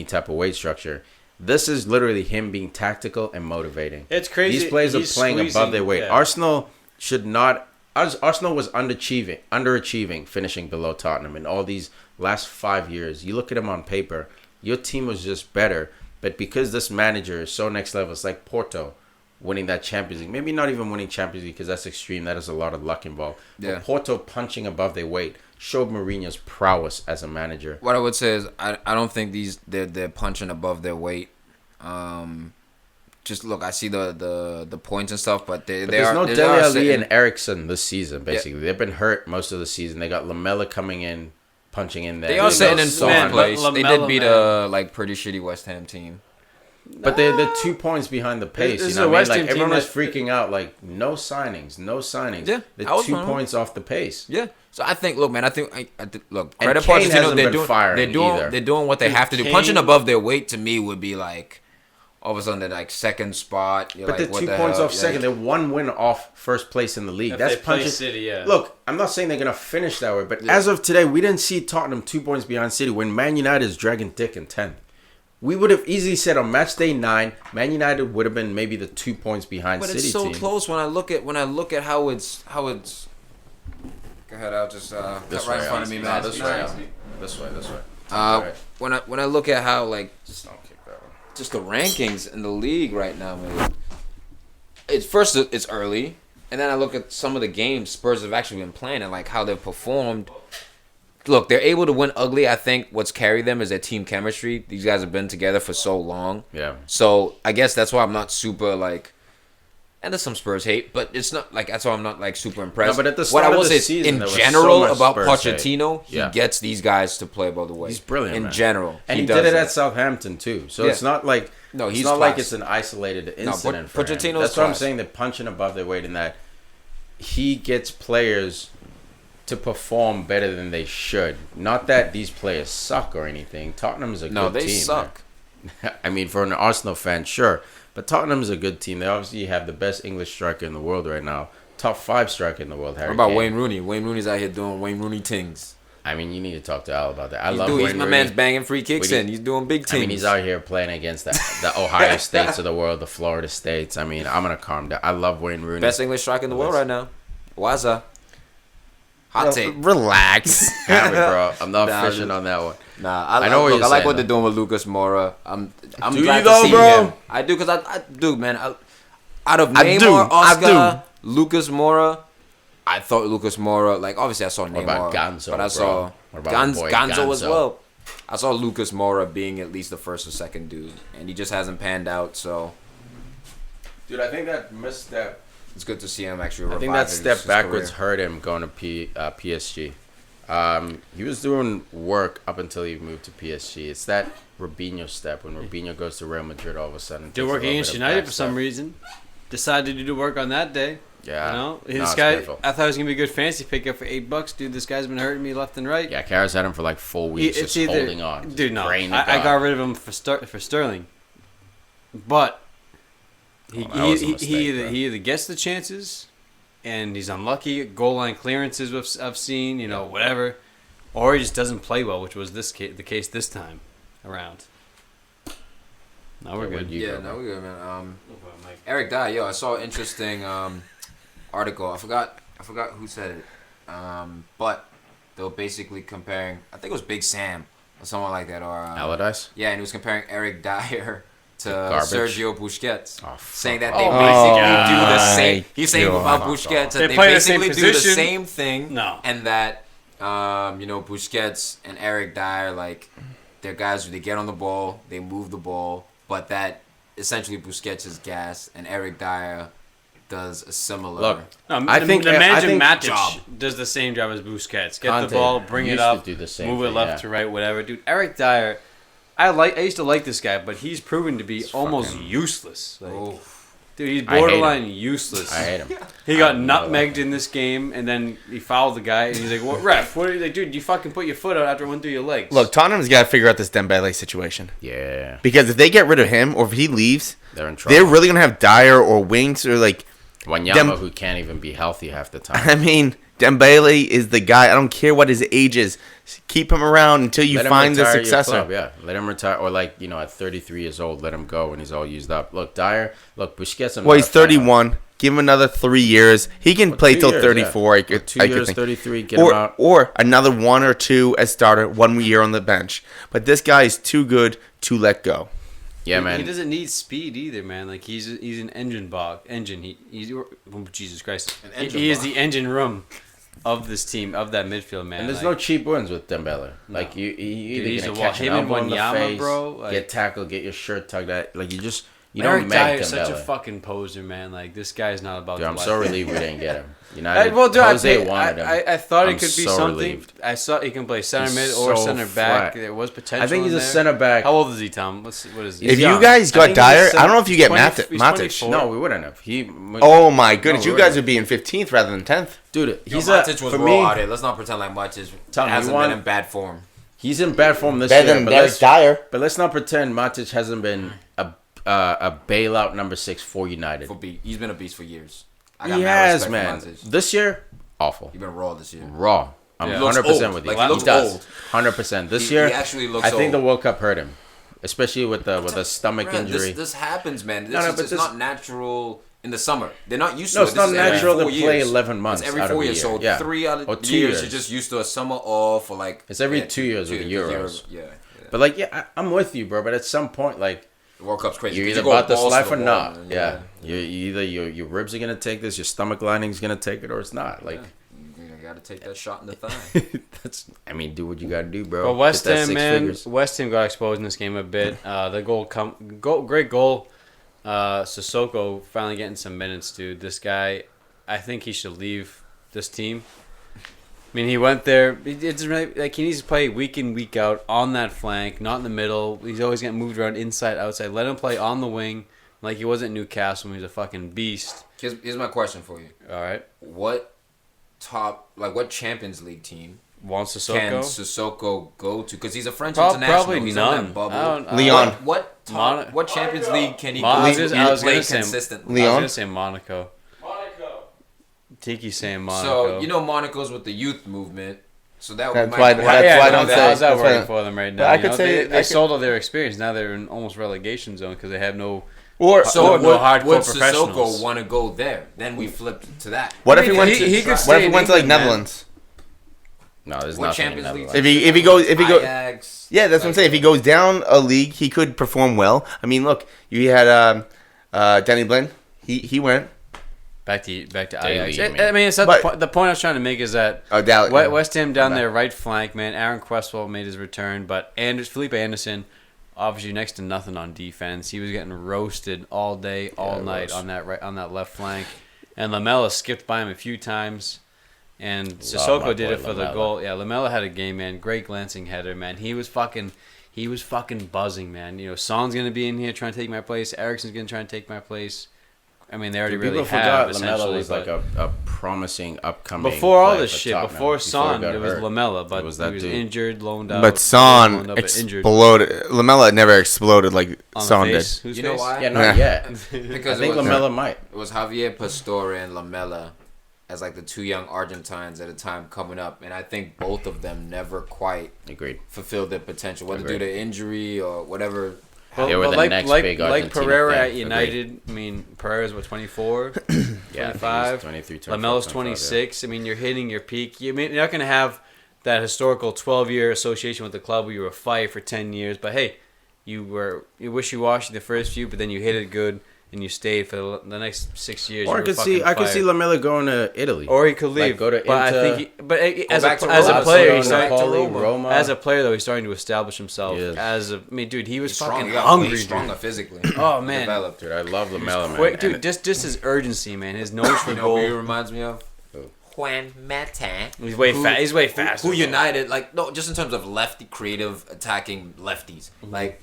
type of wage structure. This is literally him being tactical and motivating. It's crazy. These players are playing above their weight. Yeah. Arsenal should not. Arsenal was underachieving, finishing below Tottenham in all these last 5 years. You look at them on paper, your team was just better. But because this manager is so next level, it's like Porto winning that Champions League. Maybe not even winning Champions League because that's extreme. That is a lot of luck involved. Yeah. But Porto punching above their weight showed Mourinho's prowess as a manager. What I would say is I don't think they're punching above their weight. Just look, I see the points and stuff, but there's no Dele Alli and Eriksson this season. Basically, they've been hurt most of the season. They got Lamella coming in, punching in there. They are sitting in 4th place. They did beat a pretty shitty West Ham team. But they're 2 points behind the pace. You know what I mean? Like everyone was freaking out. Like no signings. Yeah, they're 2 points off the pace. Yeah. So I think, look, man. Look, credit Pochettino. They're doing what they have to do. Punching above their weight to me would be like, all of a sudden they're like second spot. But they're 2 points off second. They're 1 win off first place in the league. That's punching. City, yeah. Look, I'm not saying they're gonna finish that way, but as of today, we didn't see Tottenham 2 points behind City when Man United is dragging dick in 10th. We would have easily said on match day 9, Man United would have been maybe the 2 points behind City. But it's so team. close when I look at how it's. Go ahead, I'll just this right way, in front of me, man. This way. When I look at how like Just don't kick that one. just the rankings in the league right now, man. It's early, and then I look at some of the games Spurs have actually been playing and like how they've performed. Look, they're able to win ugly. I think what's carried them is their team chemistry. These guys have been together for so long. Yeah. So I guess that's why I'm not super like. And there's some Spurs hate, but it's not like that's why I'm not like super impressed. No, but at the start of the season, in general so about Spurs Pochettino, he gets these guys to play above the weight. He's brilliant in man. general, and he did it at Southampton too. So it's not like he's like it's an isolated incident for him. That's what I'm saying. They're punching above their weight in that he gets players to perform better than they should. Not that these players suck or anything. Tottenham is a good team. No, they suck. I mean, for an Arsenal fan, sure. But Tottenham is a good team. They obviously have the best English striker in the world right now. Top 5 striker in the world, Harry What about Kane. Wayne Rooney? Wayne Rooney's out here doing Wayne Rooney things. I mean, you need to talk to Al about that. I love Wayne Rooney. My man's banging free kicks in. He's doing big things. I mean, he's out here playing against the Ohio States of the world, the Florida States. I mean, I'm going to calm down. I love Wayne Rooney. Best English striker in the world right now. Waza. Hot take. Relax. Bro. I'm not fishing on that one. Nah, I know what you're saying. I like what they're doing with Lucas Moura. I'm do glad you though, to see bro? him. I do, because I do, man. Out of Neymar, Oscar, Lucas Moura, I thought Lucas Moura, like, obviously I saw Neymar. What about Gonzo, but I saw Gonzo as well. I saw Lucas Moura being at least the first or second dude, and he just hasn't panned out, so. Dude, I think that misstep. It's good to see him actually. I think that step backwards hurt him going to PSG. He was doing work up until he moved to PSG. It's that Robinho step when Robinho goes to Real Madrid all of a sudden. Did work against United for some reason. decided to do work on that day. Yeah. You know, this guy. I thought it was gonna be a good fantasy pickup for $8, dude. This guy's been hurting me left and right. Yeah, Karras had him for like 4 weeks, just holding on. Dude, no, I got rid of him for Sterling, but he either gets the chances, and he's unlucky. Goal line clearances I've seen, whatever, or he just doesn't play well, which was the case this time around. Now we're good. Now we're good, man. Eric Dyer, I saw an interesting article. I forgot who said it, but they were basically comparing. I think it was Big Sam or someone like that, or Allardyce. Yeah, and he was comparing Eric Dyer to Sergio Busquets, saying that they basically do the same. He's saying about Busquets that they basically do the same thing. No, and that Busquets and Eric Dyer, like, they're guys who they get on the ball, they move the ball, but that essentially Busquets is gas and Eric Dyer does a similar. Look, I think Matic does the same job as Busquets. Get the ball, bring it up, move it left to right, whatever. Dude, Eric Dyer, I used to like this guy, but he's proven to be almost useless. Like, dude, he's borderline useless. I hate him. He got nutmegged in this game, and then he fouled the guy, and he's like, "What, ref? What are you like, dude? You fucking put your foot out after it went through your legs." Look, Tottenham's got to figure out this Dembele situation. Yeah. Because if they get rid of him, or if he leaves, they're in trouble. They're really gonna have Dyer or Winks or like Wanyama, who can't even be healthy half the time. I mean, Dembele is the guy. I don't care what his age is. Keep him around until you find the successor. Let him retire, or at 33 years old, let him go when he's all used up. Look, Dyer. Look, Busquets. Well, he's 31. Give him another 3 years. He can play till 34. Yeah. 2 years, 33. Get him out. Or another 1 or 2 as starter, 1 year on the bench. But this guy is too good to let go. Yeah, man. He doesn't need speed either, man. Like he's an engine. He's Jesus Christ. He is the engine room of this team, of that midfield, man. And there's no cheap wins with Dembele. Like you either gonna catch an elbow in the face, bro, get tackled, get your shirt tugged at. Like you Eric don't make Dyer Dembele. is such a fucking poser, man. Like this guy's not about. Dude, to I'm so relieved we didn't get him. Jose wanted him. I thought it could be so something. Relieved. I saw he can play center mid or center back. There was potential. I think he's a center back. How old is he, Tom? What is he? If you guys got Dyer, I don't know if you get Matic. No, we wouldn't have. Oh my goodness, you guys would be in 15th rather than 10th. Dude, Matic was raw out here. Let's not pretend like Matic hasn't been in bad form. He's in bad form this year. Better than Eric Dyer. But let's not pretend Matic hasn't been a bailout number 6 for United. He's been a beast for years. He has, man. This year, awful. He's been raw this year. Raw. I'm 100% with you. Like, he does. 100%. This year, he actually looks I think the World Cup hurt him, especially with the stomach injury. This happens, man. It's not natural in the summer. They're not used to it. No, it's not natural to play 11 months. It's every 4 years. So 3 out of 2 years, you're just used to a summer off or like. It's every 2 years with the Euros. Yeah. But I'm with you, bro. But at some point, the World Cup's crazy. You're either about this life or not. Yeah. You either your ribs are gonna take this, your stomach lining's gonna take it, or it's not. You gotta take that shot in the thigh. Do what you gotta do, bro. But West Ham, man, West Ham got exposed in this game a bit. The great goal. Sissoko finally getting some minutes, dude. This guy, I think he should leave this team. I mean, he went there. It's really, he needs to play week in, week out on that flank, not in the middle. He's always getting moved around inside, outside. Let him play on the wing like he was at Newcastle when he was a fucking beast. Here's my question for you. All right. What Champions League team wants Sissoko? Can Sissoko go to? Because he's a French international. Probably he's none. On that bubble. Leon. What Champions League can he play consistently? Leon? I was going to say Monaco. TIki saying Monaco. So Monaco's with the youth movement, so that's why I don't say. How's that working for them right now? I could say they sold all their experience. Now they're in almost relegation zone because they have no. Would hardcore Sissoko want to go there? Then we flipped to that. What if he went to Netherlands? No, there's what nothing. Champions League? If he goes, Ajax, yeah, that's what I'm saying. If he goes down a league, he could perform well. I mean, look, you had Danny Blind. He went. Back to Ajax. I mean, it's not the point I was trying to make is that West Ham down their right flank, man. Aaron Cresswell made his return, but Felipe Anderson, obviously next to nothing on defense. He was getting roasted all day, all night on that left flank, and Lamela skipped by him a few times, and Sissoko did it for the goal. Yeah, Lamela had a game, man. Great glancing header, man. He was fucking buzzing, man. Son's gonna be in here trying to take my place. Eriksen's gonna try and take my place. I mean, they already People really forgot have. Lamela was like a promising upcoming. Before all player this for shit, Tottenham, before Son, he it was hurt. Lamela, but It was that he was dude. injured, loaned out. But Son exploded. Lamela never exploded like Son did. You know why? Yeah, not yet. Because I think Lamela might. It was Javier Pastore and Lamela as like the two young Argentines at a time coming up, and I think both of them never quite fulfilled their potential, whether due to injury or whatever. Well, they were the next big Argentina like Pereira thing. at United. I mean, Pereira's what 24, 25. 23, 24, Lamela's 25, 26. I mean, you're hitting your peak. You're not going to have that historical 12-year association with the club where you were fired for 10 years. But hey, you were wishy-washy the first few, but then you hit it good. And you stayed for the next 6 years. Or I could see Lamela going to Italy. Or he could leave. Like, go to but Inter. As a player, Roma. As a player, though, he's starting to establish himself. Dude, he was fucking hungry. He's stronger physically. Oh man, dude, I love Lamela, man. Quick, dude, just his urgency, man. His nose for goal. Who he reminds me of? Juan Mata. He's way faster. Who United, just in terms of lefty, creative, attacking lefties. Like,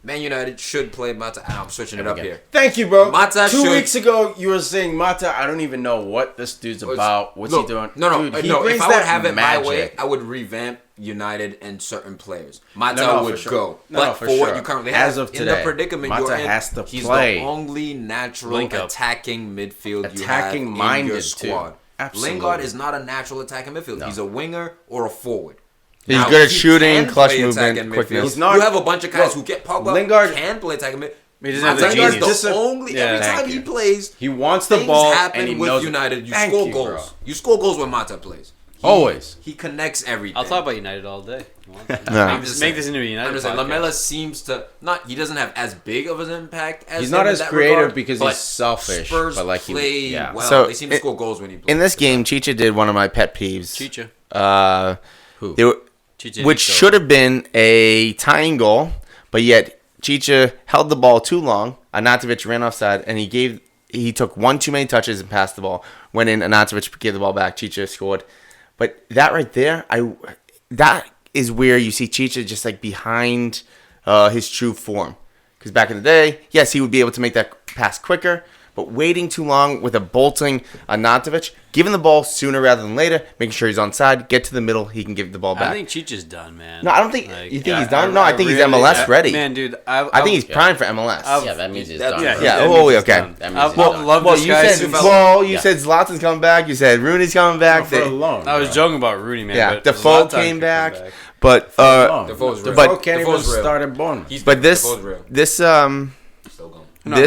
Man United should play Mata. I'm switching it up here. Thank you, bro. Mata 2 weeks ago, you were saying Mata. I don't even know what this dude's about. What's he doing? No. Dude, No. If I would have it my way, I would revamp United and certain players. Mata would go. But for what you currently have, as of today, in the predicament Mata you're in, has to he's play. the only natural attacking midfield you have in your squad. Absolutely. Lingard is not a natural attacking midfield. No. He's a winger or a forward. He's good at shooting, clutch movement, quickness. You have a bunch of guys who get Pogba. Lingard can play attacking midfield. He doesn't have the genius. The only every time he plays, he wants the ball. Happen and he with knows United. You score goals. Bro. You score goals when Mata plays. Always. He connects everything. I'll talk about United all day. No. Make this into a United podcast. Lamela seems to he doesn't have as big of an impact as he's not as creative regard, because he's selfish. Spurs but play well. So they seem to score goals when he plays. In this game, Chicha did one of my pet peeves. Chicha. Who? Which should have been a tying goal, but yet Chicha held the ball too long. Anatovic ran offside, and he took one too many touches and passed the ball. Went in, Anatovic gave the ball back. Chicha scored. But that right there, that is where you see Chicha just like behind his true form. Because back in the day, yes, he would be able to make that pass quicker, but waiting too long with a bolting Anatovic, giving the ball sooner rather than later, making sure he's onside, get to the middle, he can give the ball back. I think Chicha's done, man. No, I don't think. You think he's done? No, I think he's MLS ready. Man, dude, I think he's primed for MLS. That means he's done. Yeah. Oh, okay. You said Zlatan's coming back. You said Rooney's coming back. I was joking about Rooney, man. Yeah, Defoe came back. But Defoe can't even start at Bournemouth. But this I'm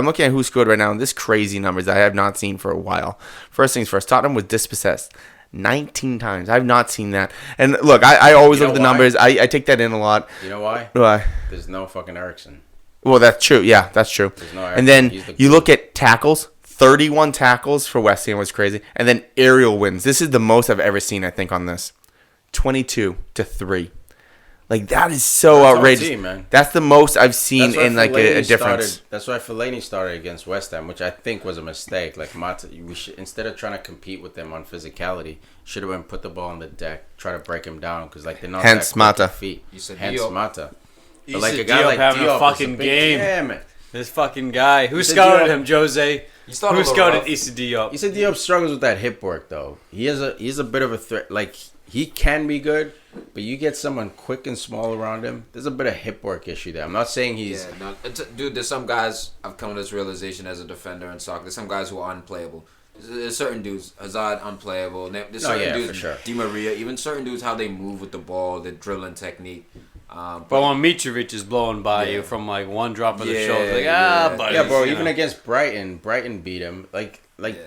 looking at who scored right now. And this crazy numbers I have not seen for a while. First things first, Tottenham was dispossessed 19 times. I've not seen that. And look, I always look at the numbers. I take that in a lot. You know why? Why? There's no fucking Eriksen. Well, that's true. Yeah, that's true. And then you look at tackles. 31 tackles for West Ham was crazy. And then aerial wins. This is the most I've ever seen, I think, on this. 22-3. Like, that is so outrageous. Team, man. That's the most I've seen in, like, a difference. That's why Fellaini started against West Ham, which I think was a mistake. Like, Mata, instead of trying to compete with them on physicality, should have been put the ball on the deck, try to break him down, because, like, they're not hence that Mata. Feet. Hence Mata. But, like, a guy like having a fucking game. Damn it. This fucking guy. Who scouted him, Jose? Who scouted Issa Diop? Issa Diop struggles with that hip work, though. He's a bit of a threat. Like, he can be good, but you get someone quick and small around him, there's a bit of hip work issue there. I'm not saying he's... Yeah, no, dude, there's some guys, I've come to this realization as a defender in soccer, there's some guys who are unplayable. There's certain dudes, Hazard, unplayable. There's certain dudes, for sure. Di Maria, even certain dudes, how they move with the ball, their dribbling technique. But when Mitrovic is blowing by you from like one drop of the shoulder, like buddy. Yeah, bro. Even against Brighton beat him. Like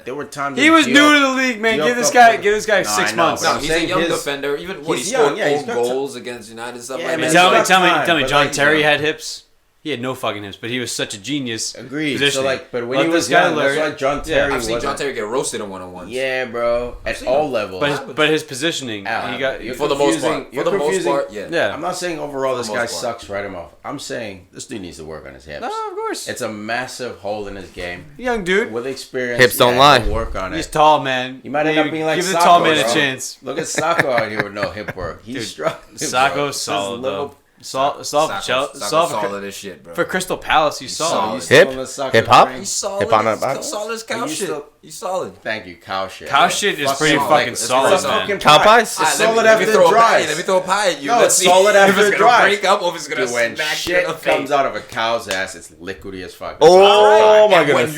there were times he was new to the league, man. Give this guy 6 months. No, he's a young defender. Even when he scored goals against United, stuff like that. Tell me, John Terry had hips. He had no fucking hips, but he was such a genius. Agreed. So but when he was young, that's why John Terry. I've seen John Terry get roasted in one-on-ones. Yeah, bro. At all levels. But his positioning, for the most part. Yeah. I'm not saying overall this guy sucks. Write him off. I'm saying this dude needs to work on his hips. No, of course. It's a massive hole in his game. Young dude with experience. Hips don't lie. Work on it. He's tall, man. He might end up being like give Sacco, the tall man a chance. Look at Sacco out here with no hip work. He's struggling. Sacco's solid though. Soft solid as shit, bro. For Crystal Palace, he's solid. Hip hop. He's solid. Hip hop. Solid as cow shit. He's solid. Thank you, cow shit. Cow shit is pretty fucking solid, man. Cow pies. It's solid after it dries. Let me throw a pie at you. No, it's solid after it dries. Break up or if it's gonna when shit comes out of a cow's ass, it's liquidy as fuck. Oh my goodness.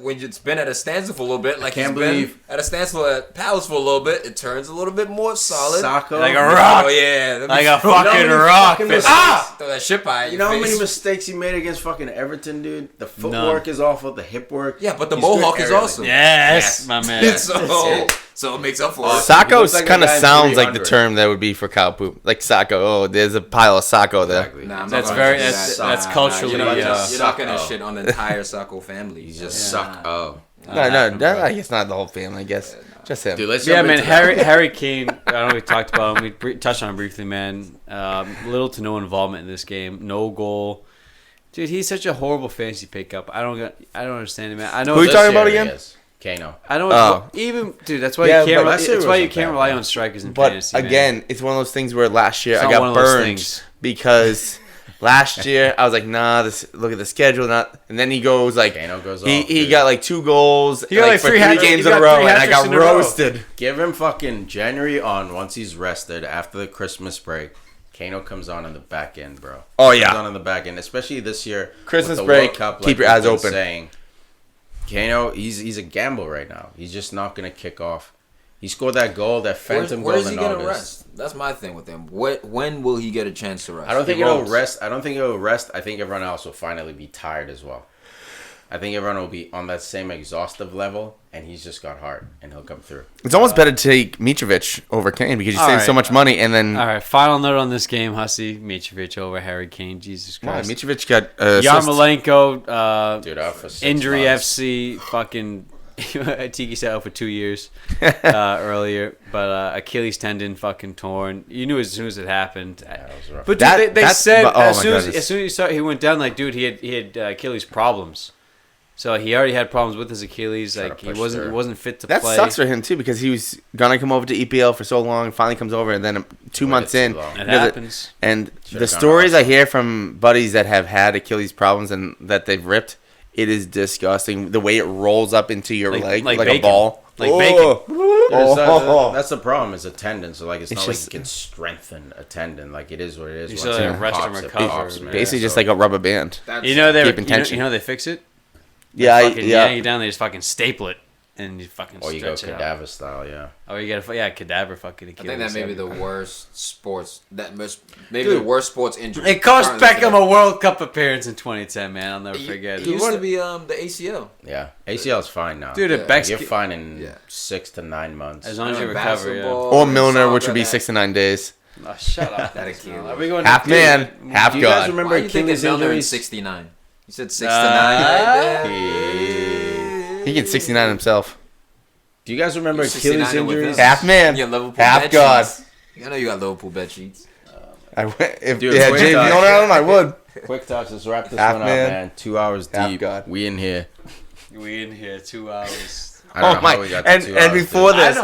When it's been at a standstill for a little bit, like Can't it's believe been at a standstill at Palace for a little bit, it turns a little bit more solid. Sacco. Like a rock. Oh yeah. Like a fucking rock. Throw that shit pie. You know how many mistakes he made against fucking Everton, dude? The footwork is awful. The hip work. Yeah, but the mohawk is awesome. Yes, my man. So it makes up for it. Sacco kind of sounds like the term that would be for cow poop. Like Sacco. Oh, there's a pile of Sacco there. Exactly. Nah, That's culturally. You're not gonna shit on the entire Sacco family. You just suck. Oh. No, I guess not the whole family. I guess just him. Dude, let's Man. Harry Kane. I don't know. We talked about him. We touched on him briefly, man. Little to no involvement in this game. No goal. Dude, he's such a horrible fantasy pickup. I don't understand it, man. I know. Who are you talking about again? Kano. I know. Even dude, that's why you can't. That's why you can't rely on strikers in fantasy. But again, it's one of those things where last year I got burned because last year I was like, nah. Look at the schedule, and then he goes like, Kano goes he got like 2 goals. He got like for 3 games in a row, and I got roasted. Give him fucking January on once he's rested after the Christmas break. Kano comes on in the back end, bro. Oh yeah, comes on in the back end, especially this year. Christmas break. Cup, keep your eyes open. Saying, Kano, he's a gamble right now. He's just not gonna kick off. He scored that goal, that phantom goal in August. Where's he gonna rest? That's my thing with him. When will he get a chance to rest? I don't think he'll rest. I think everyone else will finally be tired as well. I think everyone will be on that same exhaustive level, and he's just got heart, and he'll come through. It's almost better to take Mitrovic over Kane because you save so much money, and then... All right, final note on this game, Hussy. Mitrovic over Harry Kane. Jesus Christ. Mitrovic got... Yarmolenko, dude, injury FC, fucking... TIki set out for 2 years earlier, but Achilles tendon fucking torn. You knew as soon as it happened. Yeah, that was rough. But dude, they said as soon as he saw he went down, like, dude, he had Achilles problems. So he already had problems with his Achilles. Like he wasn't fit to play. That sucks for him too because he was gonna come over to EPL for so long. Finally comes over, and then 2 months in, it happens. And the stories I hear from buddies that have had Achilles problems and that they've ripped, it is disgusting. The way it rolls up into your leg like a ball, like bacon. That's the problem. Is a tendon. So like it's not like you can strengthen a tendon. Like it is what it is. You still rest and recover. Basically, just like a rubber band. You know they fix it. Yeah, yank you down. They just fucking staple it and you fucking. Or you go stretch it cadaver out. style, yeah. Oh, you got cadaver fucking. Achilles. I think that may be the worst sports. The worst sports injury. It cost Beckham a World Cup appearance in 2010. Man, I'll never forget. It used to be the ACL. Yeah, ACL's fine now. Dude, you're fine in 6 to 9 months as long as you recover. Yeah. Or Milner, which would be 6 to 9 days. Oh, shut up. That Achilles. Are we going half man, half god. Do you guys remember Achilles injuries? 69. You said 6 to 9. He gets 69 himself. Do you guys remember Achilles injuries? Half man, half god. I know you got Liverpool bed sheets. If you had James on them, I would. Quick touch. Let's wrap this one up, man. 2 hours deep. God. We in here. 2 hours. I don't know how we got to 2 hours, and before this,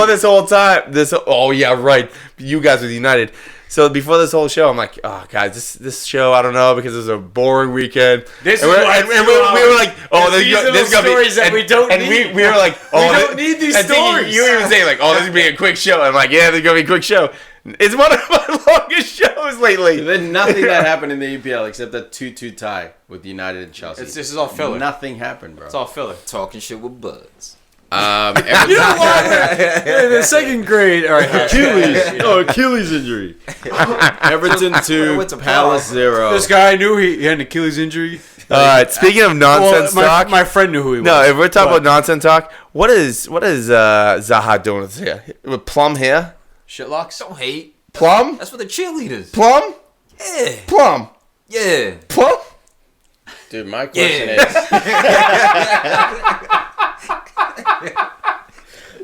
this whole time, oh yeah, right. You guys with United. So before this whole show, I'm like, oh guys, this show, I don't know, because it was a boring weekend. We were like, oh, there's gonna be stories that we don't need. And we were like, oh, we don't need these stories. You were even saying like, oh, this is gonna be a quick show. I'm like, yeah, there's gonna be a quick show. It's one of my longest shows lately. There's nothing that happened in the EPL except that 2-2 tie with United and Chelsea. This is all filler. Nothing happened, bro. It's all filler. Talking shit with buds. You know what? In the second grade, all right. Achilles injury. Everton 2, Palace 0. This guy knew he had an Achilles injury. All right. Speaking of nonsense talk, my friend knew who he was. No, if we're talking about nonsense talk, what is Zaha doing with his hair? With plum hair? Shitlocks? Don't hate. Plum? That's for the cheerleaders. Plum? Yeah. Plum? Yeah. Plum? Dude, my question is...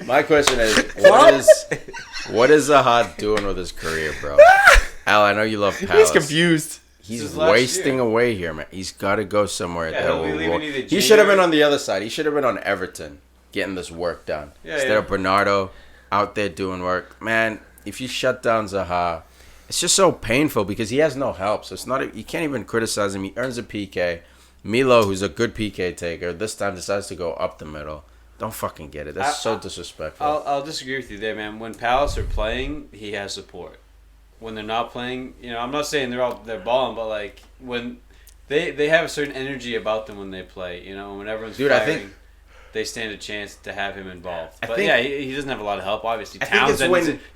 My question is, what is Zaha doing with his career, bro? Al, I know you love Palace. He's confused. He's wasting away here, man. He's got to go somewhere. Yeah, he should have been on the other side. He should have been on Everton getting this work done. Instead of Bernardo out there doing work. Man, if you shut down Zaha, it's just so painful because he has no help. So it's not. You can't even criticize him. He earns a PK. Milo, who's a good PK taker, this time decides to go up the middle. Don't fucking get it. That's so disrespectful. I'll disagree with you there, man. When Palace are playing, he has support. When they're not playing, I'm not saying they're balling, but like when they have a certain energy about them when they play. When everyone's firing, I think they stand a chance to have him involved. But he doesn't have a lot of help. Obviously,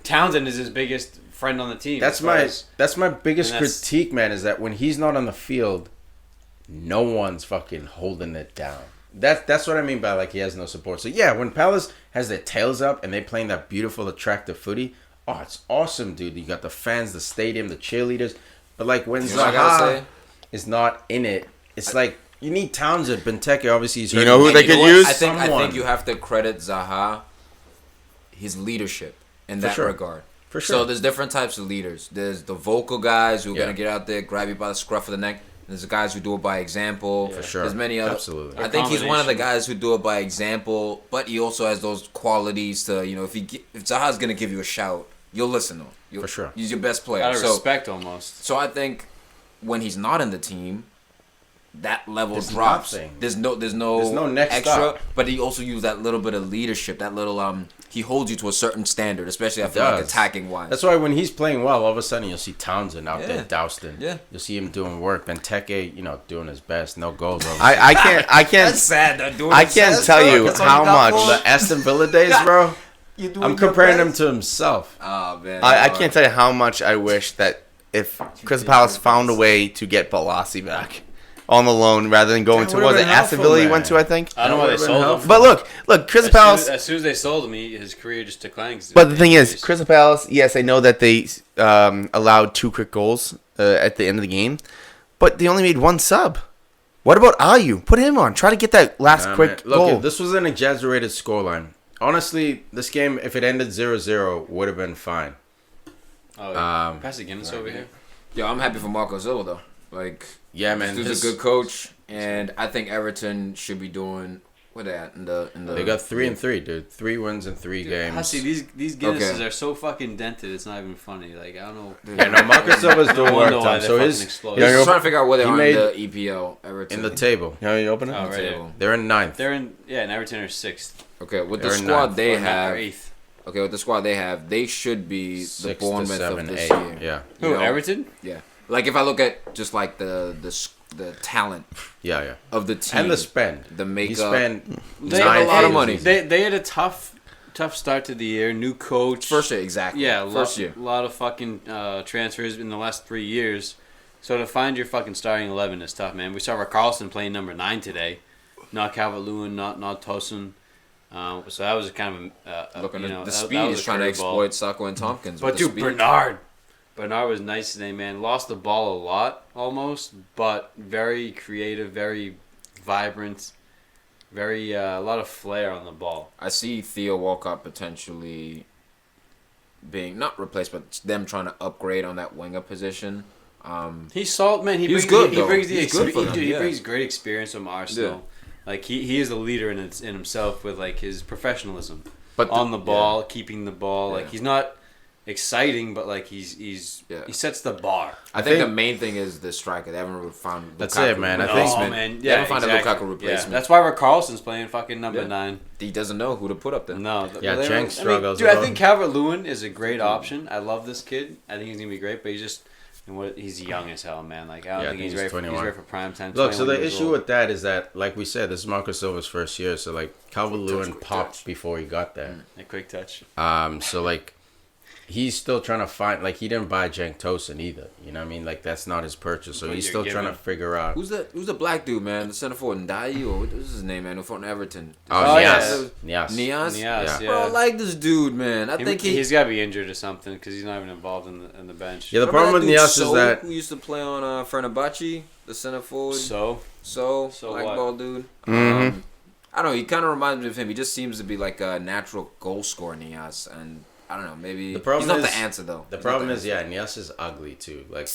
Townsend is his biggest friend on the team. That's my biggest critique, man. Is that when he's not on the field, no one's fucking holding it down. That's what I mean by like he has no support. So yeah, when Palace has their tails up and they playing that beautiful, attractive footy, it's awesome, dude. You got the fans, the stadium, the cheerleaders. But like when Zaha is not in it, it's like you need Townsend, Benteke. Obviously, he's who they could use. I think you have to credit Zaha his leadership in that regard. For sure. So there's different types of leaders. There's the vocal guys who are gonna get out there, grab you by the scruff of the neck. There's the guys who do it by example. For sure. There's many other. Absolutely. I think he's one of the guys who do it by example, but he also has those qualities to, if Zaha's going to give you a shout, you'll listen to him. For sure. He's your best player. Out of respect almost. So I think when he's not in the team, that level drops. Nothing. There's no next extra, up. but he also used that little bit of leadership, that little he holds you to a certain standard, especially I feel like attacking wise. That's why when he's playing well, all of a sudden you'll see Townsend out there dousing. Yeah. You'll see him doing work. Benteke, doing his best. No goals. I can't. That's sad. I can't tell you how much the Aston Villa days, bro. I'm comparing him to himself. Oh man. I can't tell you how much I wish that if Crystal Palace found a way to get Balassi back on the loan rather than going to Aston Villa he went to, I think. I don't know why they sold him. But look, Crystal Palace. As soon as they sold him, his career just declined. But the thing is, Crystal Palace. Yes, I know that they allowed 2 quick goals at the end of the game, but they only made 1 sub. What about Ayew? Put him on. Try to get that last quick goal. Look, this was an exaggerated scoreline. Honestly, this game, if it ended 0-0, would have been fine. Oh, pass the Guinness over here. Yo, I'm happy for Marco Silva though. Like, yeah, man, he's a good coach, and I think Everton should be doing what they at in the. They got 3-3, dude. 3 wins in 3 games. I see these Guinnesses are so fucking dented. It's not even funny. Like I don't know. Yeah, no, Marco Silva's doing work time. So he's trying to figure out where they are in the EPL. Everton in the table. You open it? Oh, right. Table. They're in 9th. And Everton are 6th. Okay, with the squad they have. 8th. Okay, with the squad they have, they should be the Bournemouth of this year. Yeah. Who, Everton? Yeah. Like if I look at just like the talent of the team and the spend, the makeup, they have a lot of money. They had a tough start to the year. New coach, first year exactly. Yeah, first year. A lot of fucking transfers in the last 3 years. So to find your fucking starting 11 is tough, man. We saw Carlson playing number 9 today, not Calvert-Lewin, not Tosun. So that was kind of looking at the speed. He's trying to exploit Sacco and Tompkins. But dude, Bernard was nice today, man. Lost the ball a lot, almost, but very creative, very vibrant, very a lot of flair on the ball. I see Theo Walcott potentially being not replaced, but them trying to upgrade on that winger position. He's solid, man. He brings great experience from Arsenal. Yeah. Like he is a leader in himself with like his professionluism, but on the ball, keeping the ball. Yeah. Like he's not exciting, but like he sets the bar. I think the main thing is the striker. They haven't found. That's Lukaku it, man. They haven't found a Lukaku replacement. Yeah. That's why Carlson's playing fucking number 9. He doesn't know who to put up there. No. Cenk struggles. Dude, I think Calvert-Lewin is a great option. I love this kid. I think he's gonna be great, but he's young as hell, man. Like I don't think he's ready for prime time. Look, so the issue with that is that, like we said, this is Marco Silva's first year, so like Calvert-Lewin popped before he got there. A quick touch. So like he's still trying to find, like he didn't buy Cenk Tosun either. You know what I mean? Like that's not his purchase, so he's still trying to figure out. Who's the black dude, man? The center forward, Ndai, or what's his name, man? Who from Everton? Nias. Yeah. Bro, I like this dude, man. I think he's got to be injured or something because he's not even involved in the bench. Yeah, the problem with Nias is that who used to play on Fenerbahce, the center forward. So black ball dude. Mm-hmm. I don't know. He kind of reminds me of him. He just seems to be like a natural goal scorer, Nias, and I don't know. Maybe he's not the answer though. The problem is, Nias is ugly too. Like,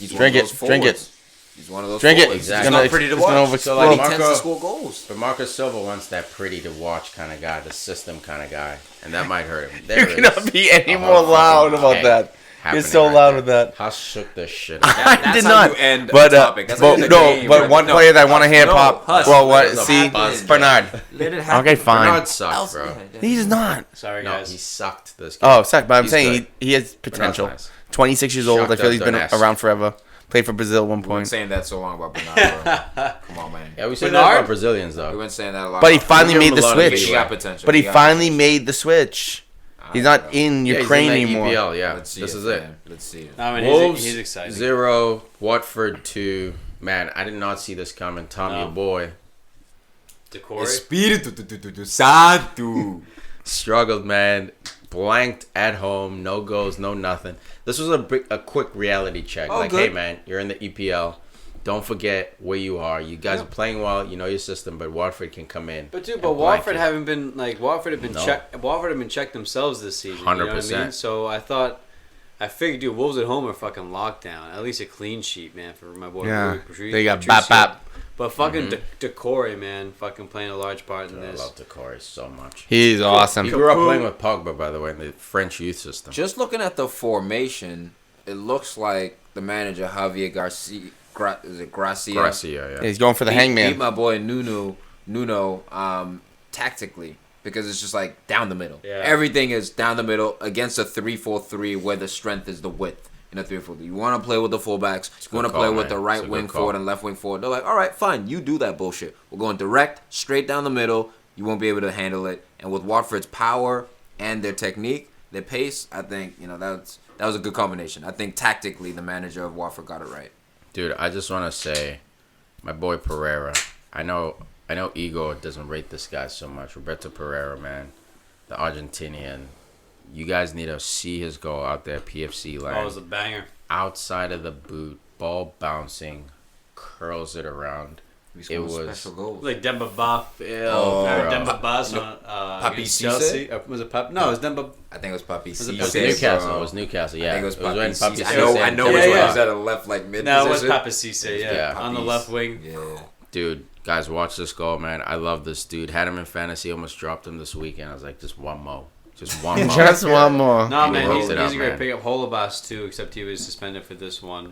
drink it. He's one of those. Drink forwards. it. Exactly. He's not pretty to watch. So like, he tends to score goals. But Marco Silva wants that pretty to watch kind of guy, the system kind of guy, and that might hurt him. You cannot be any more loud about that. happening. You're so loud with that. Huss shook the shit. I did how not. you end But the topic. That's how you end the game. but one player that I want to hear pop. Huss. Well, what? That's See, Bernard. Let it happen. Okay, fine. Bernard sucked, bro. He's not. Sorry, No, guys. he sucked this game. Oh, sorry, but I'm He's saying good. he has potential. Bernard's nice. 26 years old. I Shocked feel he's out been Donetsk. around forever. Played for Brazil at one We've been point. saying that so long about Bernard, bro. Come on, man. Yeah, we said Bernard? that about Brazilians, though. We've been saying that a lot. But he about finally Give him made the a lot of switch. He got potential. But he got finally potential. made the switch. He's not in Yeah, Ukraine he's in the anymore. EPL, yeah. Let's see This it, is it. man. Let's see it. No, I mean, Wolves he's exciting. 0, Watford 2. Man, I did not see this coming. Tom, No. your boy, Decore. Espírito Santo. struggled, man. Blanked at home. No goals, no nothing. This was a quick reality check. Oh, like, good. hey, man, you're in the EPL. Don't forget where you are. You guys are playing well. You know your system, but Watford can come in. But dude, and but blank Watford you. haven't been like Watford have been No. checked. Watford have been checked themselves this season. You know what I 100%. mean? So I figured, dude, Wolves at home are fucking locked down. At least a clean sheet, man, for my boy. Yeah. Patricio. They got bap bap. But fucking Decore, man, fucking playing a large part in I this. love Decore so much. He's awesome. He grew up playing with Pogba, by the way, in the French youth system. Just looking at the formation, it looks like the manager Javier Garcia. Is it Gracia? Gracia, Yeah, yeah. he's going for the Beat hangman. my boy Nuno tactically, because it's just like down the middle. Yeah. Everything is down the middle against a 3-4-3 where the strength is the width in a 3-4-3. You want to play with the fullbacks. You want to call, play with man. the It's right a wing good call. forward and left wing forward. They're like, all right, fine, you do that bullshit. We're going direct, straight down the middle. You won't be able to handle it. And with Watford's power and their technique, their pace, I think that was a good combination. I think tactically the manager of Watford got it right. Dude, I just want to say, my boy Pereira. I know Igor doesn't rate this guy so much. Roberto Pereira, man, the Argentinian. You guys need to see his goal out there, PFC land. Oh, it was a banger. Outside of the boot, ball bouncing, curls it around. It was special goals. Like Demba Ba. Phil, bro. Demba Ba's No, on Papi against Cisse? Chelsea. Was it Papi? No, it was Demba. I think it was Papi it Cisse. It was It Newcastle. bro. It was Newcastle. I Yeah, think it was when Papi Papi Cisse. Cisse I know and which Yeah, one yeah. was at a left like mid No, it was position. Papi Cisse, yeah. Yeah. On the left wing. Yeah. Dude, guys, watch this goal, man. I love this dude. Had him in fantasy. Almost dropped him this weekend. I was like, just one more. Just one more. Just one more. No, He man, rolled he's it a up, great man. pickup. Holobas, too, except he was suspended for this one.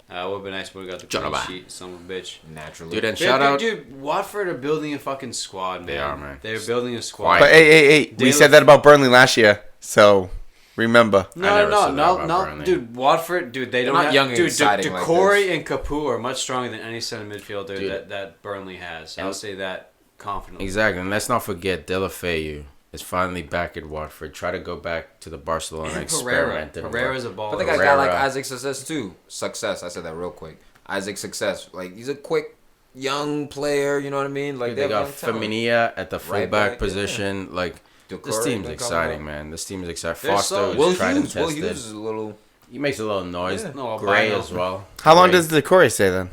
Would have been nice when we got the clean Jonaba. sheet, son of a bitch. Naturally. Dude, and shout out. Dude, Watford are building a fucking squad, man. They are, man. They're building a squad. But hey, we They said look- that about Burnley last year. So remember. I never said that about No, Burnley. dude, Watford, dude, they don't not have, young and dude, exciting like Decore this. and Capu are much stronger than any center midfielder Dude. that Burnley has. And- I'll say that confidently. Exactly, and let's not forget Deulofeu is finally back at Watford. Try to go back to the Barcelona And experiment. Pereira's a baller. But they got a guy like Pereira. Isaac Success too. Success. I said that real quick. Isaac Success. Like he's a quick, young player. You know what I mean? Like Dude, they got have young talent. Feminia at the Right fullback back, position. Like this Decore team's been exciting, coming man. This team is exciting. They're Foster solid. is Will tried and Hughes. Will tested. Hughes is a little. He makes a little noise. Yeah. No, Gray albino. as well. How long Gray. does the Corey say then?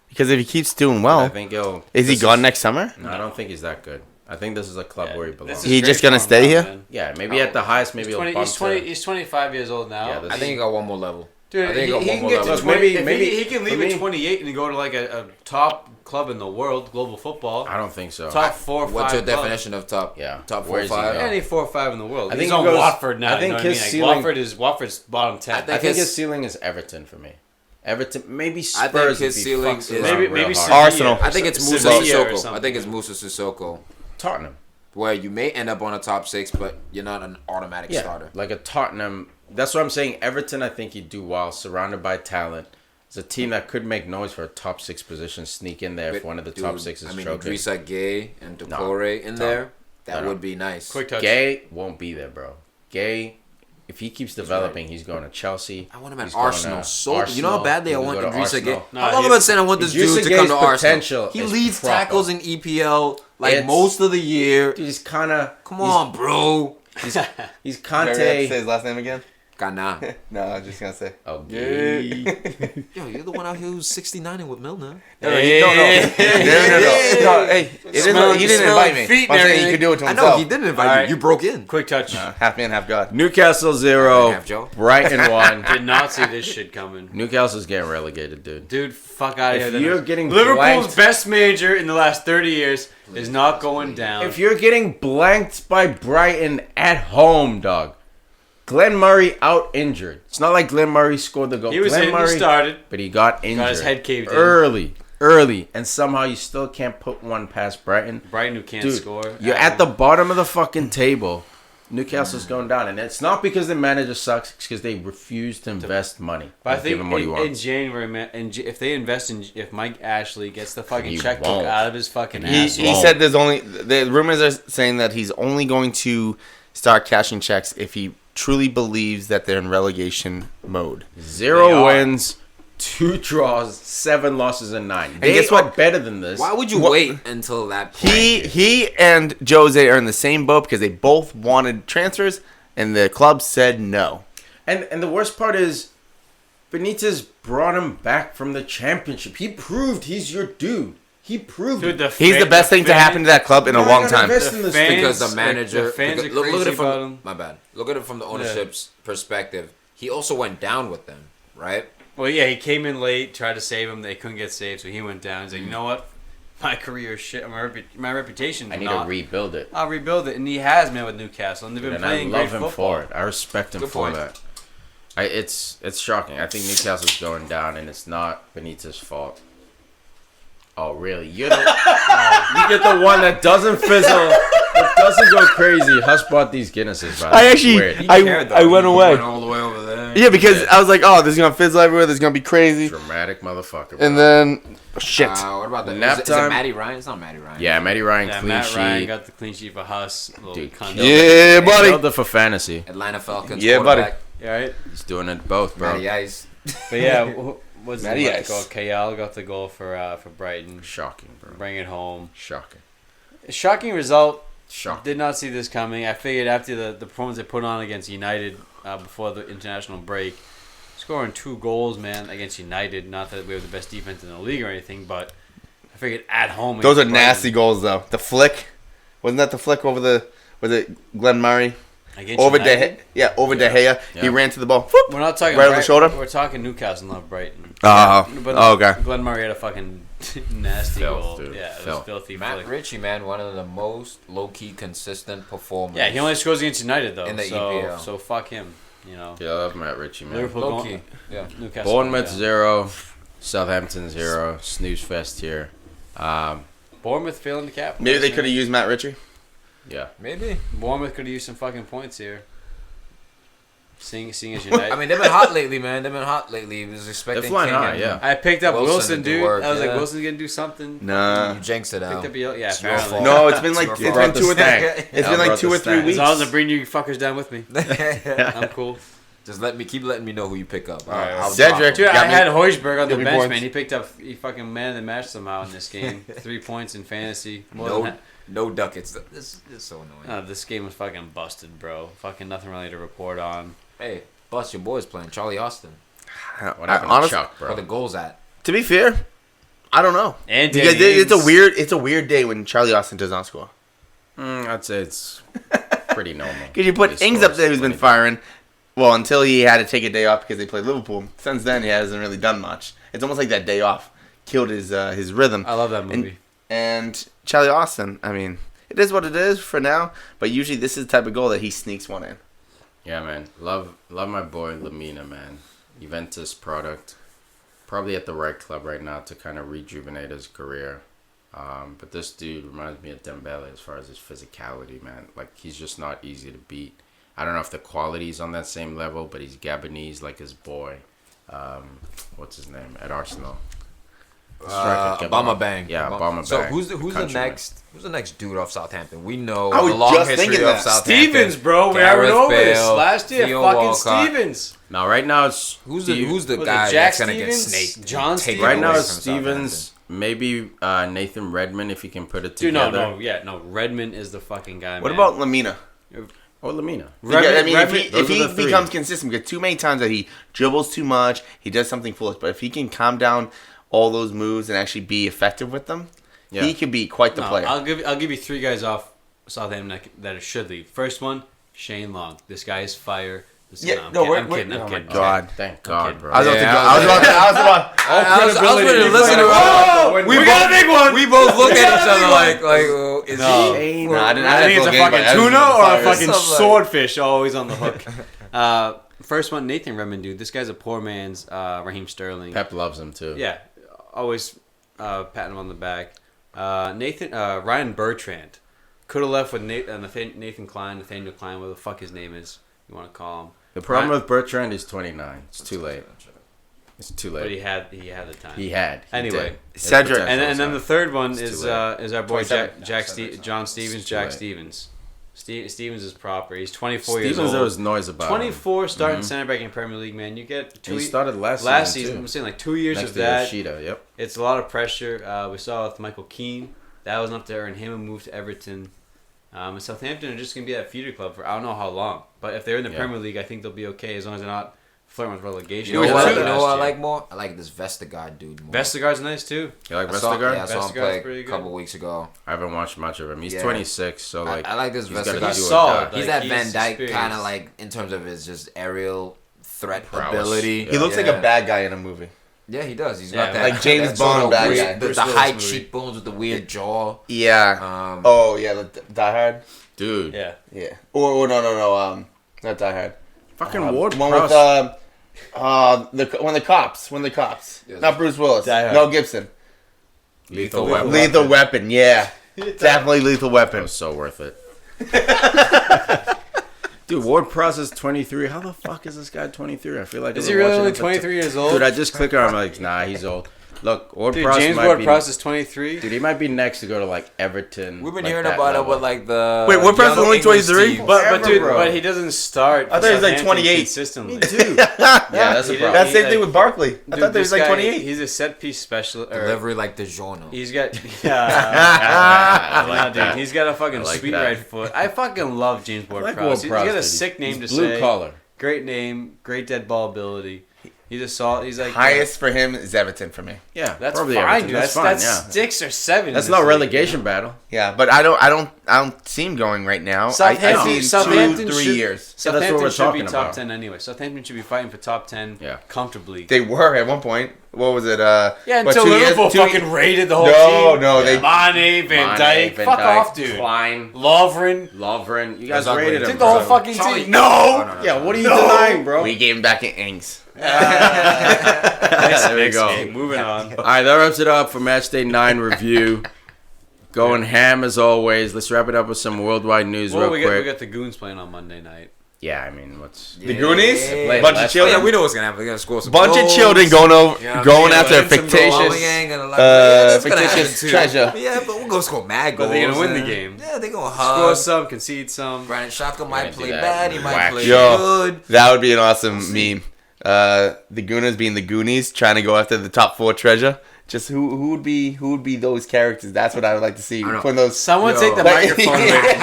Because if he keeps doing I well, think he'll. is he this gone next summer? No, I don't think he's that good. I think this is a club where he This belongs. is He great just gonna for him stay now, here? man. Yeah, maybe at the highest, maybe He's he'll 20, bump he's 20. to- He's 25 years old now. Yeah, this I think he got one more level. Dude, I think he he got can one more get to level. 20. Maybe- If maybe- he can for leave me- at 28 and go to like a top club in the world, global football. I don't think so. Top 4 or 5. What's your club. definition of top? Yeah. Top 4 Where's or he 5. go? Any 4 or 5 in the world. I He's think on he goes- Watford now. I think you know what his I mean? ceiling- Watford's bottom 10. I I think think his- his ceiling is Everton for me. Everton, maybe I Spurs. think his if he ceiling fucks is- around maybe real hard. Sevilla Arsenal. or I think it's Musa Sevilla or Sissoko. I something. think it's Musa Sissoko. Tottenham. Where you may end up on a top 6, but you're not an automatic Yeah, starter. like a Tottenham. That's what I'm saying. Everton, I think he'd do well, surrounded by talent. It's a team that could make noise for a top 6 position, sneak in there if But, one of the dude, top 6 is I mean, choking. Idrissa Gueye and Decore in there, that No. would be nice. Quick touch. Gay won't be there, bro. Gay, if he keeps developing, he's going to Chelsea. I want him at He's going Arsenal. to You know how badly I He want would go to Idrissa Gueye. Arsenal. Nah, How long he- have I saying I want this Idrissa dude to Gueye's come to Arsenal? potential He is leads proper. tackles in EPL like It's- most of the year. Dude, he's kind of. Come on, bro. He's Conte. his last name again? Ghana. No, I was just gonna say. Okay. Yo, you're the one out here who's 69 with Milner. No. Hey, he didn't invite me. feet I'm and saying he everything. could do it to I himself. know, he didn't invite Alright. you. You broke in. Quick touch. Half man, half God. Newcastle 0, Half Joe. Brighton 1. Did not see this shit coming. Newcastle's getting relegated, dude. Dude, fuck out of If here. you're getting Liverpool's blanked- best major in the last 30 years is not going down. If you're getting blanked by Brighton at home, dog. Glenn Murray out injured. It's not like Glenn Murray scored the goal. He was Glenn in, Murray he started. But he got injured. Got his head caved in. Early. And somehow you still can't put one past Brighton. Brighton who can't score. You're at the bottom of the fucking table. Newcastle's going down. And it's not because the manager sucks. It's because they refuse to invest money. But I think in January, man, if they invest in... If Mike Ashley gets the fucking checkbook out of his fucking ass... He said there's only... The rumors are saying that he's only going to start cashing checks if he truly believes that they're in relegation mode. 0 wins, 2 draws, 7 losses, and 9. And guess what? Better than this. Why would you wait until that point? He and Jose are in the same boat because they both wanted transfers, and the club said no. And the worst part is, Benitez brought him back from the championship. He proved he's your dude. He proved he's the best thing to happen to that club in a long time. Because the manager, look at it from my bad. Look at it from the ownership's perspective. He also went down with them, right? Well, yeah, he came in late, tried to save him. They couldn't get saved, so he went down. He's like, you know what? My career is shit. My reputation. I need to rebuild it. I'll rebuild it, and he has, man, with Newcastle, and they've been playing great football. I love him for it. I respect him for that. It's shocking. I think Newcastle's going down, and it's not Benitez's fault. Oh, really? You get the one that doesn't fizzle, that doesn't go crazy. Huss bought these Guinnesses, by I went away. Went all the way over there. Yeah, because I was like, oh, this is going to fizzle everywhere. This is going to be crazy. Dramatic motherfucker, bro. And then, shit. What about the nap time? Is it Matty Ryan? It's not Matty Ryan. Yeah, Matty Ryan, clean sheet. Ryan got the clean sheet for Huss. Dude, yeah, buddy. Build it for fantasy. Atlanta Falcons. Yeah, buddy. Yeah, right? He's doing it both, bro. Matty Ice. But yeah, what's the goal? KL got the goal for Brighton. Shocking, bro. Bring it home. Shocking result. Shocking. Did not see this coming. I figured after the performance they put on against United before the international break, scoring 2 goals, man, against United. Not that we have the best defense in the league or anything, but I figured at home. Those are nasty goals, though. The flick. Wasn't that the flick over was it Glenn Murray? Over De Gea. Yeah. He ran to the ball. Whoop, we're not talking right on the shoulder. We're talking Newcastle, not Brighton. Okay. Glenn Murray had a fucking nasty goal. Dude. Yeah, it was filthy. Matt Ritchie, man, one of the most low-key consistent performers. Yeah, he only scores against United though. In the EPL. So fuck him. You know. Yeah, I love Matt Ritchie, man. Liverpool low-key. Yeah. Newcastle. Bournemouth 0, Southampton 0. Snooze fest here. Bournemouth failing to cap. Maybe they could have used Matt Ritchie. Yeah, maybe Bournemouth could have used some fucking points here. Seeing as United. I mean, they've been hot lately, man. They've been hot lately. I was expecting. They're flying high, yeah. I picked up Wilson, dude. Work, I was like, Wilson's gonna do something. Nah, you jinxed it out. Apparently. No, it's been like 2 or 3 weeks. As long as I bring you fuckers down with me, I'm cool. Just keep letting me know who you pick up. Cedric, dude, I had Højbjerg on the bench, man. He picked up fucking man of the match somehow in this game. 3 points in fantasy. No ducats. This is so annoying. This game was fucking busted, bro. Fucking nothing really to report on. Hey, bust your boys playing Charlie Austin. What happened to Chuck, bro? Where the goals at? To be fair, I don't know. And because it's a weird day when Charlie Austin does not score. I'd say it's pretty normal. Because you put Ings up there who's been firing. Well, until he had to take a day off because they played Liverpool. Since then, he hasn't really done much. It's almost like that day off killed his rhythm. I love that movie. And Charlie Austin, I mean, it is what it is for now. But usually, this is the type of goal that he sneaks one in. Yeah, man. Love my boy Lamina, man. Juventus product. Probably at the right club right now to kind of rejuvenate his career. But this dude reminds me of Dembele as far as his physicality, man. Like, he's just not easy to beat. I don't know if the quality's on that same level, but he's Gabonese like his boy. What's his name? At Arsenal. Obama Bang. Yeah, Obama Bang. So who's the next dude off Southampton? We know I was the long just history thinking of that. Southampton. Stevens, bro. We Gareth went over this Bale, last year. Theo Fucking Walcott. Stevens. Now, right now it's Who's the Was guy it Jack that's gonna get Stevens? snaked? John Take it Stevens? right now away it's from Stevens. Maybe Nathan Redmond if he can put it Dude, together. no. Redmond is the fucking guy. What man. about Lamina? Or Lamina. If he becomes consistent, because too many times that he dribbles too much, he does something foolish. But if he can calm down all those moves and actually be effective with them, he could be quite the player. I'll give you 3 guys off Southampton that should leave. First one, Shane Long. This guy is fire. I'm kidding. Oh my God! Thank God, bro. I was ready to listen to we got a big one. We both look at each other like is he? No, I think it's a fucking tuna or a fucking swordfish always on the hook. First one, Nathan Redmond, dude. This guy's a poor man's Raheem Sterling. Pep loves him too. Yeah, always patting him on the back. Ryan Bertrand could have left with Nathaniel Klein, whatever the fuck his name is. You want to call him? The problem with Bertrand is 29. It's too late. It's too late. But he had the time. He anyway. did. Cedric, and then the third one is our boy John Stevens. Stevens is proper. He's 24 years old. Stevens, there was noise about 24 starting center back in Premier League, man. You get he started last season. I'm saying like 2 years next of that. Yoshida, yep. It's a lot of pressure. We saw with Michael Keane. That wasn't up there, and him and moved to Everton. And Southampton are just going to be that feeder club for I don't know how long. But if they're in the Premier League, I think they'll be okay as long as they're not flirting with relegation. You know what I like more? I like this Vestergaard dude more. Vestergaard's nice too. You like Vestergaard? I saw him play a couple weeks ago. I haven't watched much of him. He's 26, so like I like this Vestergaard. He's solid. He's that Van Dijk kind of like in terms of his just aerial threat ability. He looks like a bad guy in a movie. Yeah, he does. He's got that like James Bond bad guy. The high cheekbones with the weird jaw. Yeah. The Die Hard. Dude. Yeah. Or no. Not Die Hard. Fucking Ward one Prowse. with the cops. Yes. Not Bruce Willis. Mel Gibson. Lethal Weapon. Lethal Weapon. Yeah. Definitely Lethal Weapon. It was so worth it. Dude, Ward Prowse is 23. How the fuck is this guy 23? I feel like is he really only 23 years old? Dude, I just clicked on him. I'm like, nah, he's old. Look, James Ward-Prowse is 23. Dude, he might be next to go to like Everton. We've been hearing about it with like the. Wait, Ward-Prowse is only 23? But he doesn't start. I thought he was like 28 consistently. Me too. Yeah, that's the problem. That's the same thing with Barkley. I thought he was like 28. He's a set piece specialist. Delivery like DiGiorno. He's got. Dude, he's got a fucking sweet right foot. I fucking love James Ward-Prowse. He's got a sick name to say. Blue collar. Great name. Great dead ball ability. He's a solid. He's like highest for him is Everton for me. Yeah, that's probably fine, Everton. dude. That's fine. That's 6 or 7. That's no relegation battle. Yeah, but I don't see him going right now. I see 2-3 years. Southampton should be top 10 anyway. Southampton should be fighting for top 10 comfortably. They were at one point. What was it? Until Liverpool fucking raided the whole team. No, they Mane, Van Dijk, fuck off, dude. Klein, Lovren. You guys raided him. Took the whole fucking team. No. Yeah, what are you denying, bro? We gave him back in Ings. There we go. Game. Moving on. All right, that wraps it up for Matchday 9 review. Going ham as always. Let's wrap it up with some worldwide news real quick. We got the Goons playing on Monday night. Yeah, I mean, what's the Goonies? Bunch of children. Yeah, we know what's gonna happen. We're gonna score some bunch goals. Of children going after a fictitious treasure. Yeah, but we're gonna score mad goals. But they're gonna win the game. Yeah, they're gonna hug. Score some, concede some. Brandon Shaka might play bad. He might play good. That would be an awesome meme. The Gooners being the Goonies, trying to go after the top 4 treasure. Just who would be those characters? That's what I would like to see. Someone take the microphone away.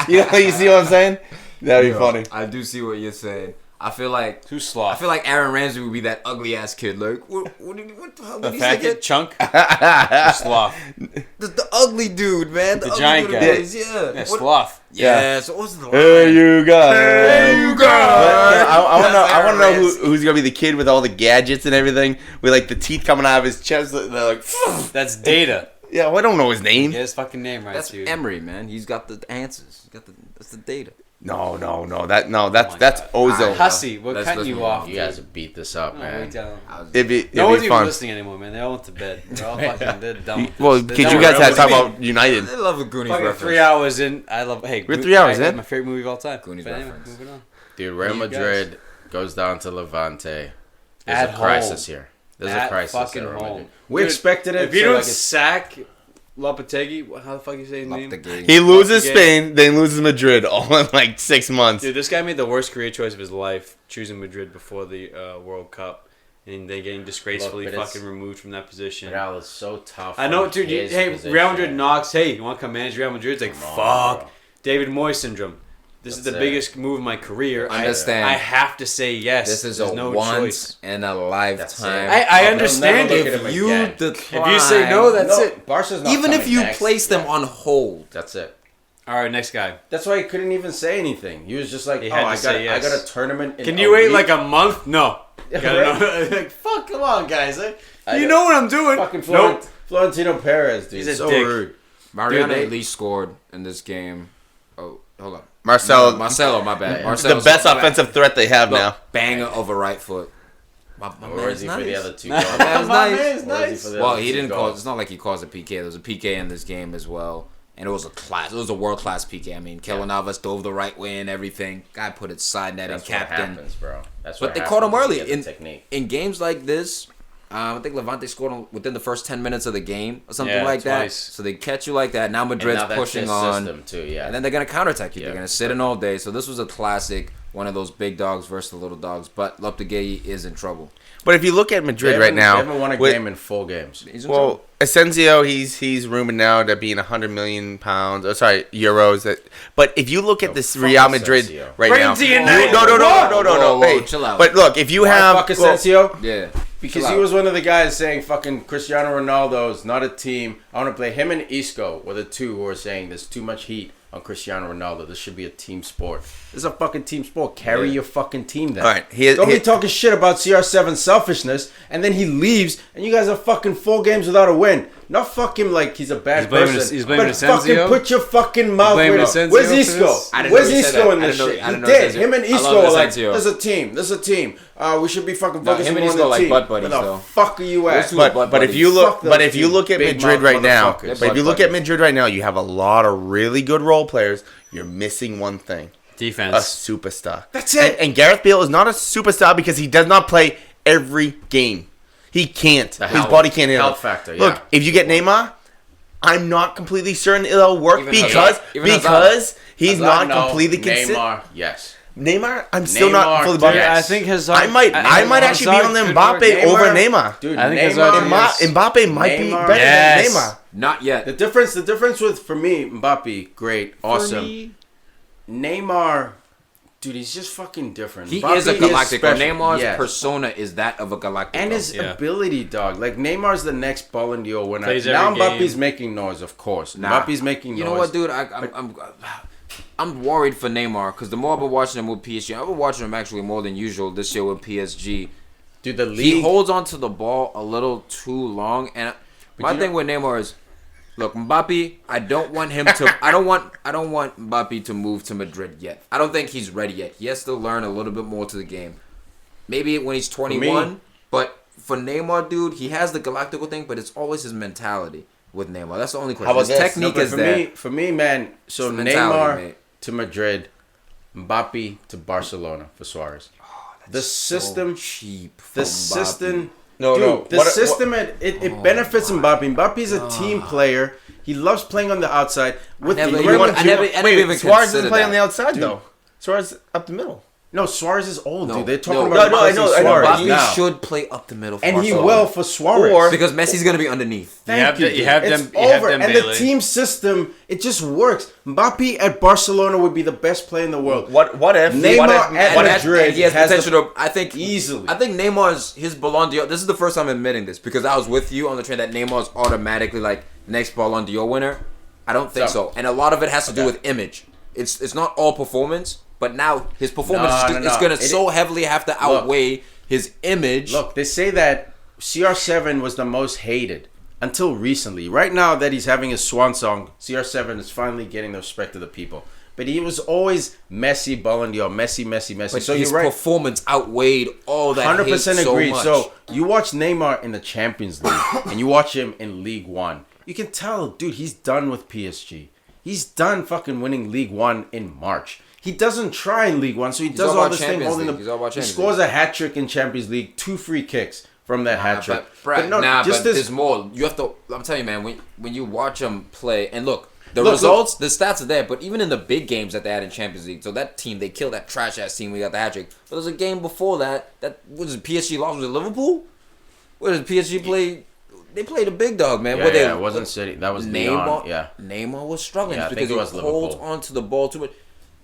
You see what I'm saying? That'd be funny. I do see what you're saying. I feel like too sloth. I feel like Aaron Ramsey would be that ugly ass kid. Like what the hell did he say? The chunk. Sloth. The ugly dude, man. The giant guy. Yeah. Sloth. Yeah. So what's the line? Hey, you guys. I want to know who's gonna be the kid with all the gadgets and everything, with like the teeth coming out of his chest. They're like, that's Data. Yeah, well, I don't know his name. Get his fucking name right, that's dude. Emery, man. He's got the answers. That's the Data. No. That's Ozil. Hussy, we're cutting you off. You guys have beat this up, man. No one's even listening anymore, man. They all went to bed. They're all fucking done. Well, because you guys had to talk about United. I love a Goonies reference. 3 hours in. I love. Hey, we're 3 hours in. My favorite movie of all time. Goonies reference. Moving on. Dude, Real Madrid goes down to Levante. There's a crisis here. There's a crisis at home. We expected it. If you don't sack Lopetegui, how the fuck you say his name? He loses Spain, then loses Madrid all in like 6 months. Dude, this guy made the worst career choice of his life, choosing Madrid before the World Cup, and they getting disgracefully fucking removed from that position. Real is so tough. I know, dude. Real Madrid knocks. Hey, you want to come manage Real Madrid? It's like, fuck. Bro. David Moyes syndrome. This is the biggest move of my career. Understand. I have to say yes. This is a once in a lifetime. I understand if you decline. If you say no, that's it. Barca's not even if you next. place them on hold. That's it. All right, next guy. That's why he couldn't even say anything. He was just like, I got a tournament in Can you wait week? like a month? No. Like, fuck, come on, guys. You know what I'm doing. Fucking Florentino Perez, dude. He's a so dick. rude. Mariano at least scored in this game. Oh, hold on. Marcelo, my bad. The best offensive threat they have now. Banger of a right foot. My or is he nice. for the other two? That's nice. Nice. Well, he didn't cause. It's not like he caused a PK. There was a PK in this game as well, and it was a world class PK. I mean, Keylor Navas dove the right way and everything. Guy put it side net and captain. What happens, bro. That's but what they happens caught him early in games like this. I think Levante scored within the first 10 minutes of the game or something like that. So they catch you like that. Now Madrid's pushing on. System too, yeah. And then they're going to counterattack you. They're going to sit in all day. So this was a classic, one of those big dogs versus the little dogs. But Lopetegui is in trouble. But if you look at Madrid right now, they haven't won a game in 4 games. Well, Asensio, he's rumored now to be in 100 million pounds. Oh, sorry, euros. But if you look at this Real Madrid right now, no, hey, chill out. But look, if you have fuck Asensio, yeah, because he was one of the guys saying fucking Cristiano Ronaldo's not a team. I want to play him and Isco were the two who were saying there's too much heat on Cristiano Ronaldo. This should be a team sport. This is a fucking team sport. Carry your fucking team then. All right, don't be talking shit about CR7's selfishness, and then he leaves, and you guys are fucking 4 games without a win. Not fuck him like he's a bad person. He's blaming but Asensio. Fucking put your fucking mouth where it is. Where's Isco? Where's Isco in this shit? He did. Him and Isco are like, there's a team. There's a team. We should be fucking focusing on the team. Butt buddies, where the fuck are you at? But if you look at Madrid right now, you have a lot of really good role players. You're missing one thing. Defense. A superstar. That's it. And Gareth Bale is not a superstar because he does not play every game. He can't. His body can't handle it. Factor, Look, if you get Neymar, I'm not completely certain it'll work because he's not completely consistent. Neymar, yes. Neymar, I'm still not fully bought. I think Hazard. I might actually be on Mbappe over Neymar. Dude, I think Mbappe might be better than Neymar. Not yet. The difference with, for me, Mbappe, great, awesome. Neymar, dude, he's just fucking different. He is a Galactico. Neymar's persona is that of a Galactico. And his ability, dog. Like, Neymar's the next Ballon d'Or winner. Plays now every Mbappe's game. making noise, of course. Mbappe's making noise. You know what, dude? I'm worried for Neymar because the more I've been watching him with PSG, I've been watching him actually more than usual this year with PSG. Dude, the league... He holds onto the ball a little too long. And my thing with Neymar is... Look, Mbappe, I don't want him to. I don't want Mbappe to move to Madrid yet. I don't think he's ready yet. He has to learn a little bit more to the game. Maybe when he's 21. But for Neymar, dude, he has the Galactical thing, but it's always his mentality with Neymar. That's the only question. His technique is there. For me, man. So Neymar to Madrid, Mbappe to Barcelona for Suarez. Oh, the system, so cheap. The system. No. The system, it benefits Mbappe. Mbappe's a team player. He loves playing on the outside. Suarez doesn't play on the outside, though. Suarez up the middle. No, Suarez is old, dude. They're talking about I know. Suarez now. He should play up the middle for and Barcelona. He will for Suarez. Because Messi's going to be underneath. You have them. And the team system, it just works. Mbappe at Barcelona would be the best player in the world. What if Neymar at Madrid he has potential to, I think easily. I think Neymar's his Ballon d'Or. This is the first time I'm admitting this because I was with you on the train that Neymar's automatically like next Ballon d'Or winner. I don't think so. And a lot of it has to do with image. It's not all performance. But now his performance is going to so heavily have to outweigh his image. Look, they say that CR7 was the most hated until recently. Right now that he's having his swan song, CR7 is finally getting the respect of the people. But he was always Messi, Ballon d'Or, Messi. But so his performance outweighed all that 100% hate agreed. So much. So you watch Neymar in the Champions League and you watch him in League One. You can tell, dude, he's done with PSG. He's done fucking winning League One in March. He doesn't try in League One, so he does all this thing holding the... He scores a hat trick in Champions League, 2 free kicks from that hat trick. But there's more. You have to... I'm telling you, man, when you watch him play, and look, the results, the stats are there, but even in the big games that they had in Champions League, so that team, they killed that trash-ass team, we got the hat trick. But there was a game before that was it PSG lost? Was it Liverpool? What did PSG play? They played a big dog, man. It wasn't City. That was Neymar. Neymar was struggling because he holds Liverpool. onto the ball too much.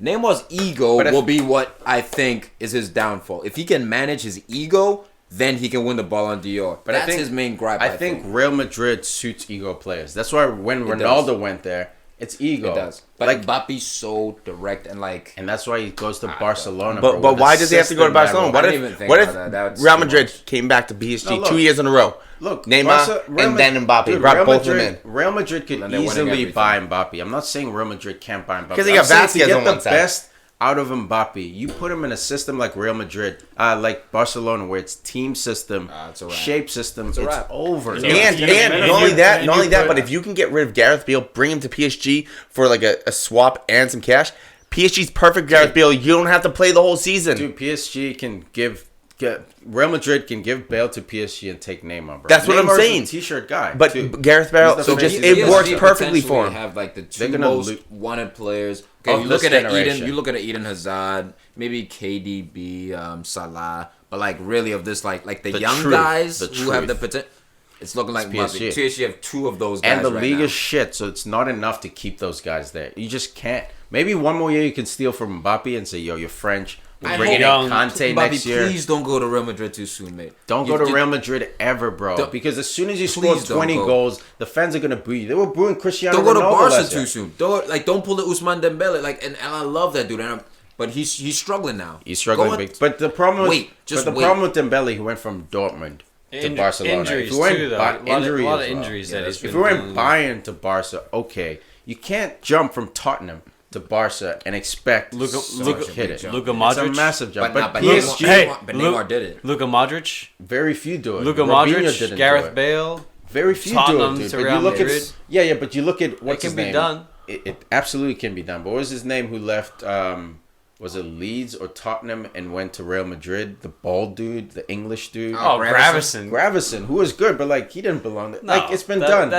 Neymar's ego will be what I think is his downfall. If he can manage his ego, then he can win the Ballon d'Or. But that's his main gripe. I think Real Madrid suits ego players. That's why when Ronaldo went there, It's ego. It does. But like Mbappe's so direct and like, and that's why he goes to Barcelona. But why does he have to go to Barcelona? What if Real Madrid came back to PSG 2 years in a row? Look, Neymar and then Mbappe brought both of them in. Real Madrid could easily buy Mbappe. I'm not saying Real Madrid can't buy Mbappe because they got Vasquez on one side. Best out of Mbappe, you put him in a system like Real Madrid, like Barcelona, where it's team system, shape system, it's over. And not only that, but if you can get rid of Gareth Bale, bring him to PSG for like a swap and some cash, PSG's perfect. Gareth Bale, you don't have to play the whole season. Dude, PSG can Real Madrid can give Bale to PSG and take Neymar, bro. That's what I'm saying. T-shirt guy, but Gareth Bale, it works perfectly for him. Have like the two most wanted players. Okay, you look at Eden. You look at Eden Hazard, maybe KDB, Salah, but like really of this like the young guys who have the potential. It's looking like PSG. PSG have two of those guys, and the league is shit, so it's not enough to keep those guys there. You just can't. Maybe one more year you can steal from Mbappe and say, "Yo, you're French." We're bringing in Conte next year. Please don't go to Real Madrid too soon, mate. Don't go to Real Madrid ever, bro. Because as soon as you score 20 goals, the fans are gonna boo you. They were booing Cristiano Ronaldo. Don't go to Barca too soon. Don't pull the Ousmane Dembele. And I love that dude. But he's struggling now. He's struggling big. But the problem with Dembele, he went from Dortmund to Barcelona. Injuries too, though. A lot of injuries that he's been. If we went Bayern to Barca, okay, you can't jump from Tottenham to Barca and expect Luka Modric. It's a massive jump. But Neymar did it. Luka Modric. Very few do it. Luka Modric, Gareth Bale. Very few do it, dude. But you look at but you look at what's his name. It can be done. It absolutely can be done. But what was his name who left? Was it Leeds or Tottenham and went to Real Madrid? The bald dude, the English dude. Gravesen, who was good, but like he didn't belong there. Like it's been done.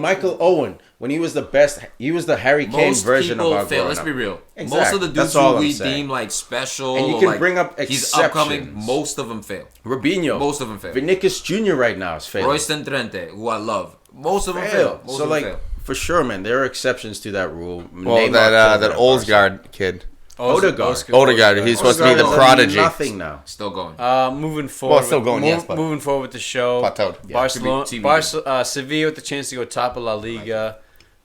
Michael Owen, when he was the best, he was the Harry Kane version of our fail. Let's be real. Exactly. Most of the dudes who we deem like special, and you can bring up exceptions. He's upcoming. Most of them fail. Robinho, most of them fail. Vinicius Jr. right now is failing. Royston Trente, who I love, most of them fail. So like for sure, man, there are exceptions to that rule. Well, that Olsgaard kid. Odegaard. He's supposed to be the prodigy. Nothing now. Still going. Moving forward. Well, still going. Moving forward with the show. Plateaued. Sevilla with the chance to go top of La Liga,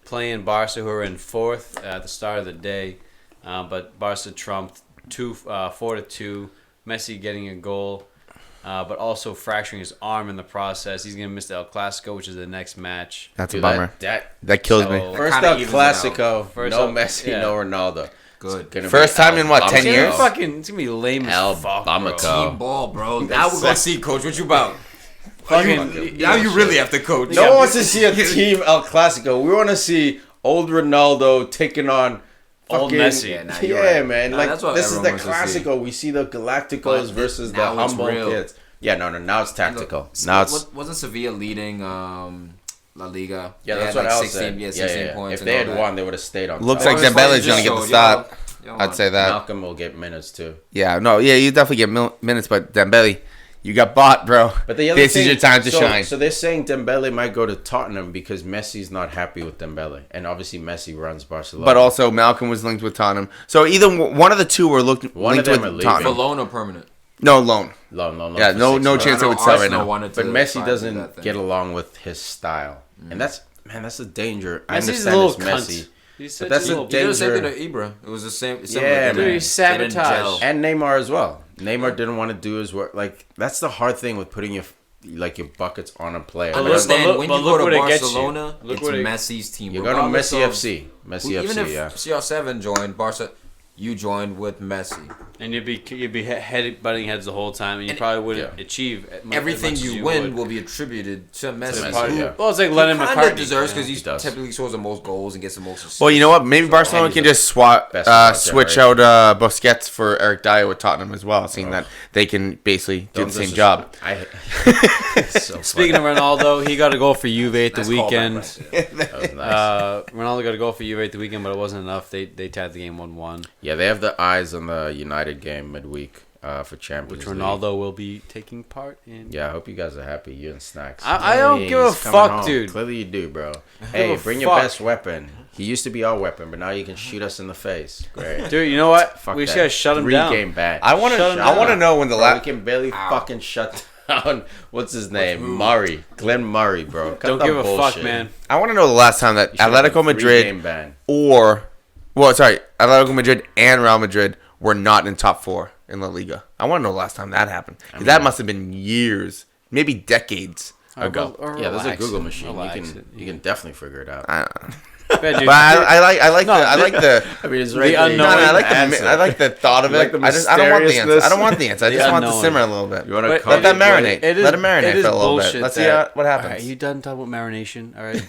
playing Barca, who are in fourth at the start of the day, but Barca trumped 4-2. Messi getting a goal, but also fracturing his arm in the process. He's gonna miss the El Clasico, which is the next match. That's a bummer. That kills me. First El Clasico, no Messi, no Ronaldo. Good. First time in 10 years? It's gonna be lame as fuck, bro. Team ball, bro. Now we're gonna see, coach. What you about? Now you really have to coach. No one wants to see a team El Clasico. We want to see old Ronaldo taking on old Messi. Yeah, man. Like this is the Clasico. We see the Galacticos versus the humble kids. Yeah, no. Now it's tactical. Wasn't Sevilla leading La Liga? Yeah, that's what I was saying. 16 points. If they had won, they would have stayed on. Looks like Dembele's gonna get the start. I'd say that. Malcolm will get minutes too. Yeah, you definitely get minutes, but Dembele, you got bought, bro. But the other this is your time to shine. So they're saying Dembele might go to Tottenham because Messi's not happy with Dembele, and obviously Messi runs Barcelona. But also Malcolm was linked with Tottenham, so either one of the two were linked with Tottenham. For loan or permanent? No, loan. Loan. Yeah, no chance it would sell right now. But Messi doesn't get along with his style, and that's the danger. I understand it's Messi. But that's the danger. He did the same thing to Ibra. It was the same. Yeah, man. He sabotaged. And Neymar as well. Neymar didn't want to do his work. Like that's the hard thing with putting your buckets on a player. Understand when you go to Barcelona, it's Messi's team. You're going to Messi FC. Even if CR7 joined Barca, you joined with Messi, and you'd be butting heads the whole time, and you probably wouldn't achieve everything you win will be attributed to Messi. Well, it's like Lennon McCartney deserves because he typically scores the most goals and gets the most assists. Well, you know what? Maybe Barcelona can just switch out Busquets for Eric Dyer with Tottenham as well, seeing that they can basically do the same job. Speaking of Ronaldo, he got a goal for Juve at the weekend. That was nice. Ronaldo got a goal for Juve at the weekend, but it wasn't enough. They tied the game 1-1. Yeah, they have the eyes on the United game midweek for Champions League. Which Ronaldo will be taking part in. Yeah, I hope you guys are happy. You and Snacks. I don't give a fuck, dude. Clearly you do, bro. Hey, bring your best weapon. He used to be our weapon, but now you can shoot us in the face. Great. Dude, you know what? We just gotta shut him down. 3-game ban. I want to know when the last... We can barely fucking shut... on what's his name, Glenn Murray, bro. Don't give a fuck, man. I want to know the last time that Atletico Madrid Atletico Madrid and Real Madrid were not in top 4 in La Liga. I want to know the last time that happened. Because that must have been years, maybe decades ago. Yeah, there's a Google machine. You can definitely figure it out. But I like the. I mean, it's the unknown. I like the thought of it. I don't want the answer. I don't want the answer. I just want to simmer a little bit. Let that marinate. Let it marinate for a little bit. Let's see what happens. Are you done talking about marination? All right.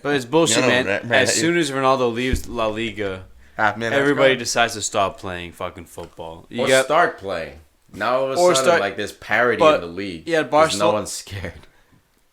But it's bullshit, man. As soon as Ronaldo leaves La Liga, everybody decides to stop playing fucking football. Start playing. Now all of a sudden, like this parity in the league. Yeah, Barcelona. No one's scared.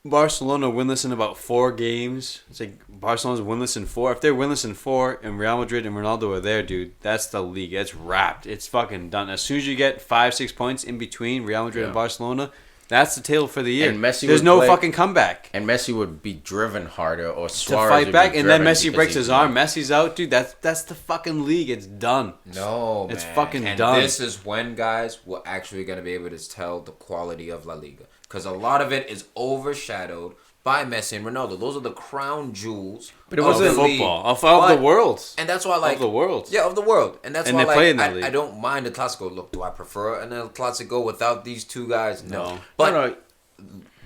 Barcelona winless in about 4 games. It's like Barcelona's winless in 4. If they're winless in 4 and Real Madrid and Ronaldo are there, dude, that's the league. It's wrapped. It's fucking done. As soon as you get 5-6 points in between Real Madrid and Barcelona, that's the tale for the year. And Messi There's no fucking comeback. And Messi would be driven harder, or Suarez to fight back, and then Messi breaks his arm. Like, Messi's out, dude. That's the fucking league. It's done. No, it's man. fucking and done. This is when guys we're actually gonna be able to tell the quality of La Liga, because a lot of it is overshadowed by Messi and Ronaldo. Those are the crown jewels. But it wasn't football of the world, and that's why of the world. Yeah, of the world, and that's why they play in that league. I don't mind the Clasico. Look, do I prefer an El Clasico without these two guys? No.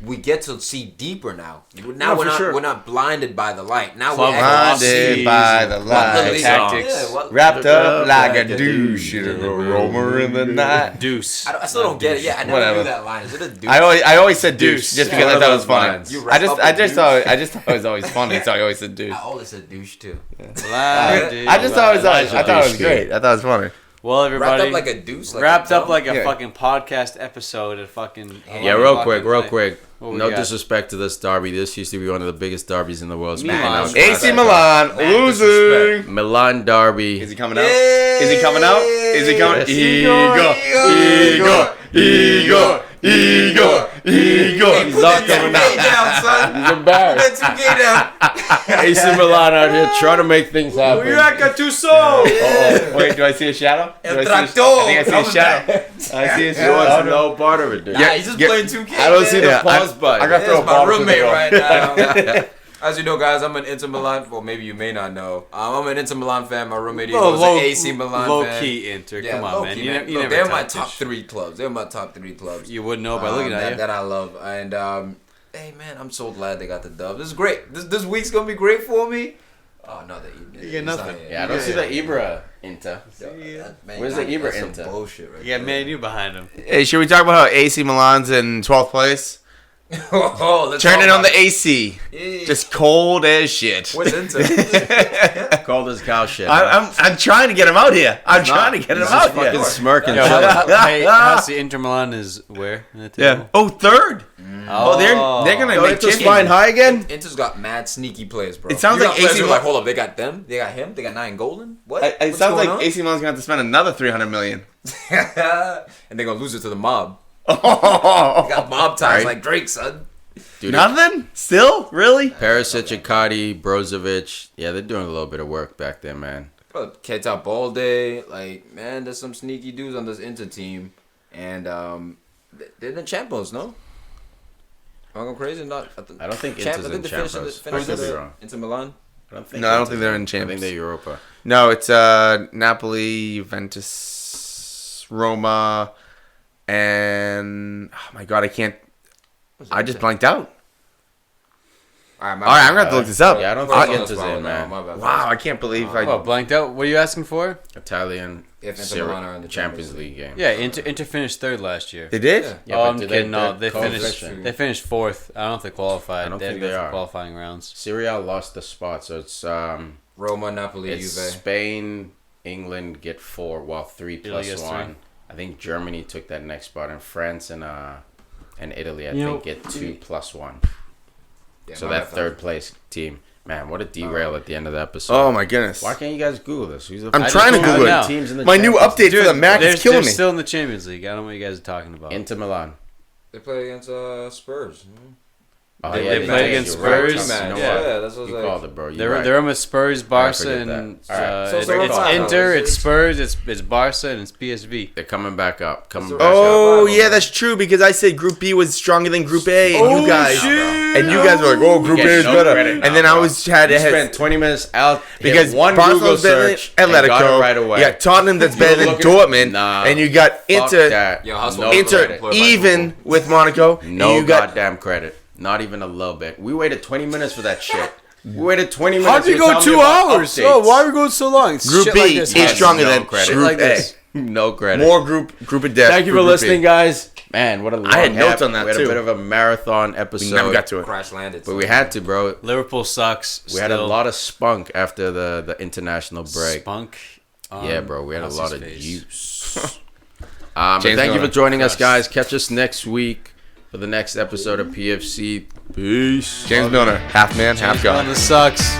We get to see deeper now. Now we're not blinded by the light. Now we're blinded by the light. Tactics. Wrapped up like a douche in a roamer in the night. Deuce. I still don't get it. Yeah, I never knew that line. Is it a deuce? I always said deuce just because I thought it was funny. I just thought it was always funny, so I always said deuce. I always said douche too. I just thought it was great. I thought it was funny. Well, everybody, wrapped up like a deuce. Wrapped up like a fucking podcast episode of fucking... Yeah, real quick. No disrespect to this derby. This used to be one of the biggest derbies in the world. AC Milan losing. Milan derby. Is he coming out? Is he coming out? Is he coming? Igor. He's not coming out. Down, son. He's embarrassed. Put that 2K down. AC Milan out here trying to make things happen. Wait, do I see a shadow? I think I see a shadow. I see a shadow. He wants no part of it, dude. Yeah, he's just playing 2K. I don't see the pause button. I got to throw a my ball roommate right now. As you know, guys, I'm an Inter Milan. Well, maybe you may not know. I'm an Inter Milan fan. My roommate was an AC Milan fan. Low-key Inter. Come on, man. You never they're my top 3 clubs. They're my top 3 clubs. You wouldn't know by looking at it. That I love. And, hey, man, I'm so glad they got the dub. This is great. This week's going to be great for me. Oh, no. You get nothing. I don't see the Ibra Inter. Where's the Ibra Inter? Inter? Bullshit right Yeah, man, you behind him. Hey, should we talk about how AC Milan's in 12th place? Turning on the AC. Yeah. Just cold as shit. Where's Inter? Cold as cow shit. I'm trying to get him out here. I'm trying to get him out here. Fucking smirking. Hey, Huss, Inter Milan is where? Yeah. Oh, third. Oh, they're gonna make Inter's flying high again. Inter's got mad sneaky players, bro. It sounds like AC Milan. Like, hold up, they got them. They got him. They got 9 golden. What? It sounds like AC Milan's gonna have to spend another $300 million. And they're gonna lose it to the mob. Oh, got mob ties like Drake, son. Dude, nothing? Still? Really? Perisic, Icardi, Brozovic. Yeah, they're doing a little bit of work back there, man. Bro, Keita Balde. Like, man, there's some sneaky dudes on this Inter team. And they're the champions, no? Am I going crazy? I don't think Inter's in Champions. I could be wrong. Inter Milan? I don't think they're in Champions. I think they're Europa. No, it's Napoli, Juventus, Roma, and... Oh, my God, I just blanked out. All right, I'm going to have to look this up. Yeah, I don't think Inter's in, man. Wow, I can't believe blanked out? What are you asking for? Italian Milan are in the Champions League game. Yeah, Inter finished 3rd last year. They did? Yeah, I'm kidding. No, they finished 4th. I don't know if they qualified. I don't think they are. Qualifying rounds. Serie A lost the spot, so it's Roma, Napoli, it's Juve. Spain, England get 4, while 3 plus 1. 3. I think Germany took that next spot, and France and Italy, I think, get 2 plus 1. Yeah, so that 3rd place team, man, what a derail at the end of the episode. Oh my goodness! Why can't you guys Google this? I'm trying to Google it. Teams in the my new update for the Mac is killing me. They're still in the Champions League. I don't know what you guys are talking about. Inter Milan. They play against Spurs. They played against Spurs. Yeah, that's what you called it, bro. They're almost Spurs, Barca, and it's Inter, it's Spurs, it's Barca, and it's PSV. They're coming back up. Oh, yeah, that's true because I said Group B was stronger than Group A, and you guys were like, "Oh, Group A is better," and then I had to spend 20 minutes out because one Google search and got it right away. Yeah, Tottenham that's better than Dortmund, and you got Inter even with Monaco. No goddamn credit. Not even a little bit. We waited 20 minutes for that shit. We waited 20 minutes. How'd you go 2 hours? Oh, why are we going so long? Group B is stronger than Group A. No credit. More group of death. Thank you for listening, guys. Man, what a long I had notes on that, We had too. a bit of a marathon episode. We never got to it. Crash landed. But we had to, bro. Liverpool sucks. We had a lot of spunk after the international break. Spunk? Yeah, bro. We had a lot of juice. But thank you for joining us, guys. Catch us next week for the next episode of PFC. Peace. James Milner, half man, half God. James Milner sucks.